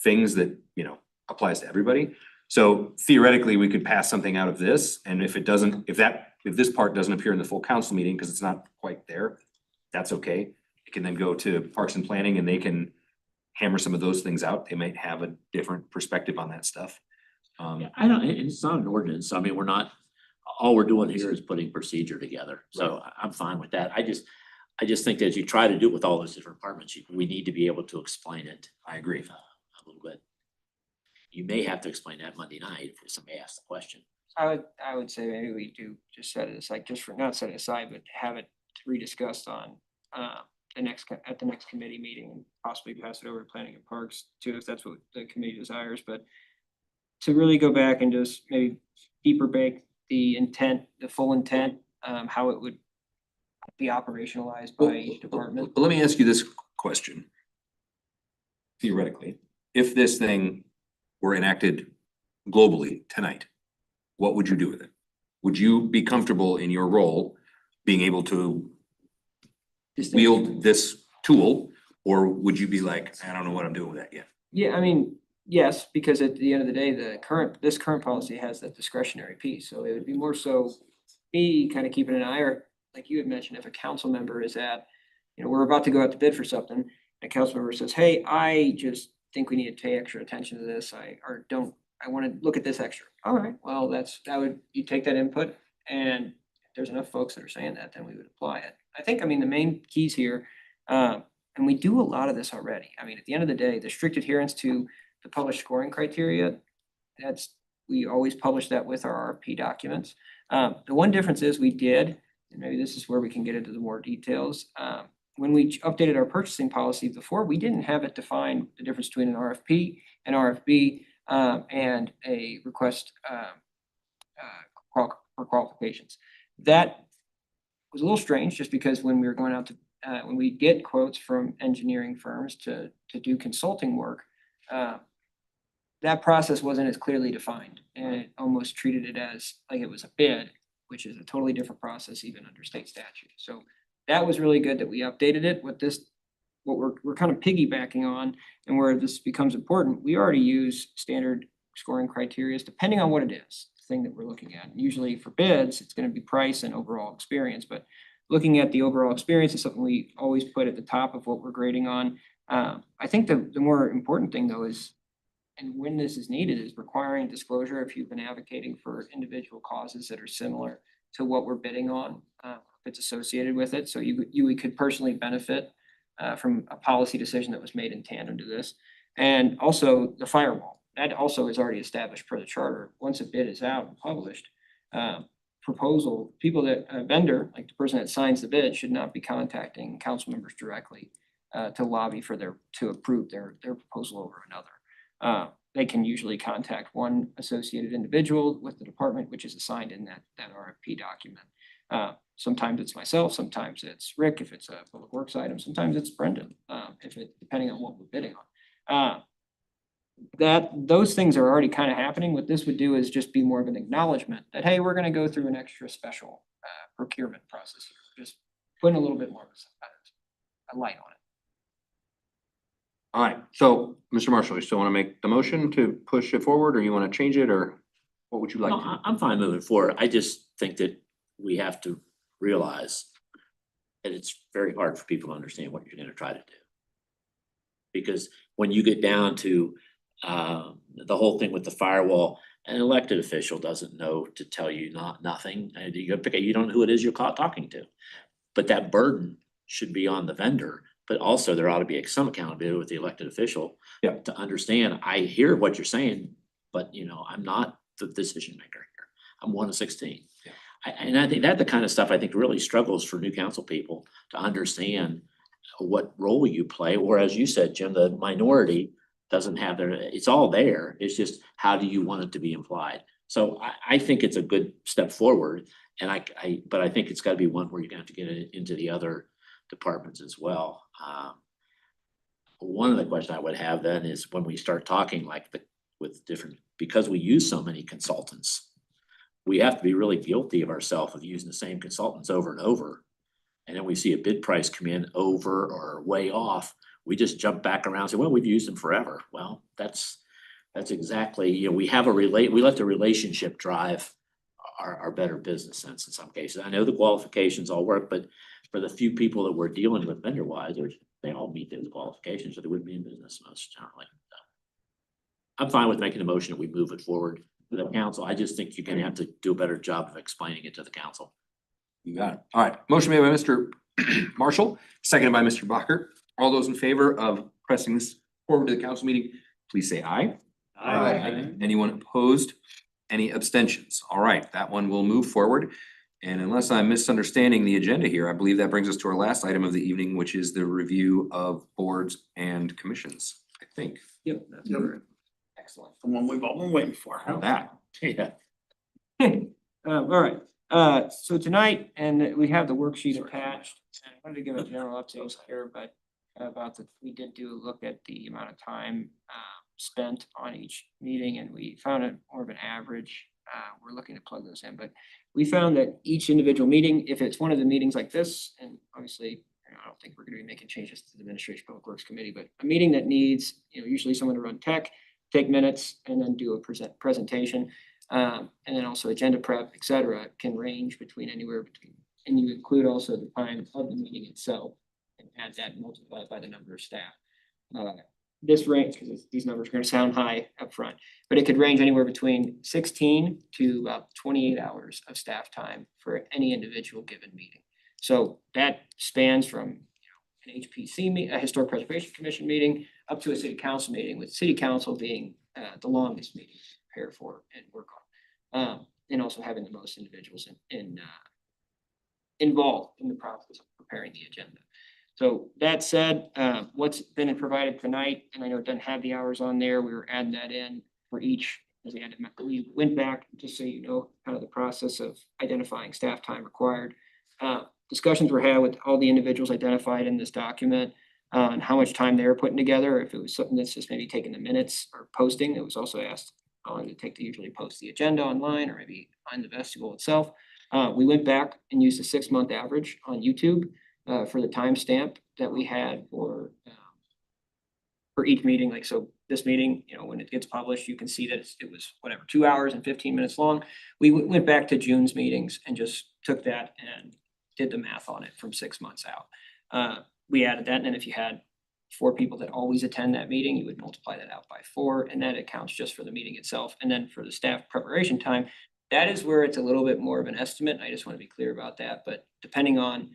things that, applies to everybody. So theoretically, we could pass something out of this, and if this part doesn't appear in the full council meeting, because it's not quite there, that's okay. It can then go to Parks and Planning and they can hammer some of those things out. They might have a different perspective on that stuff. Yeah, it's not an ordinance, I mean, all we're doing here is putting procedure together, so I'm fine with that. I just think that as you try to do it with all those different departments, we need to be able to explain it. I agree. A little bit. You may have to explain that Monday night if somebody asks the question. I would say maybe we do just set it aside, not set it aside, but have it rediscussed on at the next committee meeting, and possibly pass it over to Planning and Parks too, if that's what the committee desires, but to really go back and just maybe deeper bake the intent, the full intent, how it would be operationalized by each department. But let me ask you this question. Theoretically, if this thing were enacted globally tonight, what would you do with it? Would you be comfortable in your role being able to wield this tool, or would you be like, I don't know what I'm doing with that yet? Yeah, I mean, yes, because at the end of the day, this current policy has that discretionary piece, so it would be more so me kind of keeping an eye, or like you had mentioned, if a council member is we're about to go out to bid for something, and a council member says, hey, I just think we need to pay extra attention to this, I want to look at this extra. All right, well, you take that input, and if there's enough folks that are saying that, then we would apply it. I think, the main keys here, And we do a lot of this already. I mean, at the end of the day, the strict adherence to the published scoring criteria, we always publish that with our RFP documents. The one difference is we did, and maybe this is where we can get into the more details. When we updated our purchasing policy before, we didn't have it define the difference between an RFP, an RFB, and a request for qualifications. That was a little strange just because when we were going out to, when we get quotes from engineering firms to do consulting work, that process wasn't as clearly defined and it almost treated it as like it was a bid, which is a totally different process even under state statute. So that was really good that we updated it with this, what we're kind of piggybacking on and where this becomes important. We already use standard scoring criteria depending on what it is, the thing that we're looking at. Usually for bids, it's going to be price and overall experience, but looking at the overall experience is something we always put at the top of what we're grading on. I think the more important thing though is, and when this is needed, is requiring disclosure if you've been advocating for individual causes that are similar to what we're bidding on, if it's associated with it. So you could personally benefit from a policy decision that was made in tandem to this. And also the firewall, that also is already established per the charter. Once a bid is out and published, a vendor, like the person that signs the bid, should not be contacting council members directly to lobby for to approve their proposal over another. They can usually contact one associated individual with the department, which is assigned in that RFP document. Sometimes it's myself, sometimes it's Rick, if it's a public works item, sometimes it's Brendan, depending on what we're bidding on. Those things are already kind of happening. What this would do is just be more of an acknowledgement that, hey, we're gonna go through an extra special procurement process here. Just putting a little bit more of a light on it. All right, so Mr. Marshall, you still want to make the motion to push it forward or you want to change it or what would you like No, to? I'm fine moving forward. I just think that we have to realize that it's very hard for people to understand what you're gonna try to do. Because when you get down to the whole thing with the firewall, an elected official doesn't know to tell you nothing. And you don't know who it is you're talking to. But that burden should be on the vendor. But also there ought to be some accountability with the elected official. Yeah. To understand, I hear what you're saying, but I'm not the decision maker here. I'm 1 of 16. Yeah. And I think that the kind of stuff I think really struggles for new council people to understand what role you play, or as you said, Jim, the minority doesn't have it's all there. It's just how do you want it to be implied? So I think it's a good step forward. And but I think it's got to be one where you're going to have to get it into the other departments as well. One of the questions I would have then is when we start talking because we use so many consultants, we have to be really guilty of ourselves of using the same consultants over and over. And then we see a bid price come in over or way off. We just jump back around and say, well, we've used them forever. Well, that's exactly, we let the relationship drive our better business sense in some cases. I know the qualifications all work, but for the few people that we're dealing with vendor wise, they all meet those qualifications or they wouldn't be in business most generally. I'm fine with making a motion that we move it forward to the council. I just think you're gonna have to do a better job of explaining it to the council. You got it. All right, motion made by Mr. Marshall, seconded by Mr. Bacher. All those in favor of pressing this forward to the council meeting, please say aye. Anyone opposed? Any abstentions? All right, that one will move forward. And unless I'm misunderstanding the agenda here, I believe that brings us to our last item of the evening, which is the review of boards and commissions, I think. Yep, that's correct. Excellent. The one we've all been waiting for. How that? Yeah. All right, so tonight, and we have the worksheet attached, and I wanted to give a general update here, but we did do a look at the amount of time spent on each meeting, and we found it more of an average. We're looking to plug those in, but we found that each individual meeting, if it's one of the meetings like this, and obviously, I don't think we're gonna be making changes to the Administration Public Works Committee, but a meeting that needs, usually someone to run tech, take minutes, and then do a presentation. And then also agenda prep, et cetera, can range between anywhere between, and you include also the time of the meeting itself and add that multiplied by the number of staff. This range, because these numbers are going to sound high up front, but it could range anywhere between 16 to about 28 hours of staff time for any individual given meeting. So that spans from an HPC a Historic Preservation Commission meeting, up to a city council meeting, with city council being the longest meeting to prepare for and work on. And also having the most individuals involved in the process of preparing the agenda. So that said, what's been provided tonight, and I know it doesn't have the hours on there, we were adding that in for each. As we went back, just so you know, kind of the process of identifying staff time required. Discussions were had with all the individuals identified in this document on how much time they were putting together. If it was something that's just maybe taking the minutes or posting, it was also asked how long it take to usually post the agenda online or maybe on the vestibule itself. We went back and used a 6-month average on YouTube for the timestamp that we had for each meeting. Like, so this meeting, you know, when it gets published, you can see that it was whatever, 2 hours and 15 minutes long. We went back to June's meetings and just took that and did the math on it from 6 months out. We added that, and then if you had 4 people that always attend that meeting, you would multiply that out by 4, and that accounts just for the meeting itself. And then for the staff preparation time, that is where it's a little bit more of an estimate. I just want to be clear about that, but depending on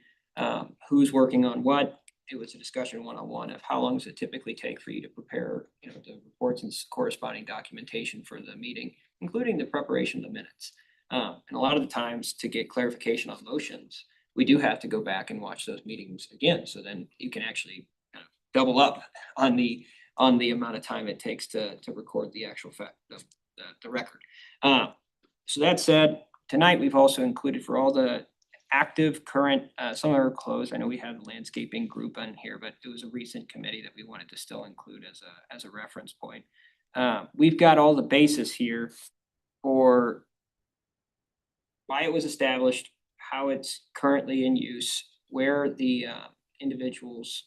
who's working on what, it was a discussion one-on-one of how long does it typically take for you to prepare, you know, the reports and corresponding documentation for the meeting, including the preparation of the minutes. And a lot of the times to get clarification on motions, we do have to go back and watch those meetings again. So then you can actually kind of double up on the amount of time it takes to record the actual fact, the record. So that said, tonight we've also included for all the active current, some are closed. I know we had a landscaping group on here, but it was a recent committee that we wanted to still include as a reference point. We've got all the basis here for why it was established, how it's currently in use, where the individuals,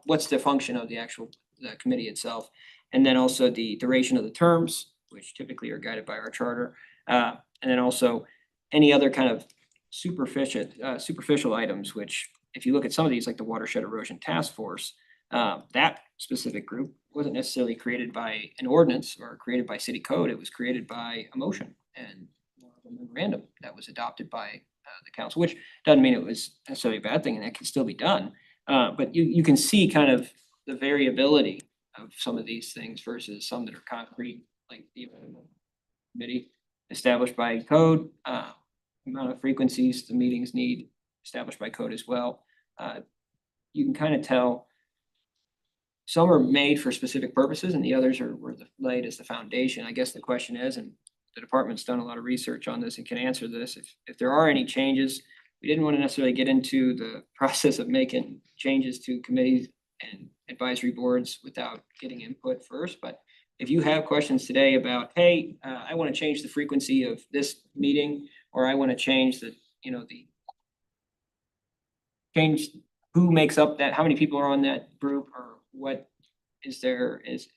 what's the function of the actual committee itself, and then also the duration of the terms, which typically are guided by our charter, and then also any other kind of superficial items, which if you look at some of these, like the Watershed Erosion Task Force, that specific group wasn't necessarily created by an ordinance or created by city code. It was created by a motion and a memorandum that was adopted by the council, which doesn't mean it was necessarily a bad thing, and that can still be done. But you can see kind of the variability of some of these things versus some that are concrete, like the committee established by code, amount of frequencies the meetings need established by code as well. You can kind of tell some are made for specific purposes and the others were laid as the foundation. I guess the question is, and the department's done a lot of research on this and can answer this, if there are any changes, we didn't want to necessarily get into the process of making changes to committees and advisory boards without getting input first. But if you have questions today about, hey, I want to change the frequency of this meeting, or I want to change change who makes up that, how many people are on that group, or what is there is,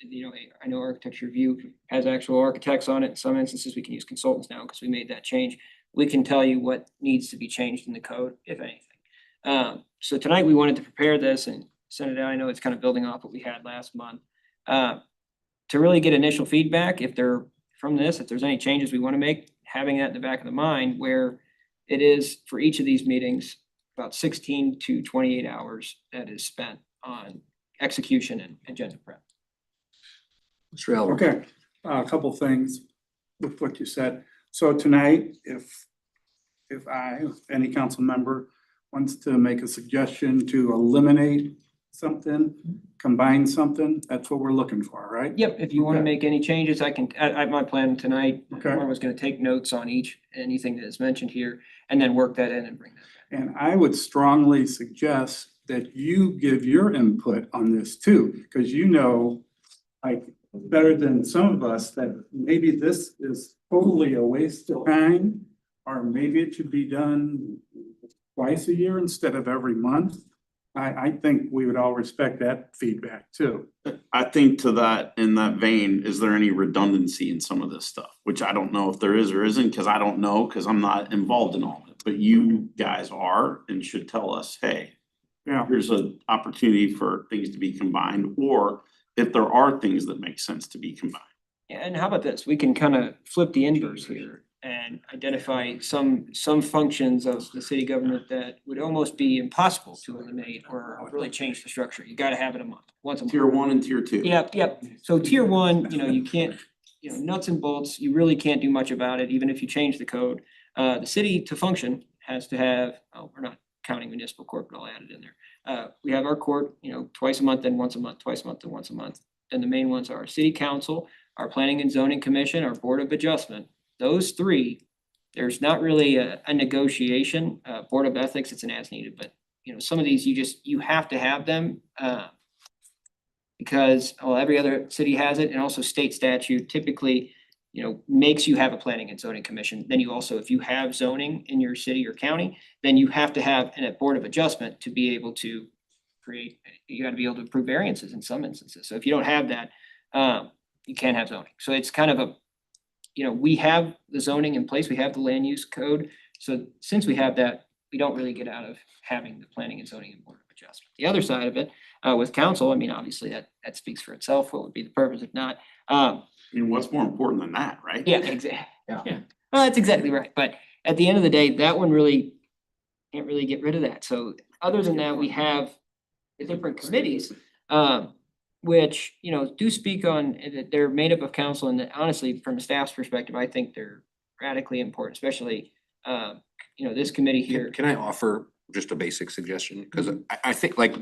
I know Architecture Review has actual architects on it. In some instances, we can use consultants now because we made that change. We can tell you what needs to be changed in the code, if anything. So tonight we wanted to prepare this and send it out. I know it's kind of building off what we had last month. To really get initial feedback, if there's any changes we want to make, having that in the back of the mind, where it is for each of these meetings, about 16 to 28 hours that is spent on execution and agenda prep. Mr. Albert. Okay, a couple things with what you said. So tonight, if any council member wants to make a suggestion to eliminate something, combine something, that's what we're looking for, right? Yep, if you want to Okay. make any changes, my plan tonight, Okay. I was going to take notes on anything that is mentioned here, and then work that in and bring that back. And I would strongly suggest that you give your input on this too, because like better than some of us, that maybe this is totally a waste of time, or maybe it should be done twice a year instead of every month. I think we would all respect that feedback too. I think in that vein, is there any redundancy in some of this stuff? Which I don't know if there is or isn't, because I don't know, because I'm not involved in all of it. But you guys are and should tell us, hey, Yeah, here's an opportunity for things to be combined, or if there are things that make sense to be combined. Yeah, and how about this? We can kind of flip the inverse here and and identify some functions of the city government that would almost be impossible to eliminate or really change the structure. You gotta have it once a month. Tier 1 and tier 2. Yep. So tier one, you can't, nuts and bolts, you really can't do much about it, even if you change the code. The city to function has to have, we're not counting municipal court, but I'll add it in there. We have our court, twice a month, then once a month, twice a month, then once a month. And the main ones are our city council, our planning and zoning commission, our board of adjustment. Those three, there's not really a negotiation, board of ethics, it's an as needed, but some of these you have to have them. Because, well, every other city has it, and also state statute typically, makes you have a planning and zoning commission. Then you also, if you have zoning in your city or county, then you have to have a board of adjustment to be able to create, you gotta be able to approve variances in some instances. So if you don't have that, you can't have zoning. So it's kind of we have the zoning in place, we have the land use code. So since we have that, we don't really get out of having the planning and zoning and board of adjustment. The other side of it, with council, I mean, obviously that speaks for itself. What would be the purpose if not? I mean, what's more important than that, right? Yeah, exactly. Yeah. Well, that's exactly right. But at the end of the day, that one really can't really get rid of that. So other than that, we have the different committees, which, do speak on, they're made up of council, and honestly, from a staff's perspective, I think they're radically important, especially, this committee here. Can I offer just a basic suggestion? Cause I think like,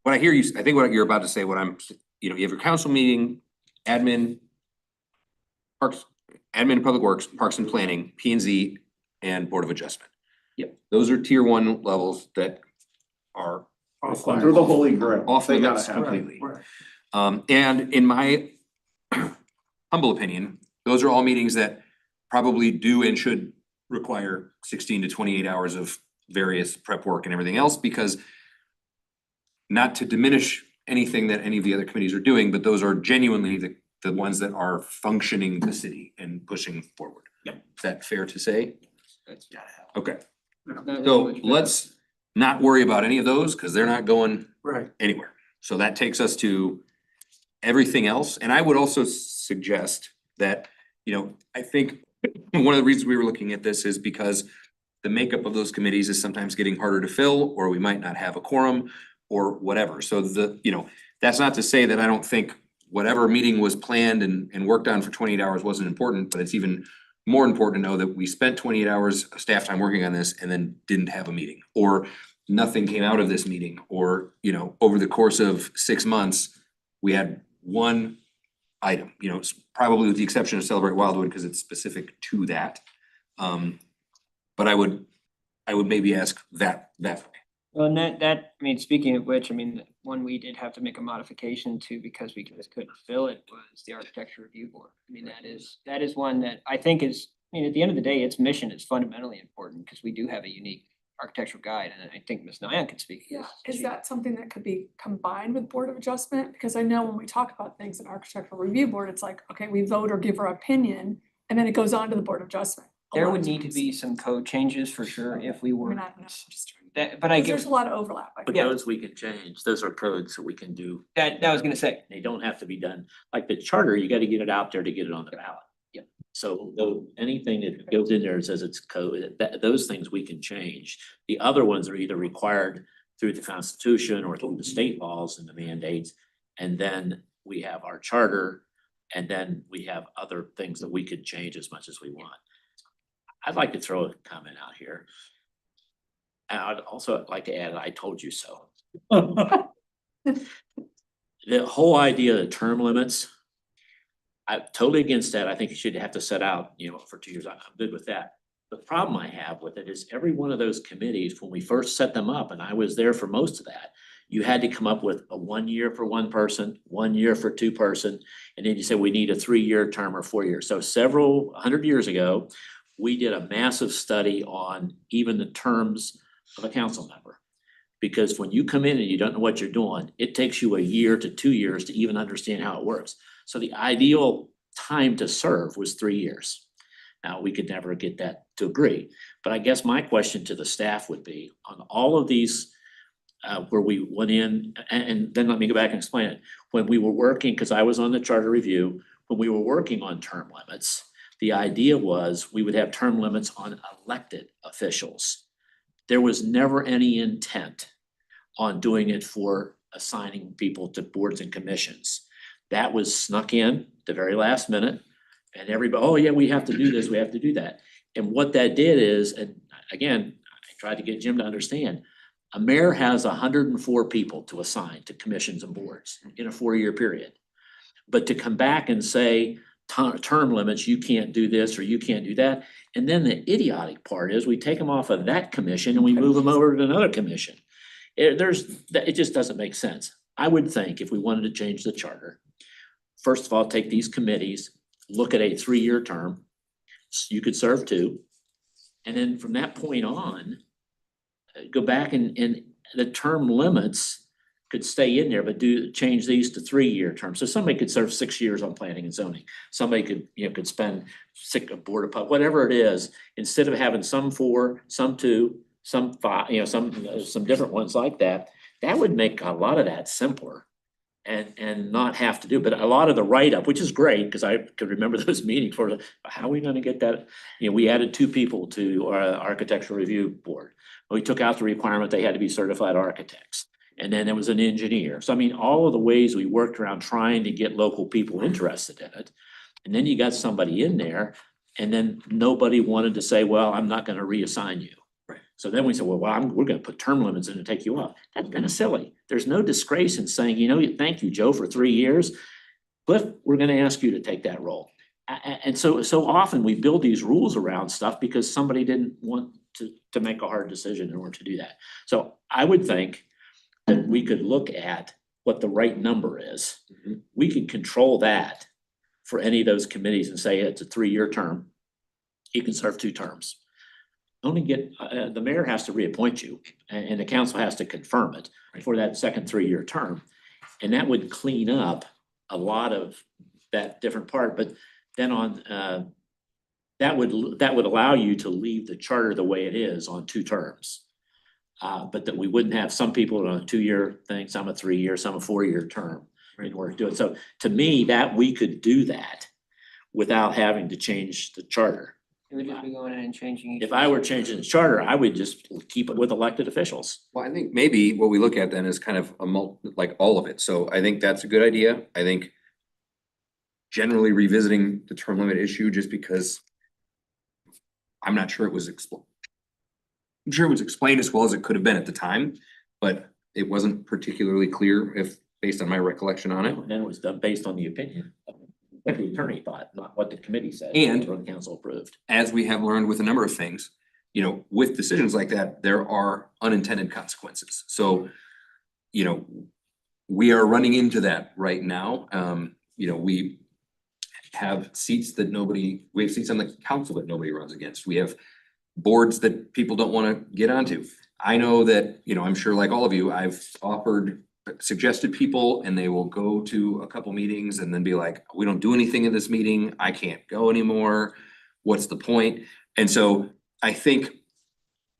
what I hear you, I think what you're about to say, what I'm, you have your council meeting, admin, parks, admin, public works, parks and planning, P and Z, and board of adjustment. Yep. Those are tier 1 levels that are They're the holy grail. off They limits gotta have it. completely. And in my humble opinion, those are all meetings that probably do and should require 16 to 28 hours of various prep work and everything else, because not to diminish anything that any of the other committees are doing, but those are genuinely the ones that are functioning the city and pushing forward. Yeah. Is that fair to say? That's gotta happen. Okay, That's so what you- let's not worry about any of those, cause they're not going Right. anywhere. So that takes us to everything else. And I would also suggest that, I think one of the reasons we were looking at this is because the makeup of those committees is sometimes getting harder to fill, or we might not have a quorum or whatever. So that's not to say that I don't think whatever meeting was planned and worked on for 28 hours wasn't important, but it's even more important to know that we spent 28 hours of staff time working on this and then didn't have a meeting, or nothing came out of this meeting, or, over the course of 6 months, we had one item, probably with the exception of Celebrate Wildwood, because it's specific to that. But I would maybe ask that way. Well, and speaking of which, one we did have to make a modification to because we just couldn't fill it was the architecture review board. That is one that I think is, at the end of the day, its mission is fundamentally important because we do have a unique architectural guide, and I think Ms. Nyan can speak. Yeah, is that something that could be combined with Board of Adjustment? Because I know when we talk about things in Architectural Review Board, it's like, okay, we vote or give our opinion, and then it goes on to the Board of Adjustment. a There lot would of need to times. be some code changes for sure if we I were, mean, I don't know, I'm just trying. that, but I Because there's get, a lot of overlap. I But think. those we can change. Those are codes that we can do. that I was gonna say, They don't have to be done. Like the charter, you gotta get it out there to get it on the ballot. Yeah. So though anything that goes in there says it's code, those things we can change. The other ones are either required through the Constitution or through the state laws and the mandates. And then we have our charter, and then we have other things that we could change as much as we want. I'd like to throw a comment out here. And I'd also like to add, I told you so. The whole idea of term limits, I'm totally against that. I think you should have to set out, for 2 years. I'm good with that. The problem I have with it is every one of those committees, when we first set them up, and I was there for most of that, you had to come up with a 1 year for one person, 1 year for two person, and then you said we need a 3-year term or 4 years. So several 100 years ago, we did a massive study on even the terms of a council member. Because when you come in and you don't know what you're doing, it takes you 1 year to 2 years to even understand how it works. So the ideal time to serve was 3 years. Now, we could never get that to agree, but I guess my question to the staff would be on all of these where we went in, and then let me go back and explain it. When we were working, because I was on the charter review, when we were working on term limits, the idea was we would have term limits on elected officials. There was never any intent on doing it for assigning people to boards and commissions. That was snuck in the very last minute, and everybody, oh yeah, we have to do this, we have to do that. And what that did is, and again, I tried to get Jim to understand, a mayor has 104 people to assign to commissions and boards in a 4-year period. But to come back and say, term limits, you can't do this or you can't do that. And then the idiotic part is we take them off of that commission and we move them over to another commission. It just doesn't make sense. I would think if we wanted to change the charter, first of all, take these committees, look at a 3-year term. You could serve 2. And then from that point on, go back and the term limits could stay in there, but change these to 3-year terms. So somebody could serve 6 years on planning and zoning. Somebody could spend board of pub, whatever it is, instead of having some 4, some 2, some 5, some different ones like that. That would make a lot of that simpler and not have to do, but a lot of the write-up, which is great, because I could remember those meetings for how are we gonna get that? We added 2 people to our architectural review board. We took out the requirement they had to be certified architects. And then there was an engineer. So I mean, all of the ways we worked around trying to get local people interested in it. And then you got somebody in there and then nobody wanted to say, well, I'm not gonna reassign you. Right. So then we said, well, we're gonna put term limits in and take you off. That's kind of silly. There's no disgrace in saying, thank you, Joe, for 3 years. But we're gonna ask you to take that role. And so often we build these rules around stuff because somebody didn't want to make a hard decision in order to do that. So I would think that we could look at what the right number is. Mhm. We could control that for any of those committees and say it's a 3-year term. You can serve 2 terms. Only the mayor has to reappoint you and the council has to confirm it for that second 3-year term. And that would clean up a lot of that different part, but then that would allow you to leave the charter the way it is on 2 terms. But that we wouldn't have some people on a 2-year thing, some a 3-year, some a 4-year term in order to do it. So to me, that we could do that without having to change the charter. It would just be going in and changing. each If I were changing the charter, I would just keep it with elected officials. Well, I think maybe what we look at then is kind of like all of it. So I think that's a good idea. I think generally revisiting the term limit issue just because I'm not sure it was I'm sure it was explained as well as it could have been at the time, but it wasn't particularly clear based on my recollection on it. And then it was done based on the opinion of what the attorney thought, not what the committee said. And- Or the council approved. As we have learned with a number of things, with decisions like that, there are unintended consequences. So, we are running into that right now. We have seats on the council that nobody runs against. We have boards that people don't want to get onto. I know that, I'm sure like all of you, I've suggested people and they will go to a couple meetings and then be like, we don't do anything in this meeting. I can't go anymore. What's the point? And so I think,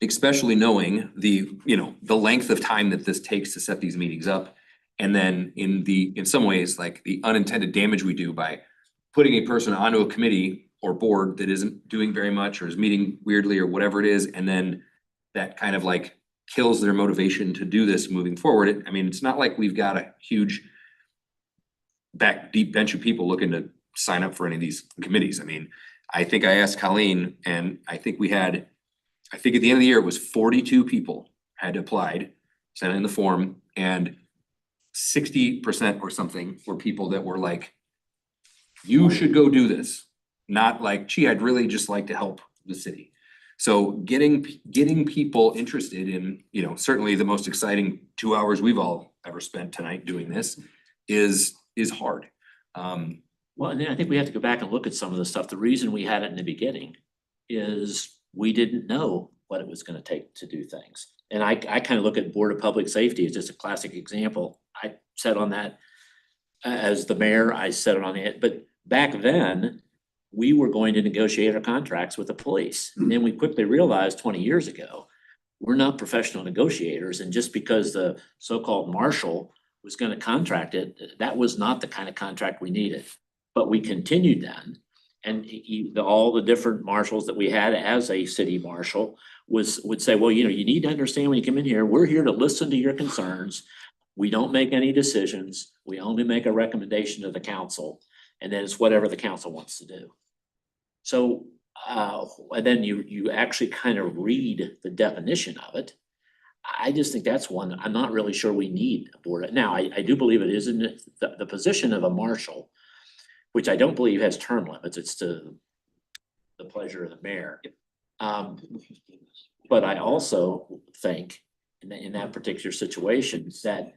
especially knowing the length of time that this takes to set these meetings up. And then in some ways, like the unintended damage we do by putting a person onto a committee or board that isn't doing very much or is meeting weirdly or whatever it is, and then that kind of like kills their motivation to do this moving forward. It's not like we've got a huge deep bench of people looking to sign up for any of these committees. I think I asked Colleen and I think at the end of the year, it was 42 people had applied, sent in the form, and 60% or something were people that were like, you should go do this. Not like, gee, I'd really just like to help the city. So getting people interested in, certainly the most exciting 2 hours we've all ever spent tonight doing this is hard. Well, and then I think we have to go back and look at some of the stuff. The reason we had it in the beginning is we didn't know what it was gonna take to do things. And I kind of look at Board of Public Safety as just a classic example. I sat on that as the mayor, I sat on it, but back then, we were going to negotiate our contracts with the police. And then we quickly realized 20 years ago, we're not professional negotiators. And just because the so-called marshal was going to contract it, that was not the kind of contract we needed. But we continued then. And all the different marshals that we had as a city marshal would say, well, you need to understand when you come in here, we're here to listen to your concerns. We don't make any decisions. We only make a recommendation to the council, and then it's whatever the council wants to do. So, and then you actually kind of read the definition of it. I just think that's one that I'm not really sure we need a board. Now, I do believe it is in the position of a marshal, which I don't believe has term limits. It's to the pleasure of the mayor. But I also think in that particular situation that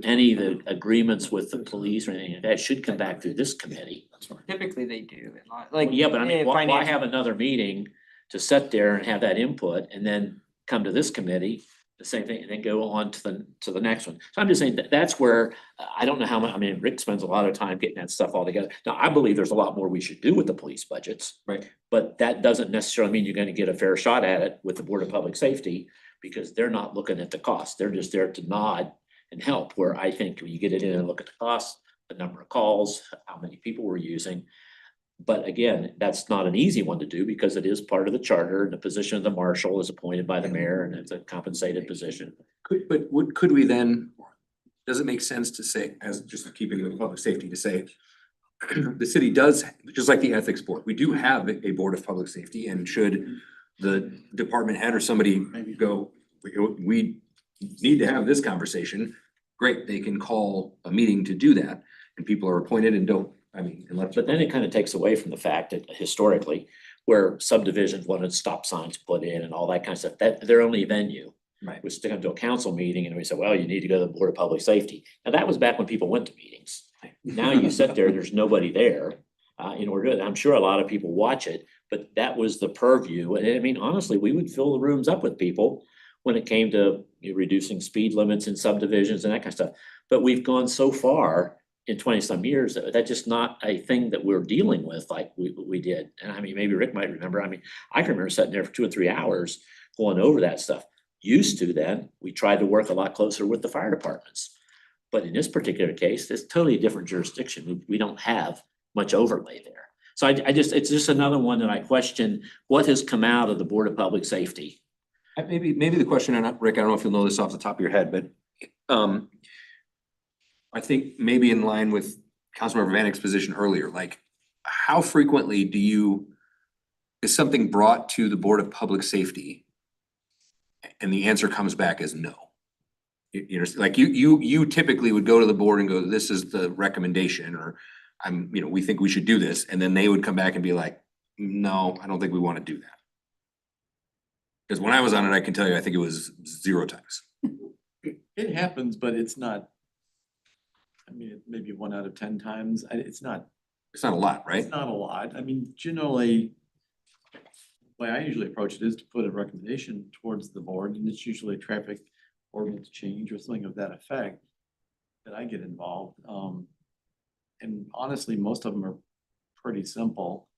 any of the agreements with the police or anything like that should come back through this committee. Typically they do, like. Yeah, but I mean, why finance- have another meeting to sit there and have that input and then come to this committee, the same thing, and then go on to the next one? So I'm just saying that's where, I don't know how much, I mean, Rick spends a lot of time getting that stuff all together. Now, I believe there's a lot more we should do with the police budgets. Right. But that doesn't necessarily mean you're gonna get a fair shot at it with the Board of Public Safety, because they're not looking at the cost. They're just there to nod and help, where I think when you get it in and look at the cost, the number of calls, how many people we're using. But again, that's not an easy one to do because it is part of the charter, and the position of the marshal is appointed by the mayor, and it's a compensated position. Could we then, does it make sense to say, as just keeping with public safety, to say the city does, just like the ethics board, we do have a board of public safety, and should the department head or somebody maybe go, we need to have this conversation, great, they can call a meeting to do that, and people are appointed and don't, I mean, unless. But then it kind of takes away from the fact that historically, where subdivisions wanted stop signs put in and all that kind of stuff, that their only venue Right. was to come to a council meeting, and we said, well, you need to go to the Board of Public Safety. Now, that was back when people went to meetings. Now you sit there, there's nobody there in order to, I'm sure a lot of people watch it, but that was the purview. And I mean, honestly, we would fill the rooms up with people when it came to reducing speed limits in subdivisions and that kind of stuff. But we've gone so far in 20-some years that that's just not a thing that we're dealing with like we did. And I mean, maybe Rick might remember. I mean, I can remember sitting there for 2 or 3 hours going over that stuff. Used to then, we tried to work a lot closer with the fire departments. But in this particular case, it's totally a different jurisdiction. We don't have much overlay there. So it's just another one that I question, what has come out of the Board of Public Safety? Maybe the question, and Rick, I don't know if you'll know this off the top of your head, but I think maybe in line with Councilmember Vanek's position earlier, like how frequently is something brought to the Board of Public Safety and the answer comes back as no? You know, like you typically would go to the board and go, this is the recommendation, or we think we should do this, and then they would come back and be like, no, I don't think we want to do that. Because when I was on it, I can tell you, I think it was 0 times. It happens, but it's not. I mean, maybe 1 out of 10 times. It's not. It's not a lot, right? It's not a lot. I mean, generally, the way I usually approach it is to put a recommendation towards the board, and it's usually a traffic ordinance change or something of that effect that I get involved. And honestly, most of them are pretty simple.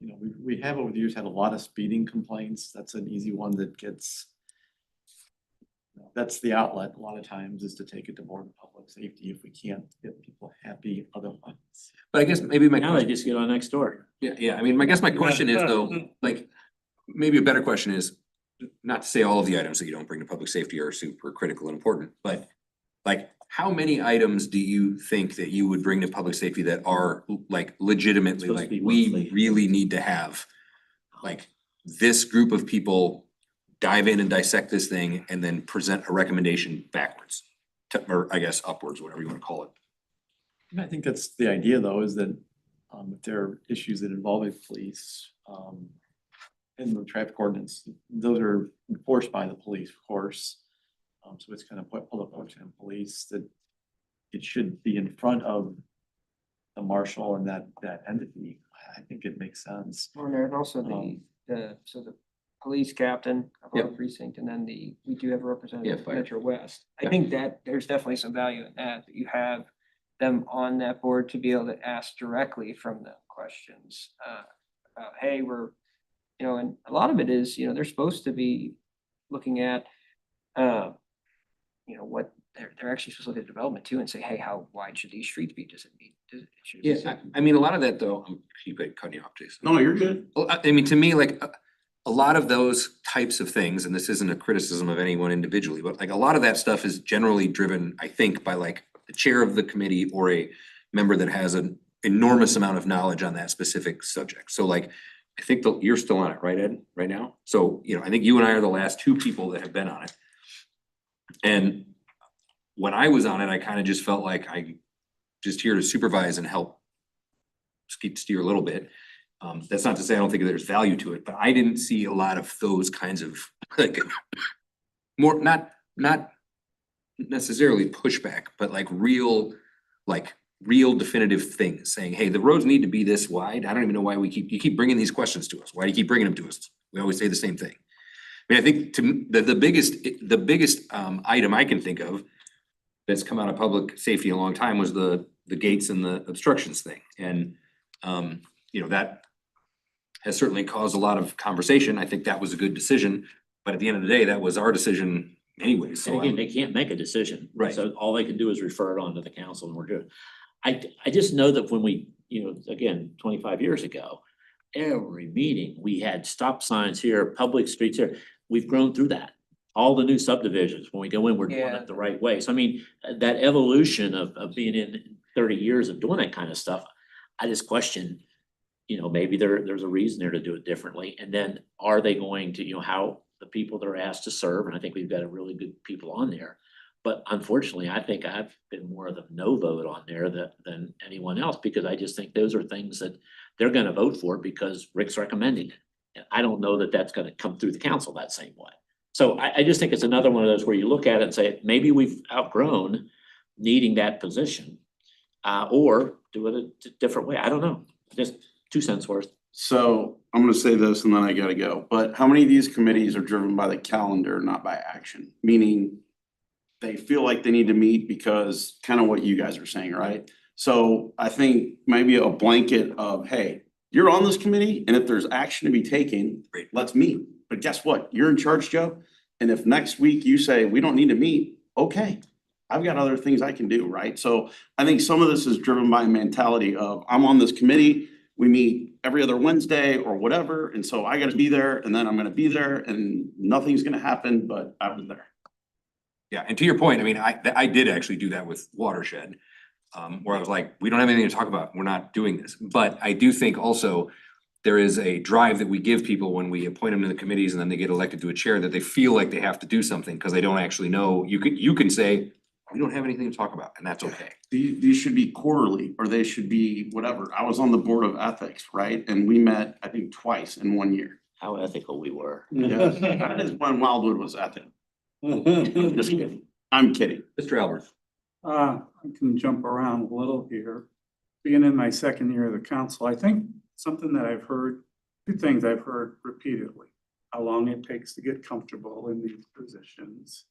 We have over the years had a lot of speeding complaints. That's an easy one that gets. That's the outlet a lot of times, is to take it to Board of Public Safety if we can't get people happy otherwise. But I guess maybe my Now they question, just get on next door. yeah, I mean, I guess my question is though, like, maybe a better question is, not to say all of the items that you don't bring to public safety are super critical and important, but like, how many items do you think that you would bring to public safety that are like legitimately, Supposed to like, be we monthly. really need to have like this group of people dive in and dissect this thing and then present a recommendation backwards, or I guess upwards, whatever you want to call it. And I think that's the idea, though, is that if there are issues that involve the police in the traffic ordinance, those are enforced by the police, of course. So it's kind of public works and police, that it should be in front of the marshal and that entity. I think it makes sense. Or there's also the police captain of our Yep. precinct, and then we do have a representative Yeah, of fire. Metro West. I Yeah. think that there's definitely some value in that you have them on that board to be able to ask directly from them questions. About, hey, and a lot of it is, they're supposed to be looking at, what they're actually supposed to look at development too and say, hey, how wide should these streets be? Does it mean? Should it be Yeah, I mean, a lot of that though, keep cutting you off, Jason. No, you're good. Well, I mean, to me, like, a lot of those types of things, and this isn't a criticism of anyone individually, but like a lot of that stuff is generally driven, I think, by like the chair of the committee or a member that has an enormous amount of knowledge on that specific subject. So like, I think you're still on it, right, Ed, right now? So, you know, I think you and I are the last two people that have been on it. And when I was on it, I kind of just felt like I'm just here to supervise and help steer a little bit. That's not to say I don't think there's value to it, but I didn't see a lot of those kinds of like more, not necessarily pushback, but like real definitive things saying, hey, the roads need to be this wide. I don't even know why you keep bringing these questions to us. Why do you keep bringing them to us? We always say the same thing. I mean, I think to me, the biggest item I can think of that's come out of public safety in a long time was the gates and the obstructions thing. And you know, that has certainly caused a lot of conversation. I think that was a good decision, but at the end of the day, that was our decision anyway, so. And again, they can't make a decision. Right. So all they can do is refer it on to the council and we're good. I just know that when we, you know, again, 25 years ago, every meeting, we had stop signs here, public streets here. We've grown through that. All the new subdivisions, when we go in, we're doing Yeah. it the right way. So I mean, that evolution of being in 30 years of doing that kind of stuff, I just question, you know, maybe there's a reason there to do it differently. And then are they going to, you know, how the people that are asked to serve, and I think we've got a really good people on there. But unfortunately, I think I've been more of the no vote on there than anyone else, because I just think those are things that they're gonna vote for because Rick's recommending it. And I don't know that that's gonna come through the council that same way. So I just think it's another one of those where you look at it and say, maybe we've outgrown needing that position. Or do it a different way. I don't know, just 2 cents worth. So I'm gonna say this and then I gotta go, but how many of these committees are driven by the calendar, not by action? Meaning they feel like they need to meet because kind of what you guys are saying, right? So I think maybe a blanket of, hey, you're on this committee and if there's action to be taken, Great. let's meet. But guess what? You're in charge, Joe. And if next week you say, we don't need to meet, okay, I've got other things I can do, right? So I think some of this is driven by a mentality of, I'm on this committee, we meet every other Wednesday or whatever, and so I gotta be there, and then I'm gonna be there, and nothing's gonna happen, but I was there. Yeah, and to your point, I mean, I did actually do that with Watershed. Where I was like, we don't have anything to talk about, we're not doing this. But I do think also there is a drive that we give people when we appoint them to the committees and then they get elected to a chair, that they feel like they have to do something because they don't actually know. You can say, we don't have anything to talk about, and that's okay. These should be quarterly, or they should be whatever. I was on the board of ethics, right? And we met, I think, twice in 1 year. How ethical we were. That is when Wildwood was ethical. Just kidding. I'm kidding. Mr. Albert. I can jump around a little here. Being in my second year of the council, I think something that I've heard, two things I've heard repeatedly, how long it takes to get comfortable in these positions.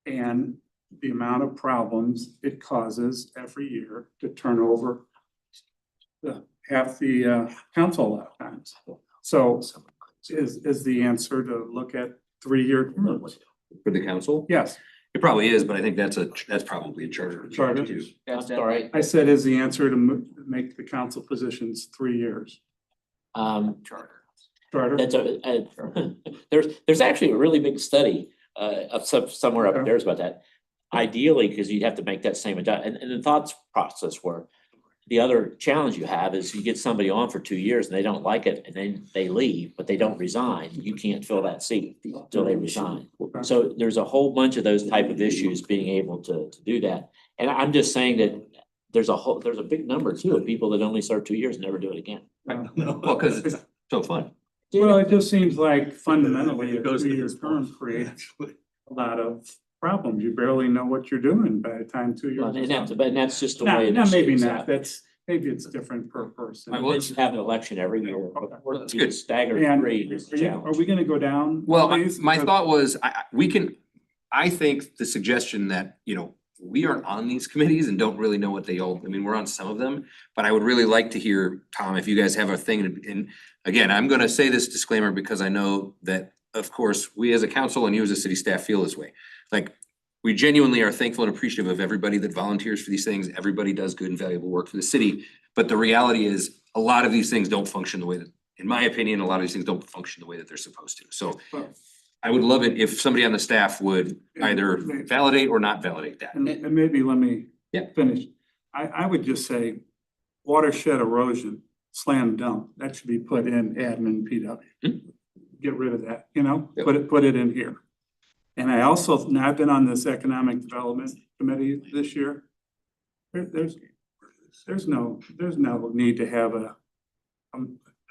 And the amount of problems it causes every year to turn over half the council a lot of times. So is the answer to look at 3-year terms? For the council? Yes, It probably is, but I think that's probably a charter. Charter. too. That's All right. I said is the answer to make the council positions 3 years. Charter. Charter? That's there's actually a really big study of somewhere upstairs about that. Ideally, because you'd have to make that same adjustment. And the thoughts process were, the other challenge you have is you get somebody on for 2 years and they don't like it and then they leave, but they don't resign. You can't fill that seat until they resign. So there's a whole bunch of those type of issues being able to do that. And I'm just saying that there's a big number too of people that only serve 2 years and never do it again. Well, because it's so fun. Well, it just seems like fundamentally a 2-year term creates a lot of problems. You barely know what you're doing by the time 2 years. And that's just the way. No, maybe shapes not. out. Maybe it's different per person. Well, Let's have an election every year. That's good. Staggered And 3 is the are challenge. we gonna go down? Well, please? my thought was, I think the suggestion that, you know, we aren't on these committees and don't really know what they all, I mean, we're on some of them. But I would really like to hear, Tom, if you guys have a thing, and again, I'm gonna say this disclaimer because I know that, of course, we as a council and you as a city staff feel this way. Like, we genuinely are thankful and appreciative of everybody that volunteers for these things. Everybody does good and valuable work for the city. But the reality is, a lot of these things don't function the way that, in my opinion, a lot of these things don't function the way that they're supposed to. So I would love it if somebody on the staff would either validate or not validate that. And maybe let me Yeah. finish. I would just say watershed erosion, slam dunk, that should be put in admin PW. Get rid of that, you know, Yep. put it in here. And I also, now I've been on this economic development committee this year. There's no need to have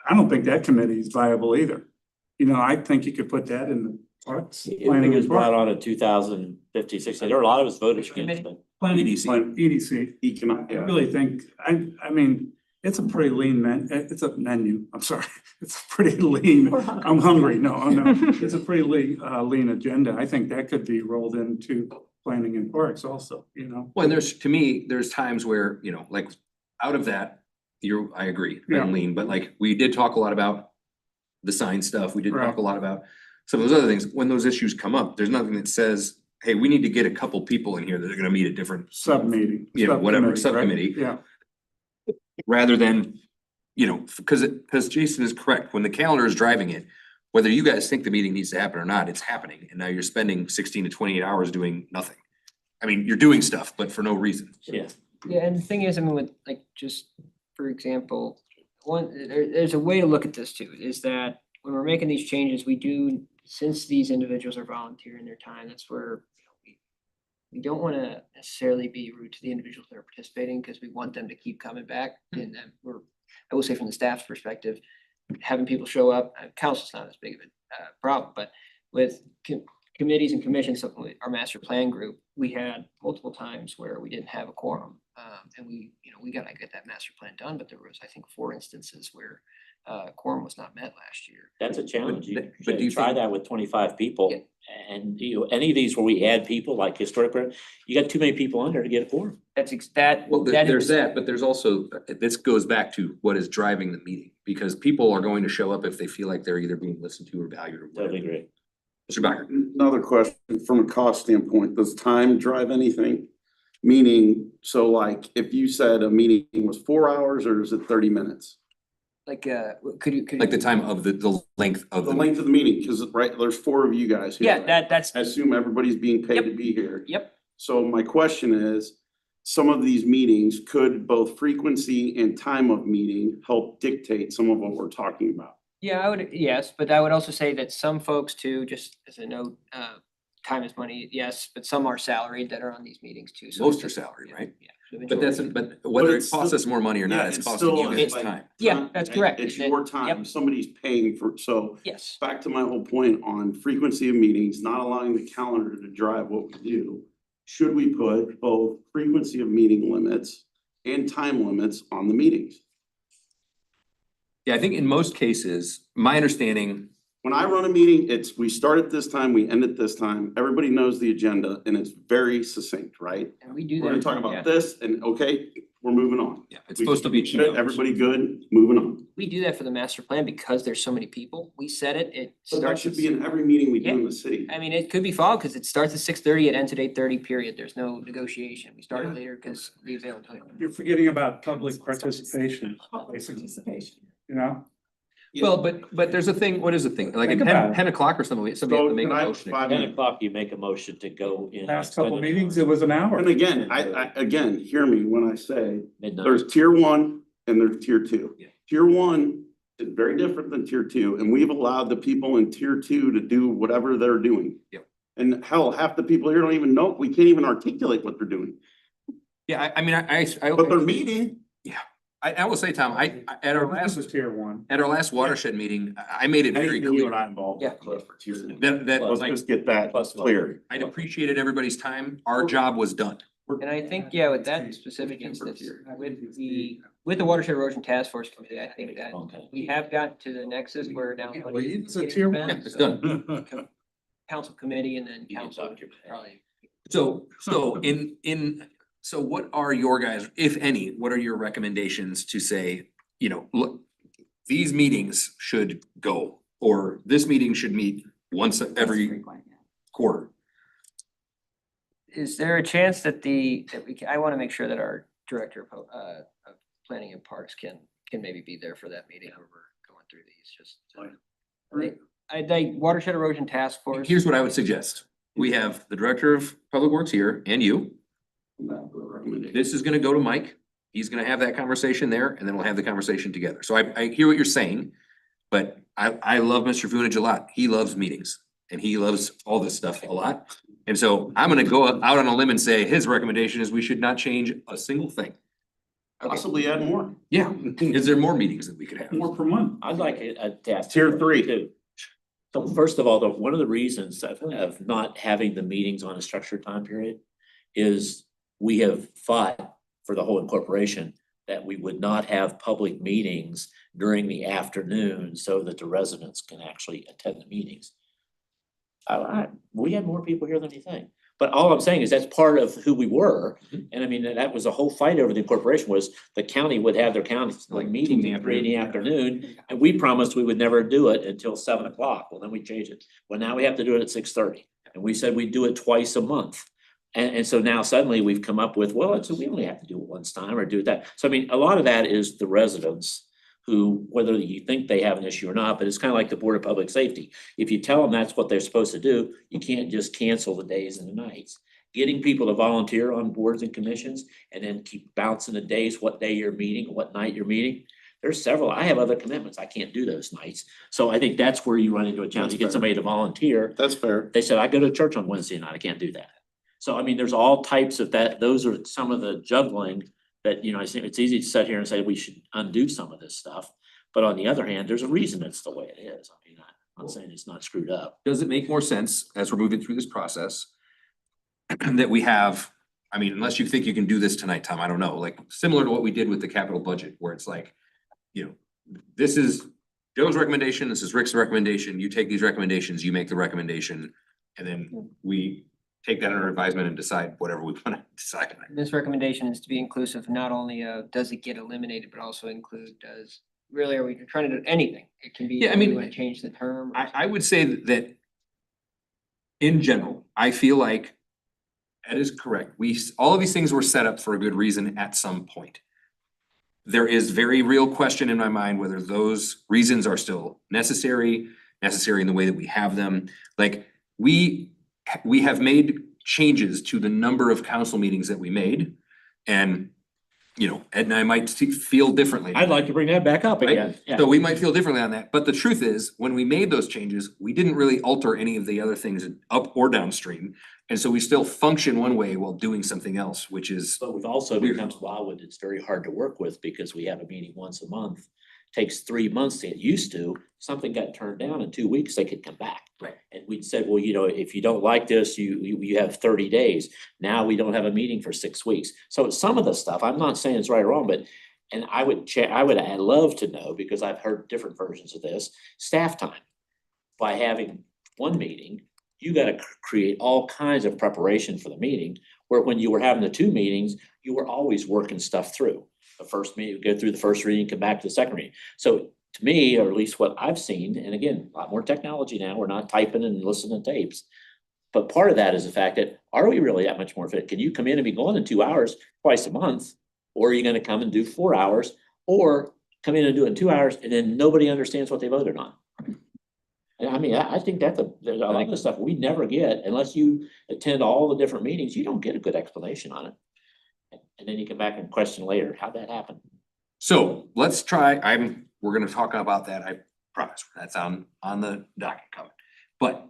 I don't think that committee is viable either. You know, I think you could put that in the parks. I think it was brought on in 2015, 16. There were a lot of us voted against it. EDC. Economic, I yeah. really think, I mean, it's a pretty lean it's a menu, I'm sorry, it's a pretty lean, We're hungry. I'm hungry, no, it's a pretty lean agenda, I think that could be rolled into planning and parks also, you know? Well, and to me, there's times where, like, out of that, I agree, Yeah. and lean, but like, we did talk a lot about the sign stuff, we did talk Right. a lot about some of those other things. When those issues come up, there's nothing that says, hey, we need to get a couple people in here that are gonna meet at different, Submeeting. whatever, Subcommittee, subcommittee. right? Yeah, rather than, because Jason is correct, when the calendar is driving it, whether you guys think the meeting needs to happen or not, it's happening, and now you're spending 16 to 28 hours doing nothing. I mean, you're doing stuff, but for no reason. Yeah. Yeah, and the thing is, I mean, with like, just for example, there's a way to look at this too, is that when we're making these changes, we do, since these individuals are volunteering their time, that's where we don't wanna necessarily be rude to the individuals that are participating, because we want them to keep coming back, and then I will say from the staff's perspective, having people show up, council's not as big of a problem, but with committees and commissions, something like our master plan group, we had multiple times where we didn't have a quorum. And we gotta get that master plan done, but there was, I think, 4 instances where quorum was not met last year. That's a challenge. You But do you try think- that with 25 people. Yeah. And any of these where we add people like historic, you got too many people on there to get a quorum. Well, that there's is- that, but there's also, this goes back to what is driving the meeting, because people are going to show up if they feel like they're either being listened to or valued or whatever. Totally agree. Mr. Bacher. Another question, from a cost standpoint, does time drive anything? Meaning, so like, if you said a meeting was 4 hours, or is it 30 minutes? Like, could you? Like the time of the length of The the. length of the meeting, because right, there's 4 of you guys here. Yeah, that's, I assume everybody's being paid to Yep. be here. yep. So my question is, some of these meetings, could both frequency and time of meeting help dictate some of what we're talking about? Yeah, I would, yes, but I would also say that some folks too, just as a note, time is money, yes, but some are salaried that are on these meetings too. So Most it's are just- salaried, right? Yeah. the But majority. whether it it's costs still- us more money or not, Yeah, it's it's costing still you guys like- time. Yeah, that's correct. It's That- your yep. time, somebody's paying for, so Yes, back to my whole point on frequency of meetings, not allowing the calendar to drive what we do. Should we put both frequency of meeting limits and time limits on the meetings? Yeah, I think in most cases, my understanding, When I run a meeting, we start at this time, we end at this time, everybody knows the agenda, and it's very succinct, right? and we do that. We're gonna talk yeah. about this, and okay, we're moving on. yeah, it's supposed to be. Good, everybody good, moving on. We do that for the master plan because there's so many people. We set it, it So that starts. should at be in every meeting we do in the city. I mean, it could be followed because it starts at 6:30, it ends at 8:30, period. There's no negotiation. We started later because the availability. you're forgetting about public participation, basically, Participation. you know? Well, but there's a thing, what is the thing? Like at Think about 10 it. o'clock or something, somebody has to make a can I have motion. 5 10 minutes? o'clock, you make a motion to go in. Last couple extended meetings, hours. it was an hour. And again, again, hear me when I say, Midnight. there's tier 1 and there's tier 2. Yeah. Tier 1 is very different than tier 2, and we've allowed the people in tier 2 to do whatever they're doing. Yep. And hell, half the people here don't even know, we can't even articulate what they're doing, Yeah, I mean, but they're meeting. I will say, Tom, at our This last, is tier 1. at our last watershed meeting, I made it very clear I involved. Yeah. that Let's like, just get that Plus one. clear. I'd appreciated everybody's time. Our job was done. And I think, yeah, with that specific instance, with the watershed erosion task force committee, I think that Okay. we have got to the nexus where now. Well, it's a tier 1. Yeah, it's done. Council committee and then You can council. talk to your- probably. So what are your guys, if any, what are your recommendations to say, look, these meetings should go, or this meeting should meet once every Frequent, yeah. quarter? Is there a chance that I want to make sure that our director of planning and parks can maybe be there for that meeting when we're going through these, just. I think watershed erosion task force. Here's what I would suggest. We have the Director of Public Works here and you. This is gonna go to Mike. He's gonna have that conversation there and then we'll have the conversation together. So I hear what you're saying. But I love Mr. Vunich a lot. He loves meetings and he loves all this stuff a lot. And so I'm gonna go out on a limb and say his recommendation is we should not change a single thing. Possibly add more. Yeah, is there more meetings that we could have? More per month. I'd like a task. Tier 3. too. So first of all, one of the reasons of not having the meetings on a structured time period is we have fought for the whole incorporation that we would not have public meetings during the afternoon so that the residents can actually attend the meetings. We had more people here than you think. But all I'm saying is that's part of who we were. And I mean, that was a whole fight over the incorporation was the county would have their county like meeting at 3 in the afternoon. And we promised we would never do it until 7 o'clock. Well, then we changed it. Well, now we have to do it at 6:30. And we said we'd do it twice a month. And so now suddenly we've come up with, well, so we only have to do it once time or do that. So I mean, a lot of that is the residents who, whether you think they have an issue or not, but it's kind of like the Board of Public Safety. If you tell them that's what they're supposed to do, you can't just cancel the days and the nights. Getting people to volunteer on boards and commissions and then keep bouncing the days, what day you're meeting, what night you're meeting. There's several, I have other commitments. I can't do those nights. So I think that's where you run into a challenge. You get somebody to volunteer. That's fair. They said, I go to church on Wednesday night. I can't do that. So I mean, there's all types of that. Those are some of the juggling that, you know, I think it's easy to sit here and say we should undo some of this stuff. But on the other hand, there's a reason it's the way it is. I mean, I'm not saying it's not screwed up. Does it make more sense as we're moving through this process? That we have, I mean, unless you think you can do this tonight, Tom, I don't know, like similar to what we did with the capital budget, where it's like, you know, this is Joe's recommendation, this is Rick's recommendation, you take these recommendations, you make the recommendation. And then we take that under advisement and decide whatever we want to decide. This recommendation is to be inclusive, not only does it get eliminated, but also include really, are we trying to do anything? It can be, Yeah, I mean, you wanna change the term? or I would say that in general, I feel like that is correct. All of these things were set up for a good reason at some point. There is very real question in my mind whether those reasons are still necessary in the way that we have them. Like, we have made changes to the number of council meetings that we made. And, you know, Ed and I might feel differently. I'd like to bring that back up again. Right? Yeah. So we might feel differently on that, but the truth is, when we made those changes, we didn't really alter any of the other things up or downstream. And so we still function one way while doing something else, which is, But we've also become Wildwood, it's very hard to work with because we have a meeting once a month. Takes 3 months to get used to, something got turned down in 2 weeks, they could come back. Right. And we'd said, well, you know, if you don't like this, you have 30 days. Now we don't have a meeting for 6 weeks. So some of the stuff, I'm not saying it's right or wrong, but, and I'd love to know, because I've heard different versions of this, staff time. By having one meeting, you gotta create all kinds of preparation for the meeting, where when you were having the 2 meetings, you were always working stuff through. The first meeting, go through the first reading, come back to the second reading. So to me, or at least what I've seen, and again, a lot more technology now, we're not typing and listening to tapes. But part of that is the fact that, are we really that much more fit? Can you come in and be gone in 2 hours twice a month? Or are you gonna come and do 4 hours, or come in and do it in 2 hours and then nobody understands what they voted on? And I mean, I think there's a lot of stuff we never get unless you attend all the different meetings, you don't get a good explanation on it. And then you come back and question later, how'd that happen? so let's try, we're gonna talk about that, I promise, that's on the docket coming. But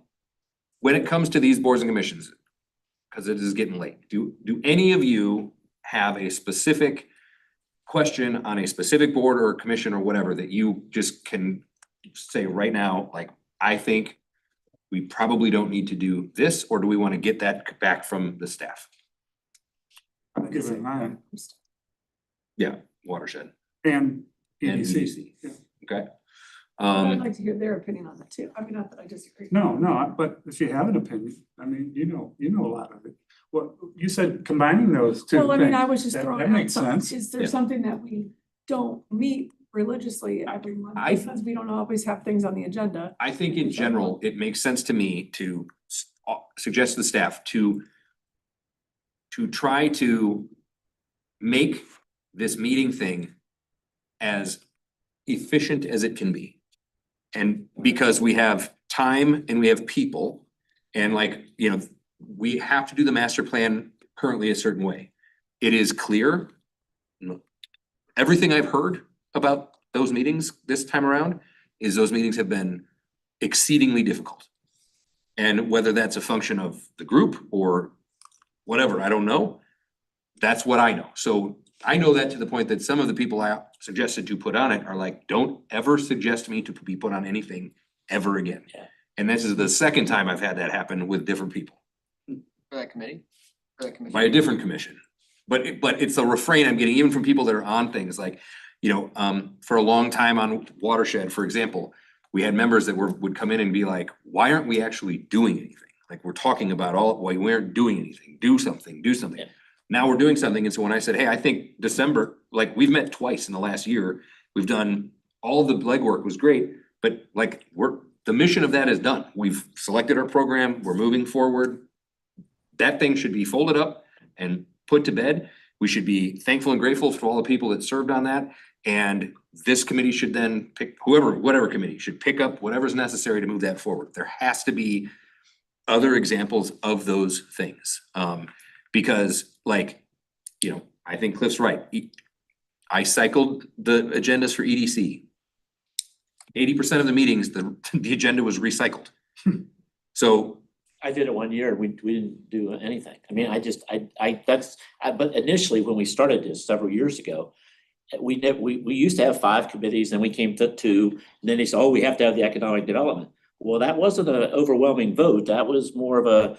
when it comes to these boards and commissions, because it is getting late, do any of you have a specific question on a specific board or commission or whatever that you just can say right now, like, I think we probably don't need to do this, or do we want to get that back from the staff? I'm giving mine. Yeah, watershed And and EDC. EDC. Yeah. Okay. I'd like to hear their opinion on that too. I mean, not that I disagree. No, but if you have an opinion, I mean, you know a lot of it. Well, you said combining those two Well, I mean, things. I was just That throwing makes out something. sense. Is there Yeah. something that we don't meet religiously every month? I- Because we don't always have things on the agenda. I think in general, it makes sense to me to suggest to the staff to to try to make this meeting thing as efficient as it can be. And because we have time and we have people, and like, you know, we have to do the master plan currently a certain way. It is clear. Everything I've heard about those meetings this time around is those meetings have been exceedingly difficult. And whether that's a function of the group or whatever, I don't know. That's what I know. So I know that to the point that some of the people I suggested to put on it are like, don't ever suggest me to be put on anything ever again. Yeah. And this is the second time I've had that happen with different people, For that committee? For that commission? by a different commission. But it's a refrain I'm getting even from people that are on things like, you know, for a long time on Watershed, for example, we had members that would come in and be like, why aren't we actually doing anything? Like, we're talking about why we aren't doing anything, do something. Yeah. Now we're doing something, and so when I said, hey, I think December, like, we've met twice in the last year, we've done, all the legwork was great, but like, the mission of that is done. We've selected our program, we're moving forward. That thing should be folded up and put to bed. We should be thankful and grateful for all the people that served on that. And this committee should then pick whatever committee should pick up whatever's necessary to move that forward. There has to be other examples of those things. Because like, you know, I think Cliff's right. I cycled the agendas for EDC. 80% of the meetings, the agenda was recycled. So I did it one year, we didn't do anything. I mean, but initially, when we started this several years ago, we used to have 5 committees, and we came to 2, and then they said, oh, we have to have the economic development. Well, that wasn't an overwhelming vote, that was more of a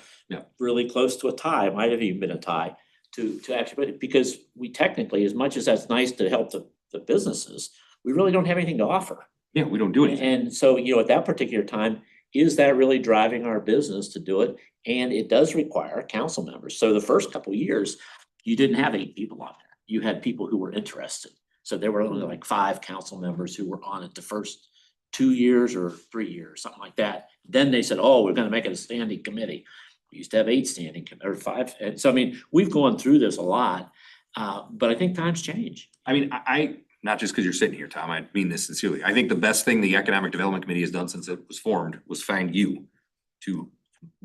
really close to a tie, might have even been a tie to actually, because we technically, as much as that's nice to help the businesses, we really don't have anything to offer. yeah, we don't do anything. And so, you know, at that particular time, is that really driving our business to do it? And it does require council members. So the first couple of years, you didn't have 8 people on there. You had people who were interested. So there were only like 5 council members who were on it the first 2 years or 3 years, something like that. Then they said, oh, we're gonna make it a standing committee. We used to have 8 standing or 5. And so, I mean, we've gone through this a lot, but I think times change. I mean, I not just because you're sitting here, Tom, I mean this sincerely. I think the best thing the Economic Development Committee has done since it was formed was find you to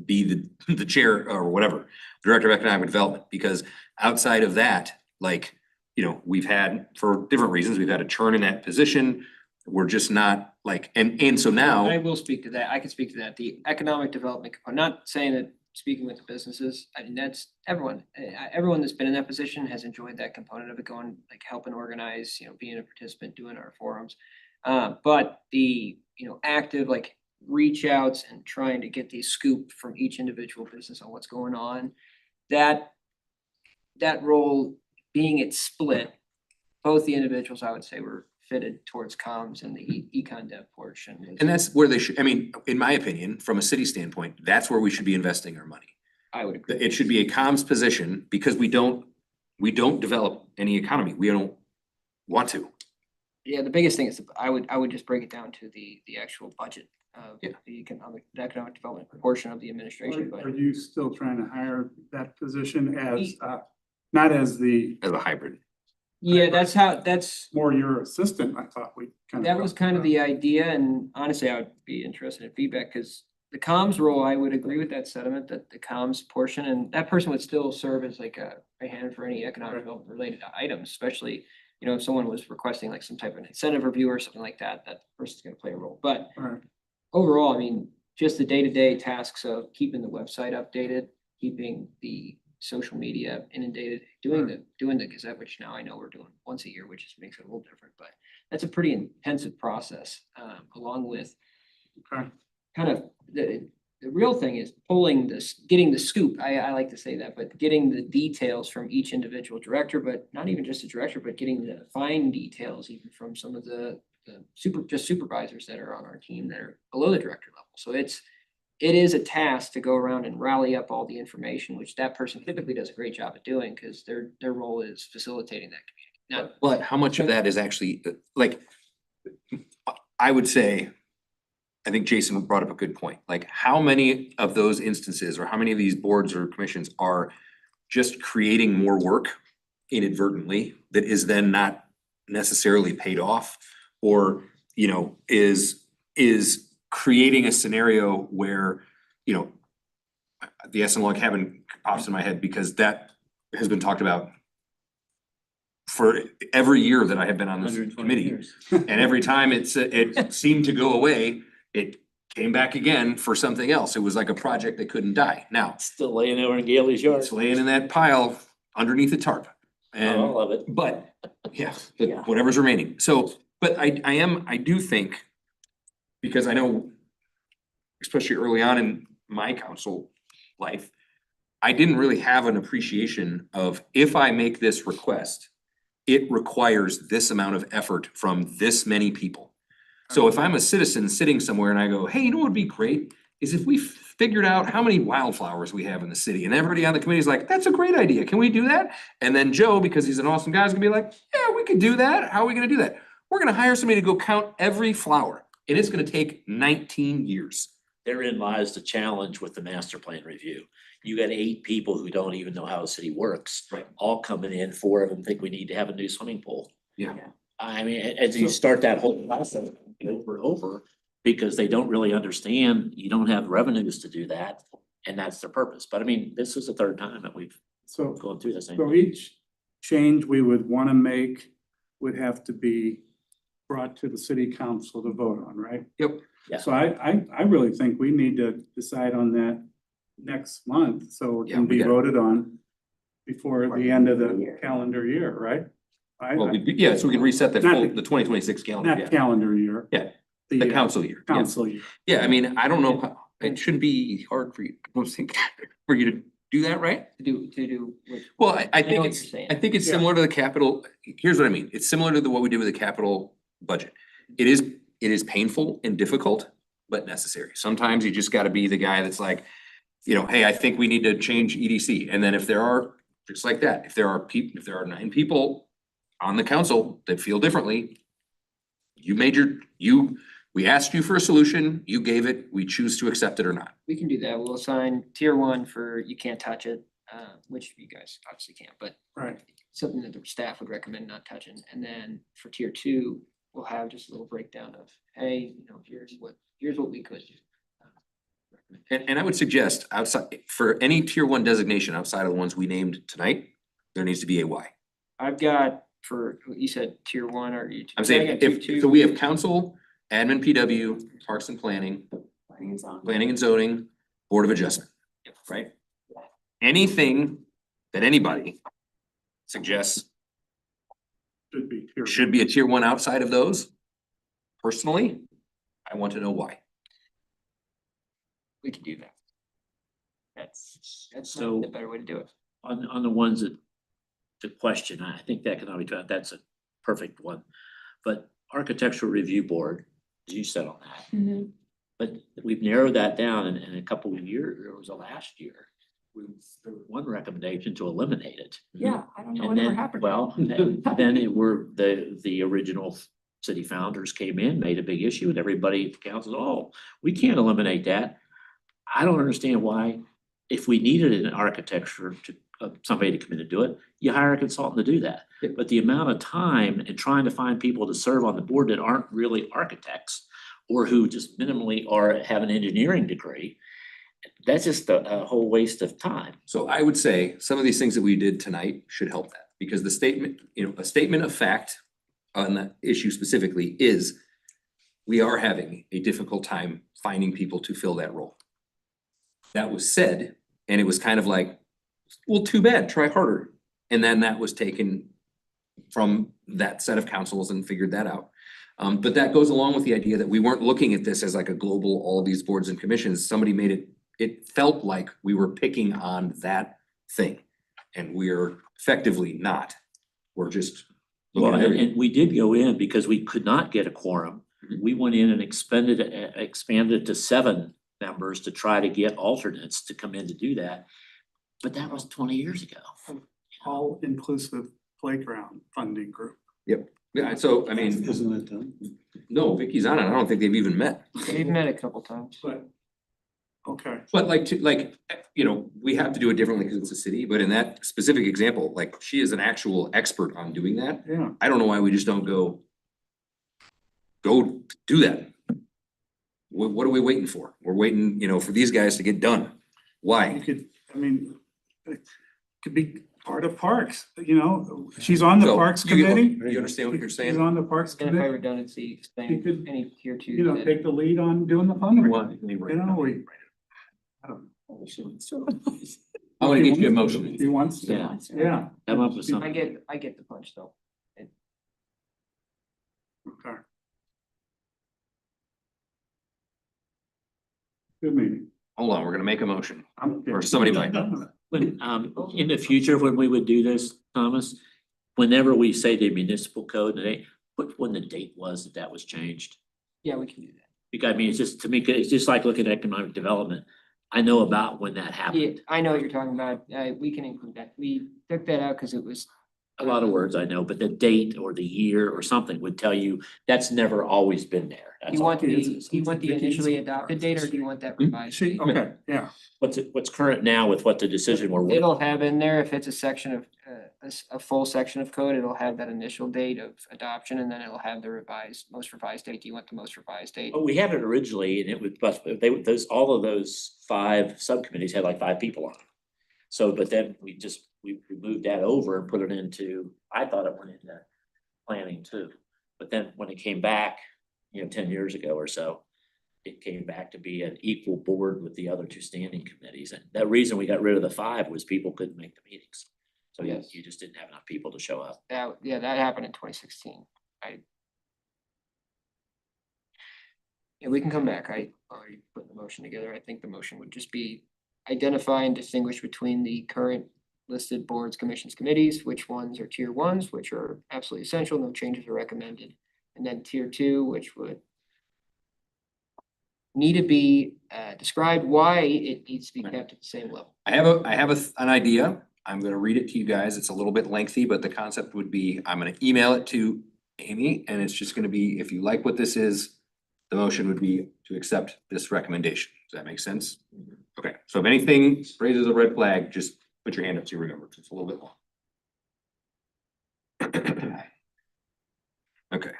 be the chair or whatever, Director of Economic Development, because outside of that, like, you know, we've had, for different reasons, we've had a churn in that position. We're just not like, and so now. I will speak to that. I can speak to that. The economic development, I'm not saying that speaking with the businesses, I mean, that's everyone, everyone that's been in that position has enjoyed that component of it, going, like, helping organize, you know, being a participant, doing our forums. But the, you know, active, like, reach outs and trying to get the scoop from each individual business on what's going on, that role, being it split, both the individuals, I would say, were fitted towards comms and the econ dev portion. And that's where they should, I mean, in my opinion, from a city standpoint, that's where we should be investing our money. I would agree. It should be a comms position because we don't develop any economy. We don't want to. Yeah, the biggest thing is, I would just break it down to the actual budget of Yeah. the economic development portion of the administration. Are But you still trying to hire that position as, not as the, As a hybrid. yeah, that's more your assistant, I thought we kind of. that was kind of the idea, and honestly, I would be interested in feedback, because the comms role, I would agree with that sentiment, that the comms portion, and that person would still serve as like a hand for any economic development related items, especially, you know, if someone was requesting like some type of incentive review or something like that, that person's gonna play a role. But Alright, overall, I mean, just the day-to-day tasks of keeping the website updated, keeping the social media inundated, doing the Gazette, which now I know we're doing once a year, which just makes it a little different, but that's a pretty intensive process, along with okay. kind of the real thing is pulling this, getting the scoop. I like to say that, but getting the details from each individual director, but not even just the director, but getting the fine details even from some of the supervisors that are on our team that are below the director level. So it is a task to go around and rally up all the information, which that person typically does a great job at doing, because their role is facilitating that community. Now, But how much of that is actually, like, I would say, I think Jason brought up a good point. Like, how many of those instances or how many of these boards or commissions are just creating more work inadvertently that is then not necessarily paid off, or, you know, is creating a scenario where, you know, the Essen Log Cabin pops in my head because that has been talked about for every year that I have been on this 120 committee. years. And every time it seemed to go away, it came back again for something else. It was like a project that couldn't die. Now, Still laying over in Gailey's yard. it's laying in that pile underneath the tarp. Not And, all of it. but, yeah, Yeah. whatever's remaining. So, but I do think, because I know, especially early on in my council life, I didn't really have an appreciation of, if I make this request, it requires this amount of effort from this many people. So if I'm a citizen sitting somewhere and I go, hey, you know what would be great, is if we figured out how many wildflowers we have in the city, and everybody on the committee is like, that's a great idea, can we do that? And then Joe, because he's an awesome guy, is gonna be like, yeah, we could do that, how are we gonna do that? We're gonna hire somebody to go count every flower, and it's gonna take 19 years. Therein lies the challenge with the master plan review. You got 8 people who don't even know how a city works. Right. All coming in, 4 of them think we need to have a new swimming pool. Yeah. I mean, as you start that whole process over and over, because they don't really understand, you don't have revenues to do that, and that's their purpose. But I mean, this is the 3rd time that we've So, gone through the same. so each change we would wanna make would have to be brought to the city council to vote on, right? Yep. Yeah. So I really think we need to decide on that next month, so it Yeah, can we be gotta- voted on before the end of the calendar year, right? Well, yeah, so we can reset the Not full, the- the 2026 calendar, Not yeah, calendar year. Yeah, the council year. Yeah. Council year. Yeah, I mean, I don't know, it shouldn't be hard for you, I don't think, for you to do that, right? To do with. Well, I I know think what it's, you're saying. I think it's Yeah. similar to the capital, here's what I mean, it's similar to what we did with the capital budget. It is painful and difficult, but necessary. Sometimes you just gotta be the guy that's like, you know, hey, I think we need to change EDC, and then if there are, just like that, if there are 9 people on the council that feel differently, we asked you for a solution, you gave it, we choose to accept it or not. We can do that. We'll assign tier 1 for you can't touch it, which you guys obviously can't, but Right. something that the staff would recommend not touching. And then for tier 2, we'll have just a little breakdown of, hey, you know, here's what we could do. And I would suggest outside, for any tier 1 designation outside of the ones we named tonight, there needs to be a Y. I've got for, you said tier 1 or you? I'm I saying, got tier if, 2. so we have council, admin, PW, parks and planning, planning and zoning, board of adjustment, right? Anything that anybody suggests Should be tier. should be a tier 1 outside of those, personally, I want to know why. We can do that. That's So- the better way to do it. On the ones that, the question, I think that can always, that's a perfect one. But architectural review board, as you said on that, Mhm. but we've narrowed that down in a couple of years, or it was the last year. There was one recommendation to eliminate it. Yeah, I don't know And whatever then, happened. well, then it were, the original city founders came in, made a big issue, and everybody at the council, oh, we can't eliminate that. I don't understand why, if we needed an architecture to, somebody to come in and do it, you hire a consultant to do that. But the amount of time and trying to find people to serve on the board that aren't really architects, or who just minimally have an engineering degree, that's just a whole waste of time. So I would say some of these things that we did tonight should help that, because the statement, you know, a statement of fact on that issue specifically is we are having a difficult time finding people to fill that role. That was said, and it was kind of like, well, too bad, try harder. And then that was taken from that set of councils and figured that out. But that goes along with the idea that we weren't looking at this as like a global, all these boards and commissions. Somebody made it felt like we were picking on that thing. And we're effectively not. We're just Well, looking at everything. and we did go in because we could not get a quorum. Mhm. We went in and expanded to 7 members to try to get alternates to come in to do that. But that was 20 years ago. All inclusive playground funding group. Yeah, so I mean, Isn't it done? no, Vicky's on it. I don't think they've even met. We've met a couple times. But Okay, But you know, we have to do it differently because it's a city, but in that specific example, like she is an actual expert on doing that. yeah. I don't know why we just don't go do that. What are we waiting for? We're waiting, you know, for these guys to get done. You Why? could, I mean, it could be part of parks, you know, she's on the So, Parks you- Committee. You understand what you're She's saying? on the Parks Identify Committee, redundancy, You thing, could, any tier two. you know, that- take the lead on doing the fundraising. You You know, we. I don't know. I'm gonna get you a motion. He wants to, Yeah. yeah. Come up with I something. get the punch though. Okay. Good meeting. Hold on, we're gonna make a motion. I'm. Or somebody might. When, in the future, when we would do this, Thomas, whenever we say the municipal code, they put when the date was that was changed. Yeah, we can do that. Because I mean, it's just, to me, it's just like looking at economic development. I know about when that Yeah, happened. I know what you're talking about. We can include that. We took that out because it was, A lot of words I know, but the date or the year or something would tell you that's never always been there. That's you all. want the, do you want the initially adopted date or do you want that revised? She, date? okay, yeah. What's current now with what the decision we're working. It'll have in there, if it's a section of, a full section of code, it'll have that initial date of adoption and then it'll have the most revised date. Do you want the most revised date? Oh, we had it originally and it was, but all of those 5 subcommittees had like 5 people on them. So, but then we moved that over and put it into, I thought it went into planning too. But then when it came back, 10 years ago or so, it came back to be an equal board with the other 2 standing committees. And the reason we got rid of the 5 was people couldn't make the meetings. So Yes. you just didn't have enough people to show up. That happened in 2016. Yeah, we can come back. I already put the motion together. I think the motion would just be identify and distinguish between the current listed boards, commissions, committees, which ones are tier 1s, which are absolutely essential, no changes are recommended. And then tier 2, which would need to be described why it needs to be kept at the same level. I have an idea. I'm gonna read it to you guys. It's a little bit lengthy, but the concept would be, I'm gonna email it to Amy, and it's just gonna be, if you like what this is, the motion would be to accept this recommendation. Does that make sense? Okay, so if anything raises a red flag, just put your hand up so you remember. It's a little bit long. Okay.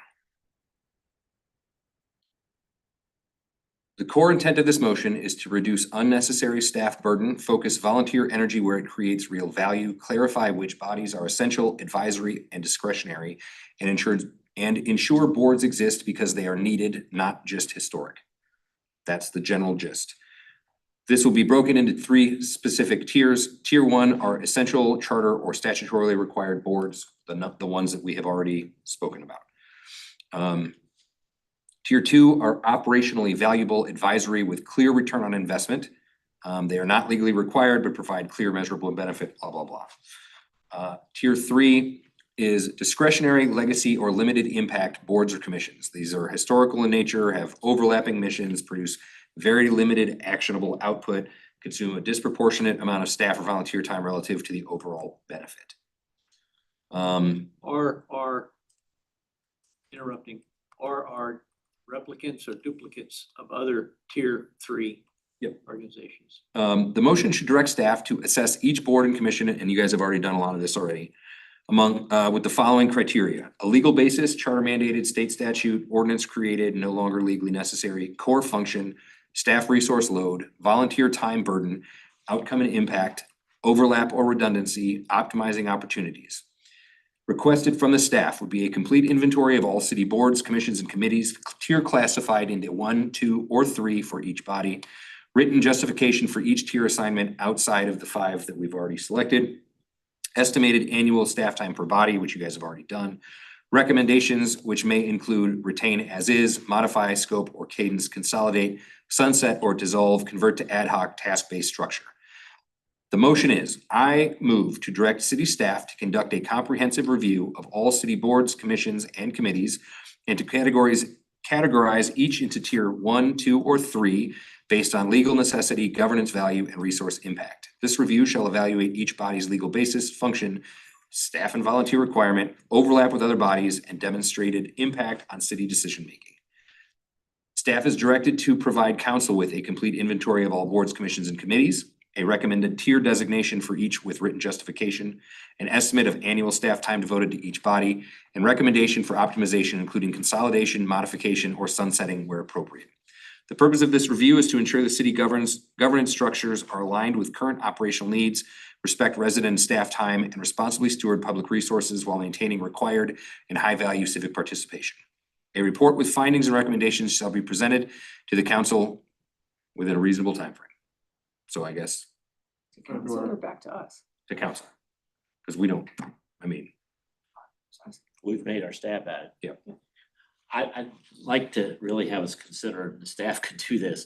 The core intent of this motion is to reduce unnecessary staff burden, focus volunteer energy where it creates real value, clarify which bodies are essential, advisory, and discretionary, and ensure boards exist because they are needed, not just historic. That's the general gist. This will be broken into 3 specific tiers. Tier 1 are essential charter or statutorily required boards, the ones that we have already spoken about. Tier 2 are operationally valuable advisory with clear return on investment. They are not legally required, but provide clear measurable benefit, blah, blah, blah. Tier 3 is discretionary, legacy, or limited impact boards or commissions. These are historical in nature, have overlapping missions, produce very limited actionable output, consume a disproportionate amount of staff or volunteer time relative to the overall benefit. Are interrupting, or are replicants or duplicates of other tier 3 organizations? The motion should direct staff to assess each board and commission, and you guys have already done a lot of this already, with the following criteria: a legal basis, charter mandated, state statute, ordinance created, no longer legally necessary, core function, staff resource load, volunteer time burden, outcome and impact, overlap or redundancy, optimizing opportunities. Requested from the staff would be a complete inventory of all city boards, commissions, and committees, tier classified into 1, 2, or 3 for each body. Written justification for each tier assignment outside of the 5 that we've already selected. Estimated annual staff time per body, which you guys have already done. Recommendations, which may include retain as is, modify scope or cadence, consolidate, sunset or dissolve, convert to ad hoc task-based structure. The motion is, I move to direct city staff to conduct a comprehensive review of all city boards, commissions, and committees, and to categorize each into tier 1, 2, or 3 based on legal necessity, governance value, and resource impact. This review shall evaluate each body's legal basis, function, staff and volunteer requirement, overlap with other bodies, and demonstrated impact on city decision-making. Staff is directed to provide council with a complete inventory of all boards, commissions, and committees, a recommended tier designation for each with written justification, an estimate of annual staff time devoted to each body, and recommendation for optimization, including consolidation, modification, or sunsetting where appropriate. The purpose of this review is to ensure the city governance structures are aligned with current operational needs, respect resident and staff time, and responsibly steward public resources while maintaining required and high-value civic participation. A report with findings and recommendations shall be presented to the council within a reasonable timeframe. So I guess So they're back to us. to council, because we don't, I mean, We've made our stab at it. Yeah. I'd like to really have us consider, and the staff could do this,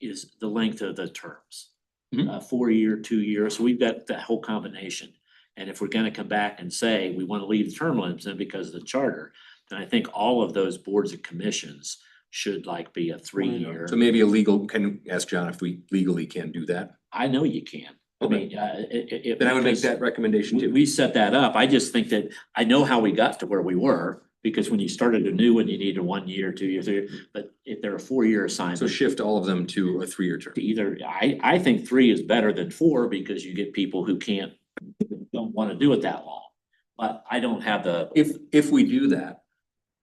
is the length of the terms. Mhm. 4 year, 2 years, so we've got that whole combination. And if we're gonna come back and say we wanna leave the term limits in because of the charter, then I think all of those boards and commissions should like be a 3 year. so maybe a legal, can ask John if we legally can do that. I know you can. I Okay. mean, Then I would make that recommendation we, too. we set that up. I just think that, I know how we got to where we were, because when you started a new one, you needed 1 year, 2 years, 3 years. But if they're a 4 year assignment. So shift all of them to a 3-year term. to either, I think 3 is better than 4 because you get people who don't wanna do it that long. But I don't have the, If we do that,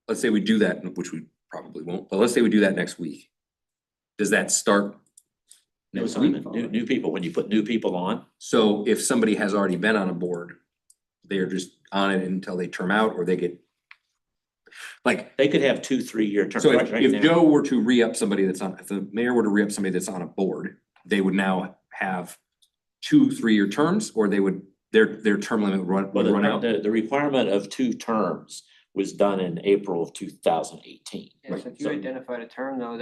let's say we do that, which we probably won't, but let's say we do that next week. Does that start no next week? assignment, new people, when you put new people on, So if somebody has already been on a board, they're just on it until they term out or they get. Like, they could have 2, 3 year terms. so right if now. Joe were to re-up somebody that's on, if the mayor were to re-up somebody that's on a board, they would now have 2 3-year terms, or they would, their term limit would Well, run out. the requirement of 2 terms was done in April of 2018. Yeah, so if you identified a term though,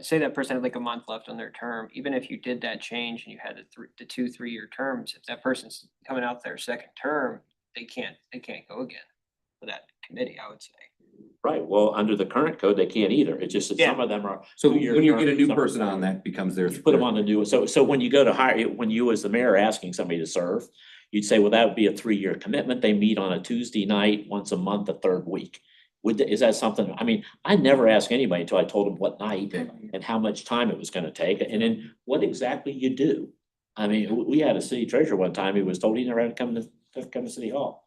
say that person had like a month left on their term, even if you did that change and you had the 2 3-year terms, if that person's coming out their second term, they can't go again for that committee, I would say. Right, well, under the current code, they can't either. It's just that some of them are. So 2-year when you get a terms, new some are person 4 on, that becomes their. You put them on the new, so when you go to hire, when you as the mayor are asking somebody to serve, you'd say, well, that would be a 3-year commitment. They meet on a Tuesday night, once a month, the third week. Is that something, I mean, I never asked anybody until I told them what night and how much time it was gonna take, and then what exactly you do. I mean, we had a city treasurer one time, he was told he never had to come to City Hall.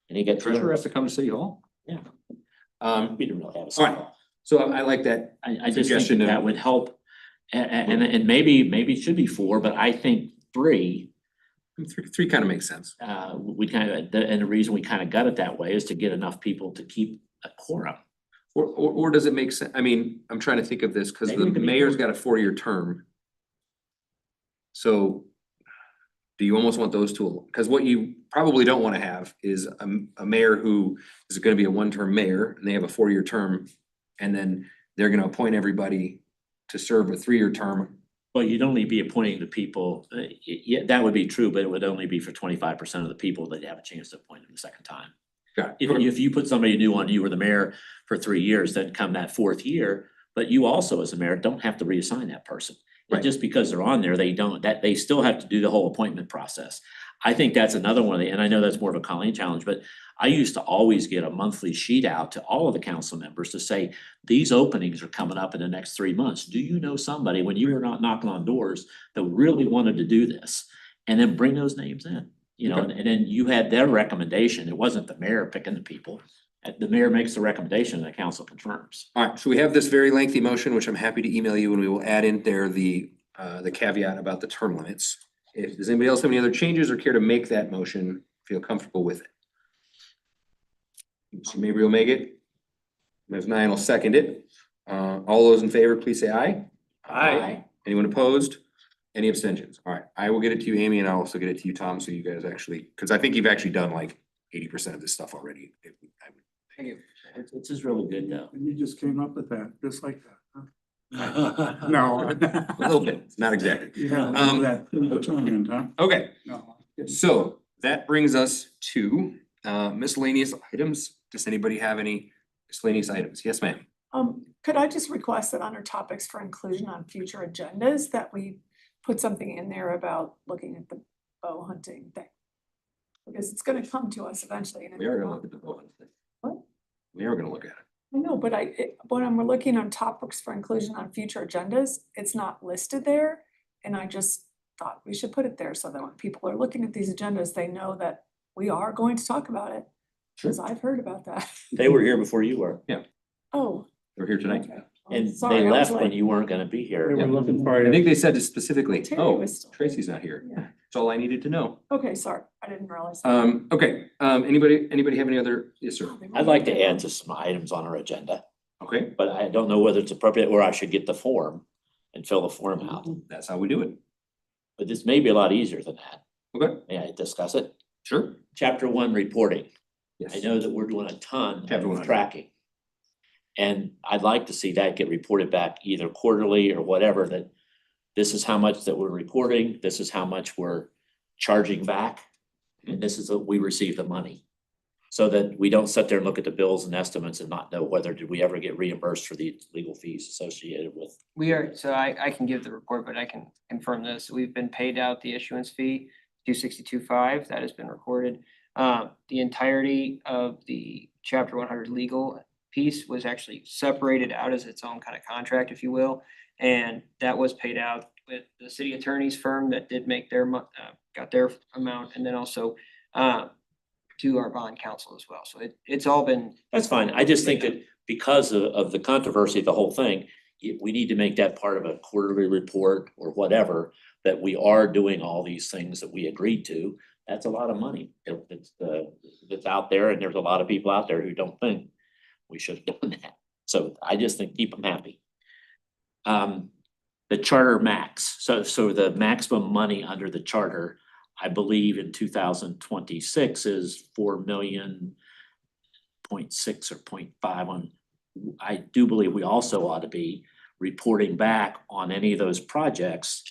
And he got. Treasurer has to come to City Hall? Yeah, We didn't really have a. all City right, Hall. so I like that. I just think Suggestion that of- that would help. And maybe it should be 4, but I think 3, Three kind of makes sense. we kind of, and the reason we kind of got it that way is to get enough people to keep a quorum. Or does it make sense? I mean, I'm trying to think of this, because Maybe the it could be mayor's 4. got a 4-year term. So do you almost want those two? Because what you probably don't want to have is a mayor who is gonna be a 1-term mayor, and they have a 4-year term. And then they're gonna appoint everybody to serve a 3-year term. Well, you'd only be appointing the people, yeah, that would be true, but it would only be for 25% of the people that have a chance to appoint them the second time. Got it. If you put somebody new on, you were the mayor for 3 years, then come that 4th year, but you also as a mayor don't have to reassign that person. And Right. just because they're on there, they still have to do the whole appointment process. I think that's another one of the, and I know that's more of a Colleen challenge, but I used to always get a monthly sheet out to all of the council members to say, these openings are coming up in the next 3 months. Do you know somebody, when you were not knocking on doors, that really wanted to do this? And then bring those names in, you know, Okay. and then you had their recommendation. It wasn't the mayor picking the people. The mayor makes the recommendation and the council confirms. All right, so we have this very lengthy motion, which I'm happy to email you, and we will add in there the caveat about the term limits. Does anybody else have any other changes or care to make that motion, feel comfortable with it? So maybe we'll make it. If not, I'll second it. All those in favor, please say aye. Aye. Anyone opposed? Any abstentions? All right, I will get it to you, Amy, and I'll also get it to you, Tom, so you guys actually, because I think you've actually done like 80% of this stuff already. This is really good though. And you just came up with that, just like that, huh? No. A little bit, not exactly. Yeah, that, determined, huh? Okay, No. so that brings us to miscellaneous items. Does anybody have any miscellaneous items? Yes, ma'am. Could I just request that under topics for inclusion on future agendas, that we put something in there about looking at the bow hunting thing? Because it's gonna come to us eventually. and We are gonna look at the bow hunting thing. What? We are gonna look at it. I know, but when I'm looking on topics for inclusion on future agendas, it's not listed there. And I just thought we should put it there so that when people are looking at these agendas, they know that we are going to talk about it. Cause I've heard about that. They were here before you were, Oh. They're here tonight. okay. Well, and sorry, they I was left when like- you weren't gonna be here. They were looking for I you. think they said specifically, Terry oh, was still- Tracy's not here. Yeah. That's all I needed to know. Okay, sorry, I didn't realize. that. Okay, anybody have any other, yes, sir? Oh, they I'd were like to there. add to some items on our agenda, Okay, but I don't know whether it's appropriate or I should get the form and fill the form out. that's how we do it. But this may be a lot easier than that. Okay, May I discuss it? sure. Chapter 1 reporting. Yes. I know that we're doing a ton Chapter of 100. tracking. And I'd like to see that get reported back either quarterly or whatever, that this is how much that we're reporting, this is how much we're charging back. And this is what we receive the money. So that we don't sit there and look at the bills and estimates and not know whether did we ever get reimbursed for the legal fees associated with. We are, so I can give the report, but I can confirm this. We've been paid out the issuance fee, 262.5, that has been recorded. The entirety of the chapter 100 legal piece was actually separated out as its own kind of contract, if you will. And that was paid out with the city attorney's firm that did make their got their amount, and then also to our bond counsel as well. So it's all been. That's fine. I just think that because of the controversy of the whole thing, we need to make that part of a quarterly report or whatever, that we are doing all these things that we agreed to. That's a lot of money. That's out there, and there's a lot of people out there who don't think we should have done that. So I just think keep them happy. The charter max, so the maximum money under the charter, I believe in 2026 is 4.6 million or 0.5 on. I do believe we also ought to be reporting back on any of those projects,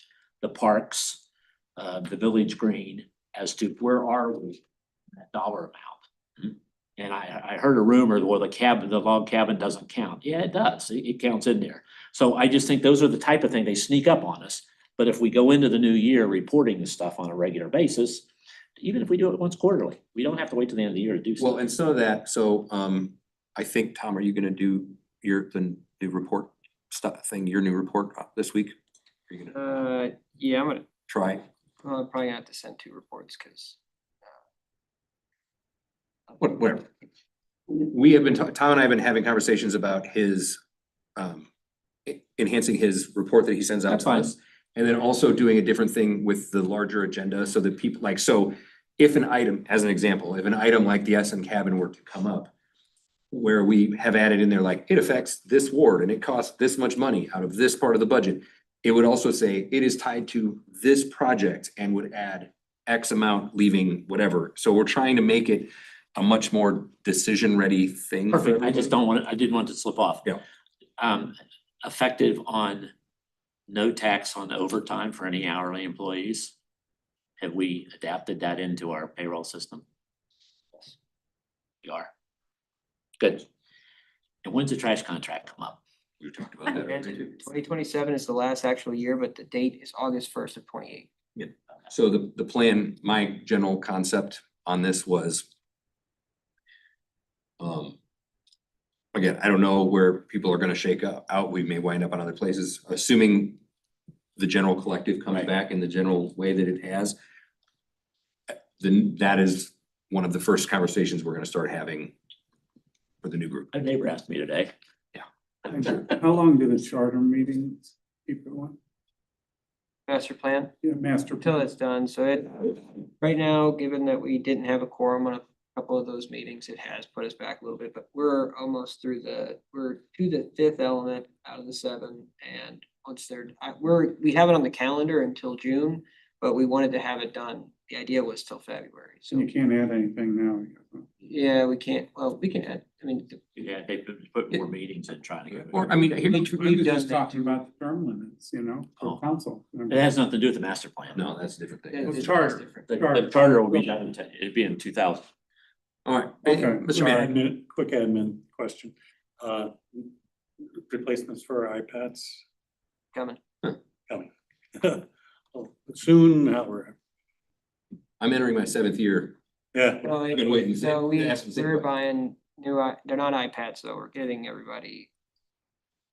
the parks, the village green, as to where are we in that dollar amount. And I heard a rumor, well, the log cabin doesn't count. Yeah, it does. It counts in there. So I just think those are the type of thing they sneak up on us. But if we go into the new year reporting this stuff on a regular basis, even if we do it once quarterly, we don't have to wait till the end of the year to do so. Well, and some of that, so I think, Tom, are you gonna do the new report stuff thing, your new report this week? Are you gonna Yeah, I'm gonna, try? well, I'm probably gonna have to send 2 reports because. Whatever. We have been, Tom and I have been having conversations about his enhancing his report that he sends out That's to fine. us. And then also doing a different thing with the larger agenda so that people, like, so if an item, as an example, if an item like the Essen cabin were to come up, where we have added in there, like, it affects this ward and it costs this much money out of this part of the budget, it would also say it is tied to this project and would add X amount leaving whatever. So we're trying to make it a much more decision-ready thing. for Perfect. I just everyone. I didn't want it to slip off. Yeah. Effective on no tax on overtime for any hourly employees. Have we adapted that into our payroll system? Yes. We are. Good. And when's the trash contract come up? We talked about that already too. 2027 is the last actual year, but the date is August 1st of 28. So the plan, my general concept on this was again, I don't know where people are gonna shake out. We may wind up on other places, assuming the general collective comes Right. back in the general way that it has. Then that is one of the first conversations we're gonna start having for the new group. A neighbor asked me today. How long do the charter meetings keep going? Master plan. Yeah, master. Until it's done, so right now, given that we didn't have a quorum on a couple of those meetings, it has put us back a little bit, but we're almost through we're to the 5th element out of the 7, and once we have it on the calendar until June, but we wanted to have it done, the idea was till February, so. You can't add anything now. I guess. Yeah, we can't, well, we can add, I mean, Yeah, they put more meetings in trying to get. Or, I mean, here, I was done just that talking too. about the term limits, Oh. for council. It has nothing to do with the master plan. no, that's a different thing. it's charter. different. The charter will be done, it'd be in 2000. All right, Okay. Mr. Mayor. Quick admin question. Replacements for our iPads Coming. coming. Soon, now we're, I'm entering my 7th year. yeah. Well, I've been waiting to say- So to ask the same we're question. buying they're not iPads though. We're getting everybody.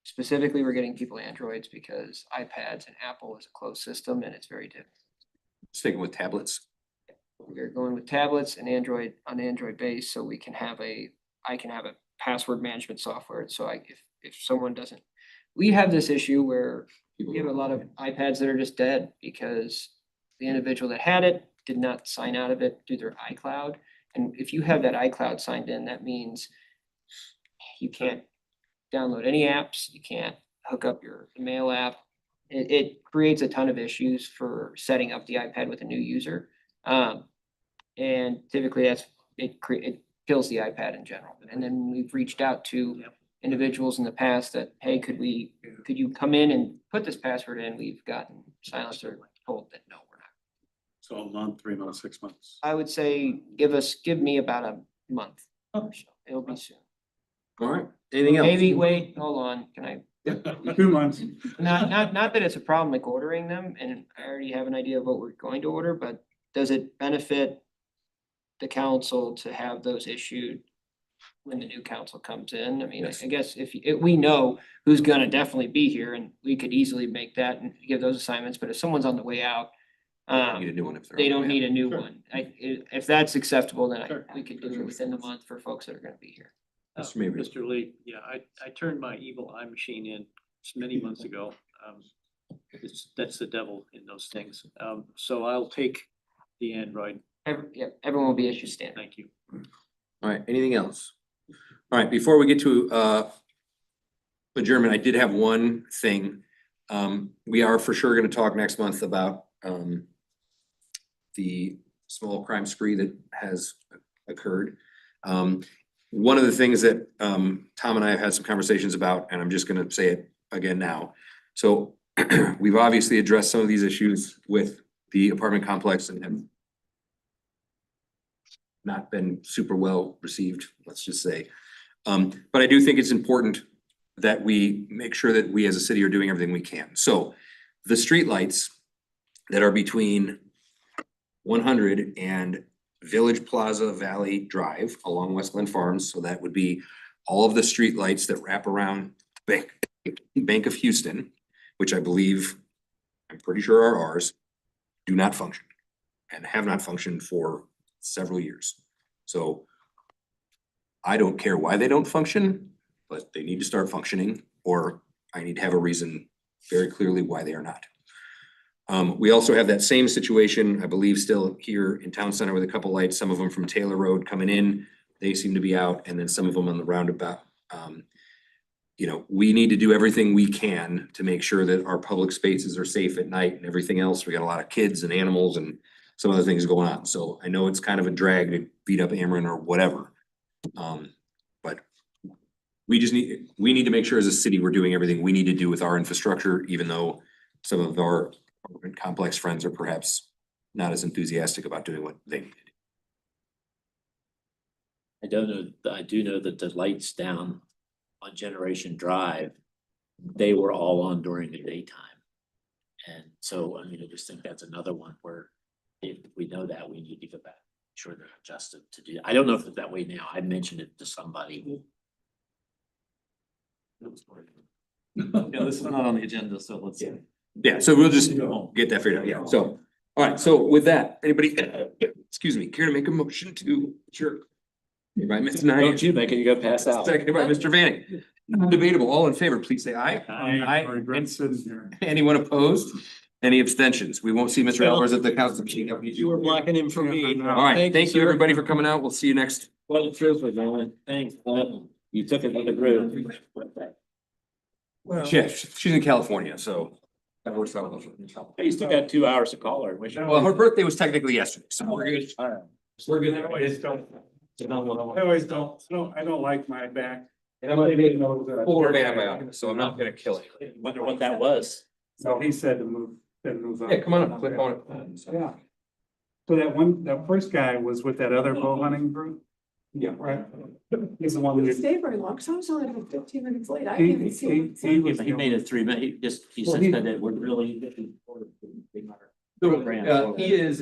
Specifically, we're getting people Androids because iPads and Apple is a closed system and it's very difficult. Sticking with tablets. We're going with tablets and Android on Android base, so I can have a password management software. So if someone doesn't, we have this issue where we have a lot of iPads that are just dead because the individual that had it did not sign out of it through their iCloud. And if you have that iCloud signed in, that means you can't download any apps, you can't hook up your mail app. It creates a ton of issues for setting up the iPad with a new user. And typically it kills the iPad in general. And then we've reached out to individuals in the past that, hey, could you come in and put this password in? We've gotten silenced or told that no, we're not. So a month, 3 months, 6 months. I would say give me about a month or so. It'll be soon. All right, anything else? Maybe, wait, hold on, can I? 2 months. Not that it's a problem like ordering them, and I already have an idea of what we're going to order, but does it benefit the council to have those issued when the new council comes in? I mean, Yes. I guess if we know who's gonna definitely be here, and we could easily make that and give those assignments, but if someone's on the way out, Need a new one if they're. they on don't the need way a new Sure. one. If that's acceptable, then Sure. we could do it within the month for folks that are gonna be here. Mr. Mabry. Mr. Lee, yeah, I turned my evil eye machine in many months ago. That's the devil in those things. So I'll take the Android. Everyone will be issued standard. Thank you. All right, anything else? All right, before we get to adjournment, I did have one thing. We are for sure gonna talk next month about the small crime spree that has occurred. One of the things that Tom and I have had some conversations about, and I'm just gonna say it again now. So we've obviously addressed some of these issues with the apartment complex and have not been super well received, let's just say. But I do think it's important that we make sure that we as a city are doing everything we can. So the streetlights that are between 100 and Village Plaza Valley Drive along West Glen Farms, so that would be all of the streetlights that wrap around Bank of Houston, which I believe, I'm pretty sure are ours, do not function and have not functioned for several years. So I don't care why they don't function, but they need to start functioning, or I need to have a reason very clearly why they are not. We also have that same situation, I believe, still here in Town Center with a couple lights, some of them from Taylor Road coming in, they seem to be out, and then some of them on the roundabout. You know, we need to do everything we can to make sure that our public spaces are safe at night and everything else. We got a lot of kids and animals and some other things going on. So I know it's kind of a drag to beat up Ameren or whatever. But we need to make sure as a city, we're doing everything we need to do with our infrastructure, even though some of our apartment complex friends are perhaps not as enthusiastic about doing what they need to do. I do know that the lights down on Generation Drive, they were all on during the daytime. And so, I mean, I just think that's another one where if we know that, we need to go back, sure they're adjusted to do. I don't know if it's that way now. I mentioned it to somebody. Yeah, this is not on the agenda, so let's. Yeah, so we'll just get that figured out, yeah, so, all right, so with that, anybody, excuse me, care to make a motion to, sure. By Mr. Knight. Don't you make it, you go pass out. Seconded by Mr. Vanning. Debatable, all in favor, please say aye. I regret sitting here. Anyone opposed? Any abstentions? We won't see Mr. Albers at the council meeting. You were blocking him from me. All right, thank you, everybody, for coming out. We'll see you next. Well, truthfully, Nolan, thanks. You took it to the group. Yeah, she's in California, so. That works out. You still got 2 hours to call her. Wish- Well, her birthday was technically yesterday, so we're good. We're good. I always don't, I don't like my back. Poor man, so I'm not gonna kill it. Wonder what that was. So he said to move on. Yeah, come on up, click on it. Yeah. So that first guy was with that other bow hunting group? Yeah. Right. He's the one Didn't who. stay very long, so I was only like 15 minutes late. I He- didn't even see. he- him. he was- He made it 3 minutes. He Well, said he- that we're really looking forward to. He is